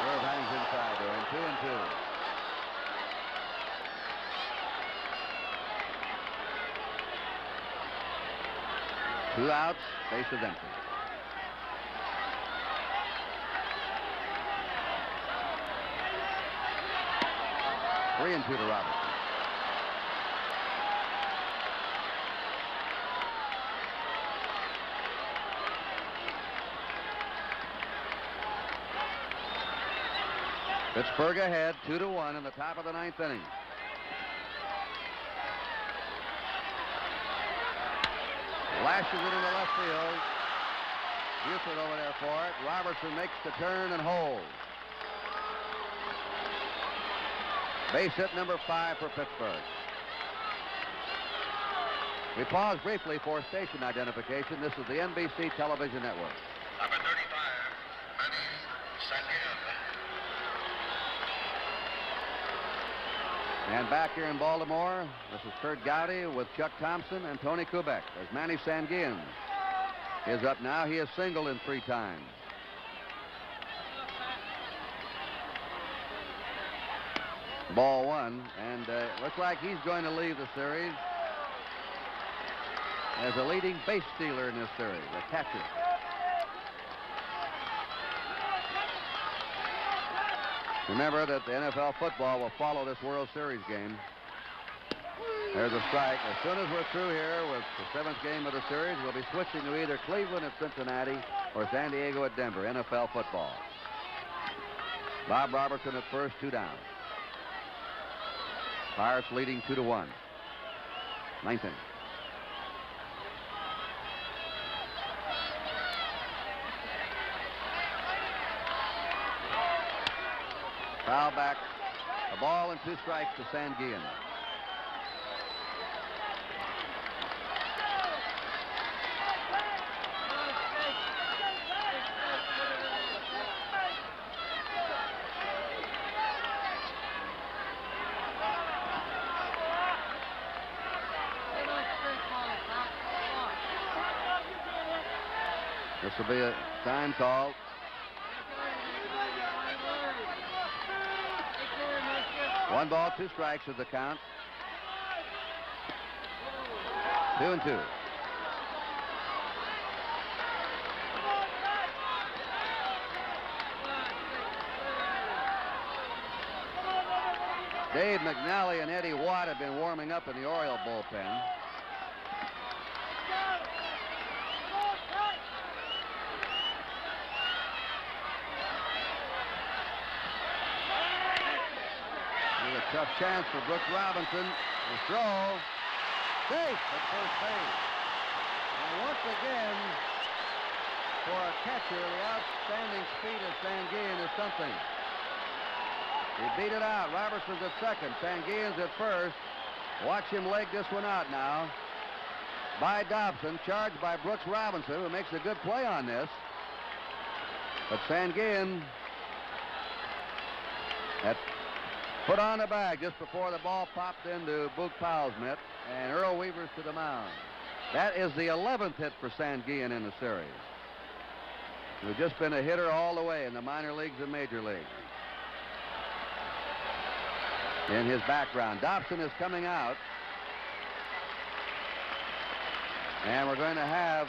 Serve hangs inside there, and 2-2. 2 outs, base is empty. Three and 2 to Robertson. Pittsburgh ahead 2-1 in the top of the 9th inning. Lashes it into left field. Buford over there for it. Robertson makes the turn and holds. Base hit number 5 for Pittsburgh. We pause briefly for station identification. This is the NBC television network. Number 35, Manny Sanguillen. And back here in Baltimore, this is Kurt Gowdy with Chuck Thompson and Tony Kubek. As Manny Sanguillen is up now. He has singled in 3 times. Ball 1, and looks like he's going to leave the series as a leading base stealer in this series, a catcher. Remember that the NFL football will follow this World Series game. There's a strike. As soon as we're through here with the 7th game of the series, we'll be switching to either Cleveland at Cincinnati or San Diego at Denver, NFL football. Bob Robertson at first, 2 down. Pirates leading 2-1. 9th inning. Foul back. A ball and 2 strikes to Sanguillen. This will be a time call. One ball, 2 strikes is the count. 2-2. Dave McNally and Eddie Watt have been warming up in the Oriole bullpen. tough chance for Brooks Robinson. The throw. Safe at first base. And once again, for a catcher, the outstanding speed of Sanguillen is something. He beat it out. Robertson's at second. Sanguillen's at first. Watch him leg this one out now. By Dobson, charged by Brooks Robinson, who makes a good play on this. But Sanguillen had put on the bag just before the ball popped into Boog Powell's mitt, and Earl Weaver's to the mound. That is the 11th hit for Sanguillen in the series. He's just been a hitter all the way in the minor leagues and major leagues. In his background, Dobson is coming out. And we're going to have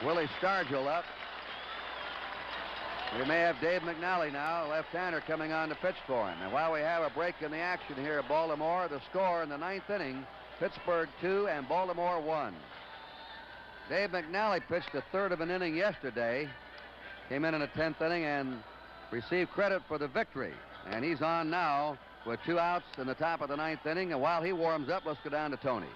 Willie Stargell up. We may have Dave McNally now, left-hander, coming on to pitch for him. And while we have a break in the action here at Baltimore, the score in the 9th inning, Pittsburgh 2 and Baltimore 1. Dave McNally pitched a third of an inning yesterday, came in the 10th inning and received credit for the victory. And he's on now with 2 outs in the top of the 9th inning. And while he warms up, let's go down to Tony.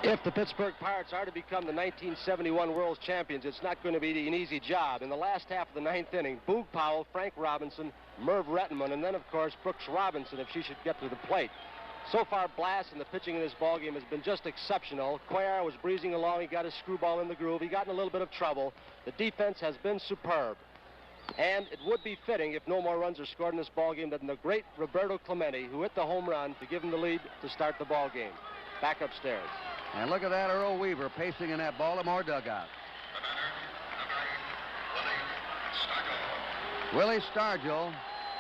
If the Pittsburgh Pirates are to become the 1971 World Champions, it's not going to be an easy job. In the last half of the 9th inning, Boog Powell, Frank Robinson, Merv Rettenman, and then, of course, Brooks Robinson, if she should get to the plate. So far, Blass and the pitching in this ballgame has been just exceptional. Cuellar was breezing along. He got his screwball in the groove. He got in a little bit of trouble. The defense has been superb. And it would be fitting, if no more runs are scored in this ballgame, than the great Roberto Clemente, who hit the home run to give him the lead to start the ballgame. Back upstairs. And look at that Earl Weaver pacing in that Baltimore dugout. Willie Stargell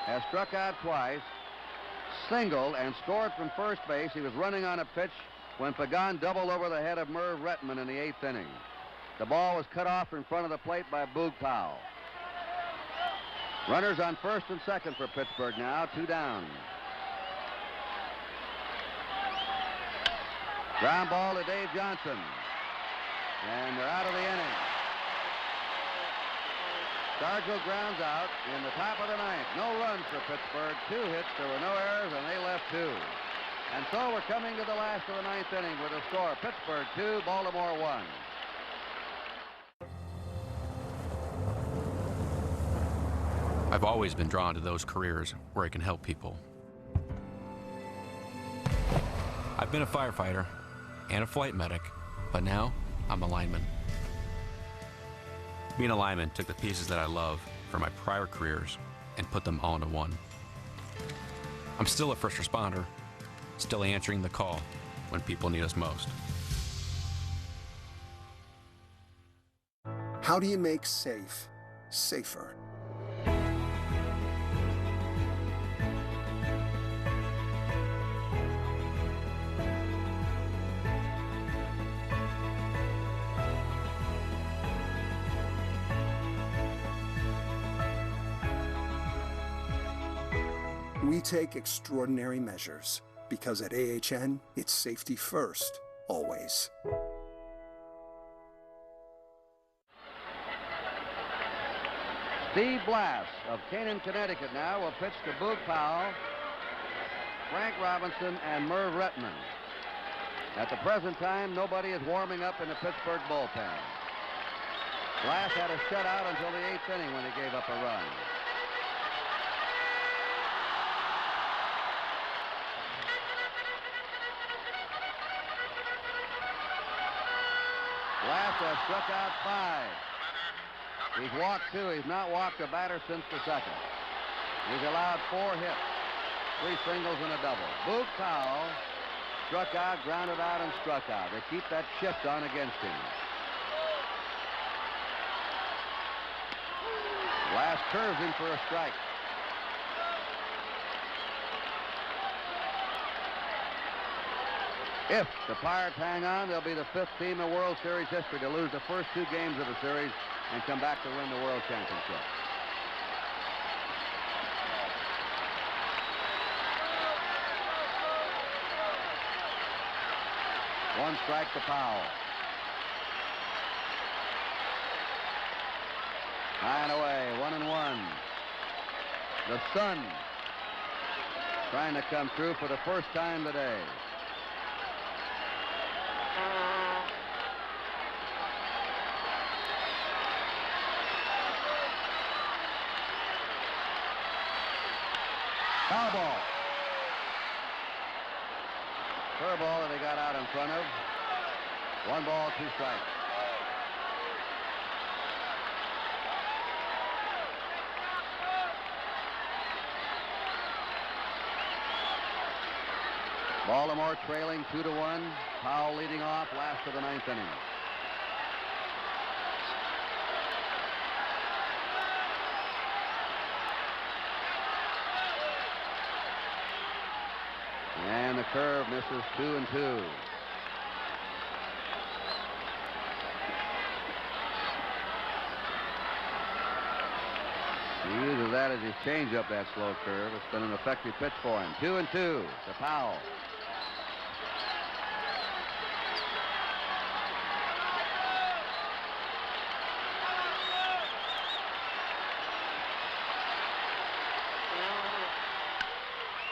has struck out twice, singled, and scored from first base. He was running on a pitch when Pagan doubled over the head of Merv Rettenman in the 8th inning. The ball was cut off in front of the plate by Boog Powell. Runners on first and second for Pittsburgh now, 2 down. Ground ball to Dave Johnson. And they're out of the inning. Stargell grounds out in the top of the 9th. No runs for Pittsburgh. 2 hits. There were no errors, and they left 2. And so we're coming to the last of the 9th inning with a score. Pittsburgh 2, Baltimore 1. I've always been drawn to those careers where I can help people. I've been a firefighter and a flight medic, but now I'm a lineman. Being a lineman took the pieces that I love from my prior careers and put them all into one. I'm still a first responder, still answering the call when people need us most. How do you make safe safer? We take extraordinary measures because at AHN, it's safety first, always. Steve Blass of Canaan, Connecticut now will pitch to Boog Powell, Frank Robinson, and Merv Rettenman. At the present time, nobody is warming up in the Pittsburgh bullpen. Blass had a shutout until the 8th inning when he gave up a run. Blass has struck out 5. He's walked 2. He's not walked a batter since the 2nd. He's allowed 4 hits, 3 singles and a double. Boog Powell struck out, grounded out, and struck out. They keep that shift on against him. Blass curves him for a strike. If the Pirates hang on, they'll be the 5th team in World Series history to lose the first 2 games of the series and come back to win the World Championship. One strike to Powell. High and away, 1-1. The sun trying to come through for the first time today. Foul ball. Curveball that they got out in front of. 1 ball, 2 strikes. Baltimore trailing 2-1. Powell leading off, last of the 9th inning. And the curve misses 2-2. He uses that as his changeup, that slow curve. It's been an effective pitch for him. 2-2 to Powell.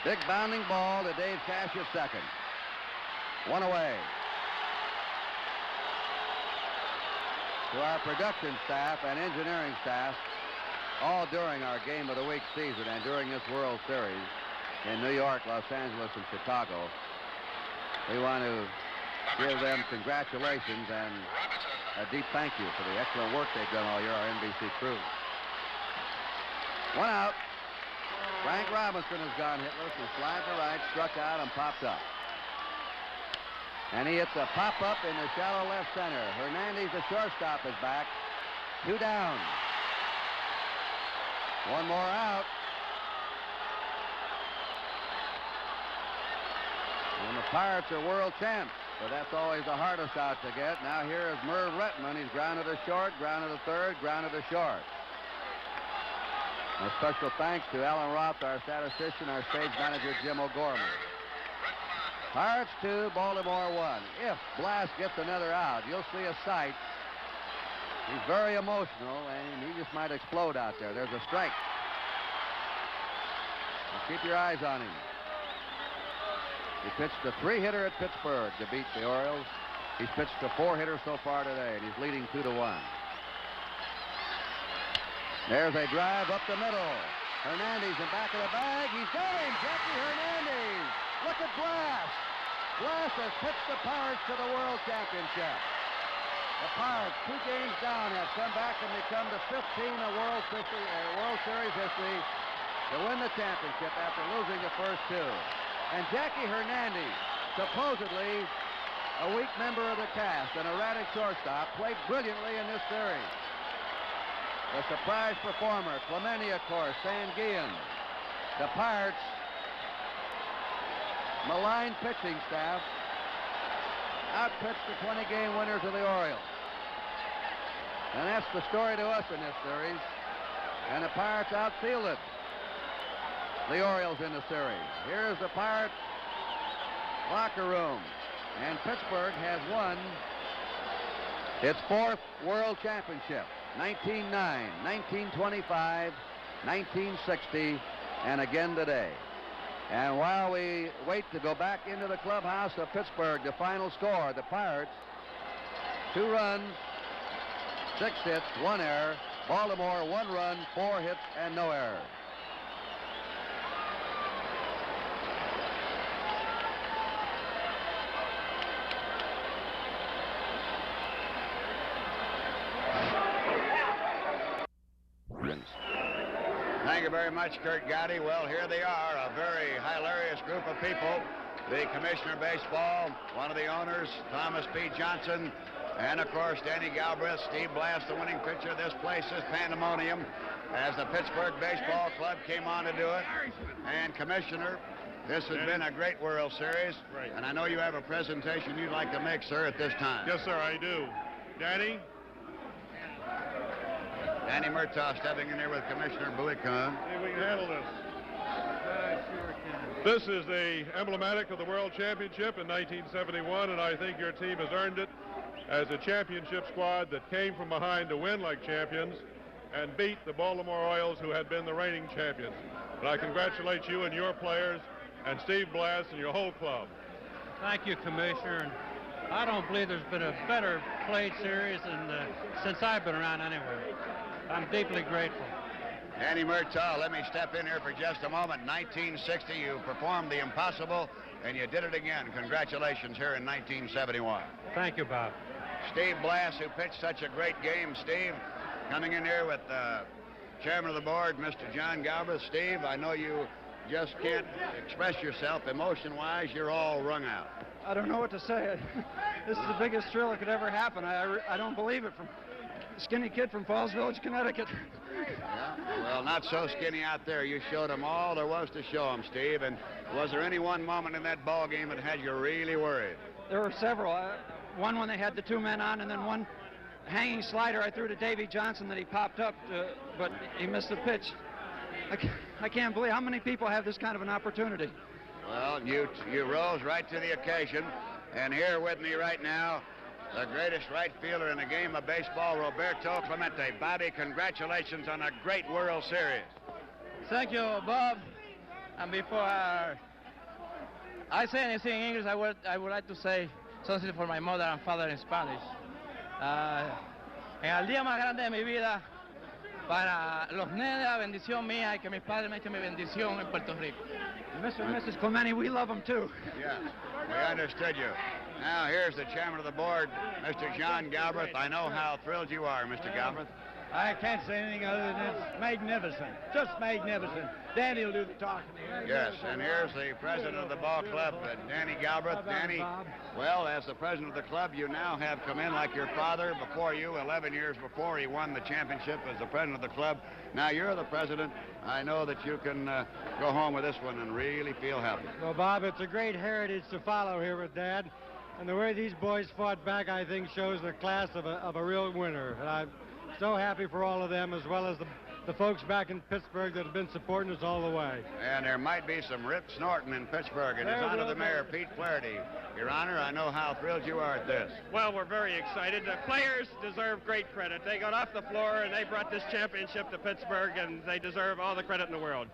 Big bounding ball to Dave Cash at second. 1 away. To our production staff and engineering staff, all during our Game of the Week season and during this World Series in New York, Los Angeles, and Chicago, we want to give them congratulations and a deep thank you for the excellent work they've done all year, our NBC crew. 1 out. Frank Robinson has gone hitless. He slid to right, struck out, and popped up. And he hits a pop-up in the shallow left center. Hernandez, the shortstop, is back. 2 down. 1 more out. And the Pirates are world champs, but that's always the hardest out to get. Now here is Merv Rettenmund. He's grounded to short, grounded to third, grounded to short. A special thanks to Alan Roth, our statistician, our stage manager, Jim O'Gorman. Pirates 2, Baltimore 1. If Blass gets another out, you'll see a sight. He's very emotional, and he just might explode out there. There's a strike. So keep your eyes on him. He pitched a 3-hitter at Pittsburgh to beat the Orioles. He's pitched a 4-hitter so far today, and he's leading 2-1. There's a drive up the middle. Hernandez in back of the bag. He's got him, Jackie Hernandez. Look at Blass. Blass has pitched the Pirates to the World Championship. The Pirates, 2 games down, have come back and become the 15 of World Series history to win the championship after losing the first 2. And Jackie Hernandez, supposedly a weak member of the cast and erratic shortstop, played brilliantly in this series. The surprise performer, Clemente, of course, Sanguillen. The Pirates' maligned pitching staff outpitched the 20-game winners of the Orioles. And that's the story to us in this series. And the Pirates outfielded the Orioles in the series. Here's the Pirates locker room. And Pittsburgh has won its 4th World Championship. 1909, 1925, 1960, and again today. And while we wait to go back into the clubhouse of Pittsburgh, the final score, the Pirates, 2 runs, 6 hits, 1 error. Baltimore, 1 run, 4 hits, and no error. Thank you very much, Kurt Gowdy. Well, here they are, a very hilarious group of people. The Commissioner of Baseball, one of the owners, Thomas P. Johnson, and, of course, Danny Galbraith, Steve Blass, the winning pitcher. This place is pandemonium as the Pittsburgh Baseball Club came on to do it. And, Commissioner, this has been a great World Series. Right. And I know you have a presentation you'd like to make, sir, at this time. Yes, sir, I do. Danny? Danny Murtaugh stepping in here with Commissioner Buick-Kahn. See if we can handle this. Sure can. This is the emblematic of the World Championship in 1971, and I think your team has earned it as a championship squad that came from behind to win like champions and beat the Baltimore Orioles, who had been the reigning champions. And I congratulate you and your players and Steve Blass and your whole club. Thank you, Commissioner. And I don't believe there's been a better played series since I've been around anyway. I'm deeply grateful. Danny Murtaugh, let me step in here for just a moment. 1960, you performed the impossible, and you did it again. Congratulations here in 1971. Thank you, Bob. Steve Blass, who pitched such a great game. Steve, coming in here with Chairman of the Board, Mr. John Galbraith. Steve, I know you just can't express yourself emotion-wise. You're all wrung out. I don't know what to say. This is the biggest thrill that could ever happen. I don't believe it. From a skinny kid from Falls Village, Connecticut. Yeah, well, not so skinny out there. You showed them all there was to show them, Steve. And was there any one moment in that ball game that had you really worried? There were several. One when they had the two men on, and then one hanging slider I threw to Davy Johnson that he popped up, but he missed the pitch. I can't believe how many people have this kind of an opportunity. Well, you rose right to the occasion, and here with me right now, the greatest right fielder in the game of baseball, Roberto Clemente. Bobby, congratulations on a great World Series. Thank you, Bob. And before I say anything in English, I would like to say something for my mother and father in Spanish. En el día más grande de mi vida, para los nenes, la bendición mía y que mis padres me echen mi bendición en Puerto Rico. Mr. and Mrs. Clemente, we love them too. Yes, we understood you. Now here's the chairman of the board, Mr. John Galbraith. I know how thrilled you are, Mr. Galbraith. I can't say anything other than it's magnificent. Just magnificent. Danny will do the talking here. Yes, and here's the president of the ball club, Danny Galbraith. Danny, well, as the president of the club, you now have come in like your father before you, 11 years before he won the championship as the president of the club. Now you're the president. I know that you can go home with this one and really feel happy. Well, Bob, it's a great heritage to follow here with Dad. And the way these boys fought back, I think, shows the class of a real winner. And I'm so happy for all of them, as well as the folks back in Pittsburgh that have been supporting us all the way. And there might be some rip snorting in Pittsburgh. And it's on to the mayor, Pete Flaherty. Your Honor, I know how thrilled you are at this. Well, we're very excited. The players deserve great credit. They got off the floor and they brought this championship to Pittsburgh, and they deserve all the credit in the world.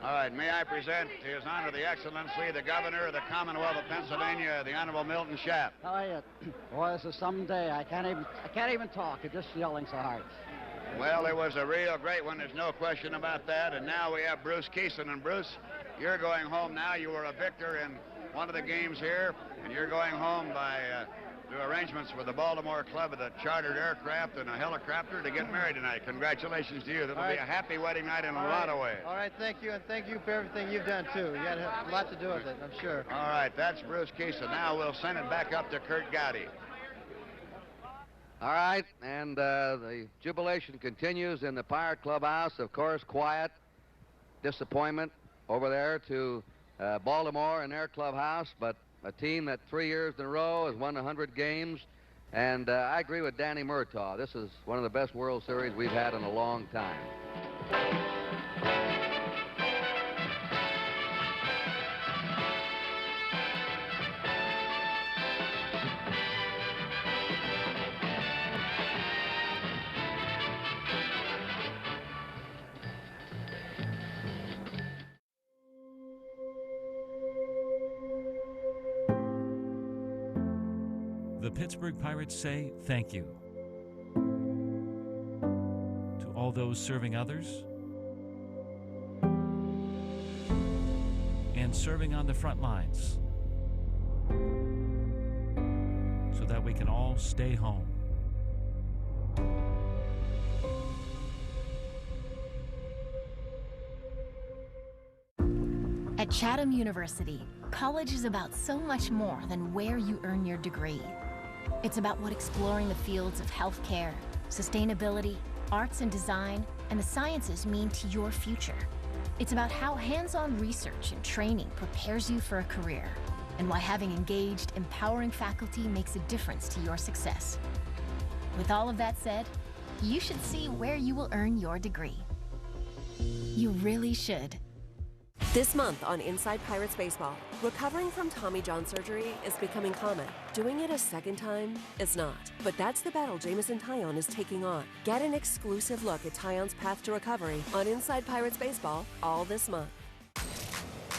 All right, may I present to His Honor the Excellency, the Governor of the Commonwealth of Pennsylvania, the Honorable Milton Schaap. How are you? Boy, this is some day. I can't even talk. I'm just yelling so hard. Well, it was a real great one. There's no question about that. And now we have Bruce Keeson. And Bruce, you're going home now. You were a victor in one of the games here, and you're going home by through arrangements with the Baltimore Club of the chartered aircraft and a helicopter to get married tonight. Congratulations to you. That'll be a happy wedding night in a lot of ways. All right, thank you, and thank you for everything you've done, too. You had a lot to do with it, I'm sure. All right, that's Bruce Keeson. Now we'll send it back up to Kurt Gowdy. All right, and the jubilation continues in the Pirate Clubhouse. Of course, quiet disappointment over there to Baltimore in their clubhouse, but a team that 3 years in a row has won 100 games. And I agree with Danny Murtaugh. This is one of the best World Series we've had in a long time. The Pittsburgh Pirates say thank you to all those serving others and serving on the front lines so that we can all stay home. At Chatham University, college is about so much more than where you earn your degree. It's about what exploring the fields of healthcare, sustainability, arts and design, and the sciences mean to your future. It's about how hands-on research and training prepares you for a career, and why having engaged, empowering faculty makes a difference to your success. With all of that said, you should see where you will earn your degree. You really should. This month on Inside Pirates Baseball, recovering from Tommy John surgery is becoming common. Doing it a second time is not. But that's the battle Jameson Taillon is taking on. Get an exclusive look at Taillon's path to recovery on Inside Pirates Baseball all this month.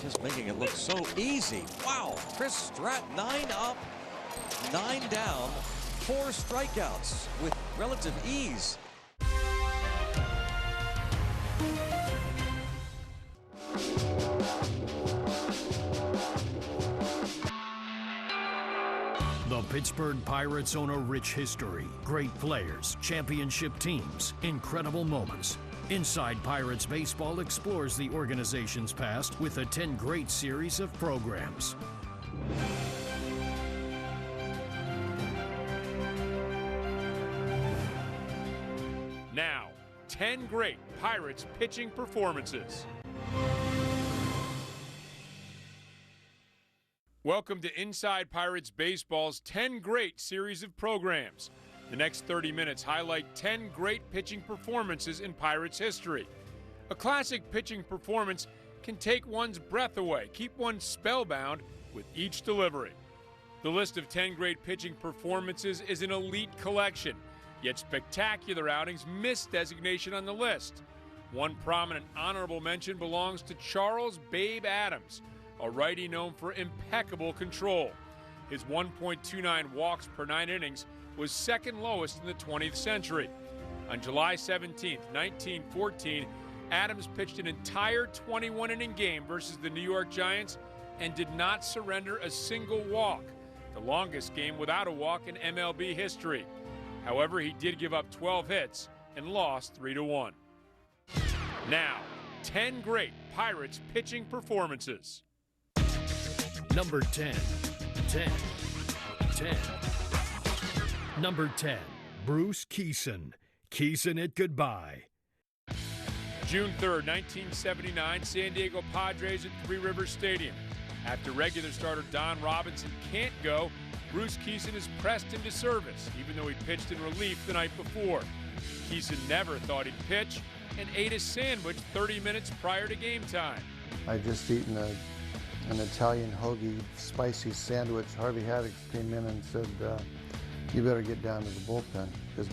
just making it look so easy. Wow, Chris Stratt, 9 up, 9 down, 4 strikeouts with relative ease. The Pittsburgh Pirates own a rich history, great players, championship teams, incredible moments. Inside Pirates Baseball explores the organization's past with a 10 great series of programs. Now, 10 great Pirates pitching performances. Welcome to Inside Pirates Baseball's 10 great series of programs. The next 30 minutes highlight 10 great pitching performances in Pirates history. A classic pitching performance can take one's breath away, keep one spellbound with each delivery. The list of 10 great pitching performances is an elite collection, yet spectacular outings miss designation on the list. One prominent honorable mention belongs to Charles "Babe" Adams, a righty known for impeccable control. His 1.29 walks per 9 innings was second lowest in the 20th century. On July 17, 1914, Adams pitched an entire 21-inning game versus the New York Giants and did not surrender a single walk, the longest game without a walk in MLB history. However, he did give up 12 hits and lost 3-1. Now, 10 great Pirates pitching performances. Number 10, 10, 10. Number 10, Bruce Kison. Kison it goodbye. June 3rd, 1979, San Diego Padres at Three Rivers Stadium. After regular starter Don Robinson can't go, Bruce Kison is pressed into service, even though he pitched in relief the night before. Kison never thought he'd pitch and ate a sandwich 30 minutes prior to game time. I'd just eaten an Italian hoagie spicy sandwich. Harvey Haddock came in and said, you better get down to the bullpen, because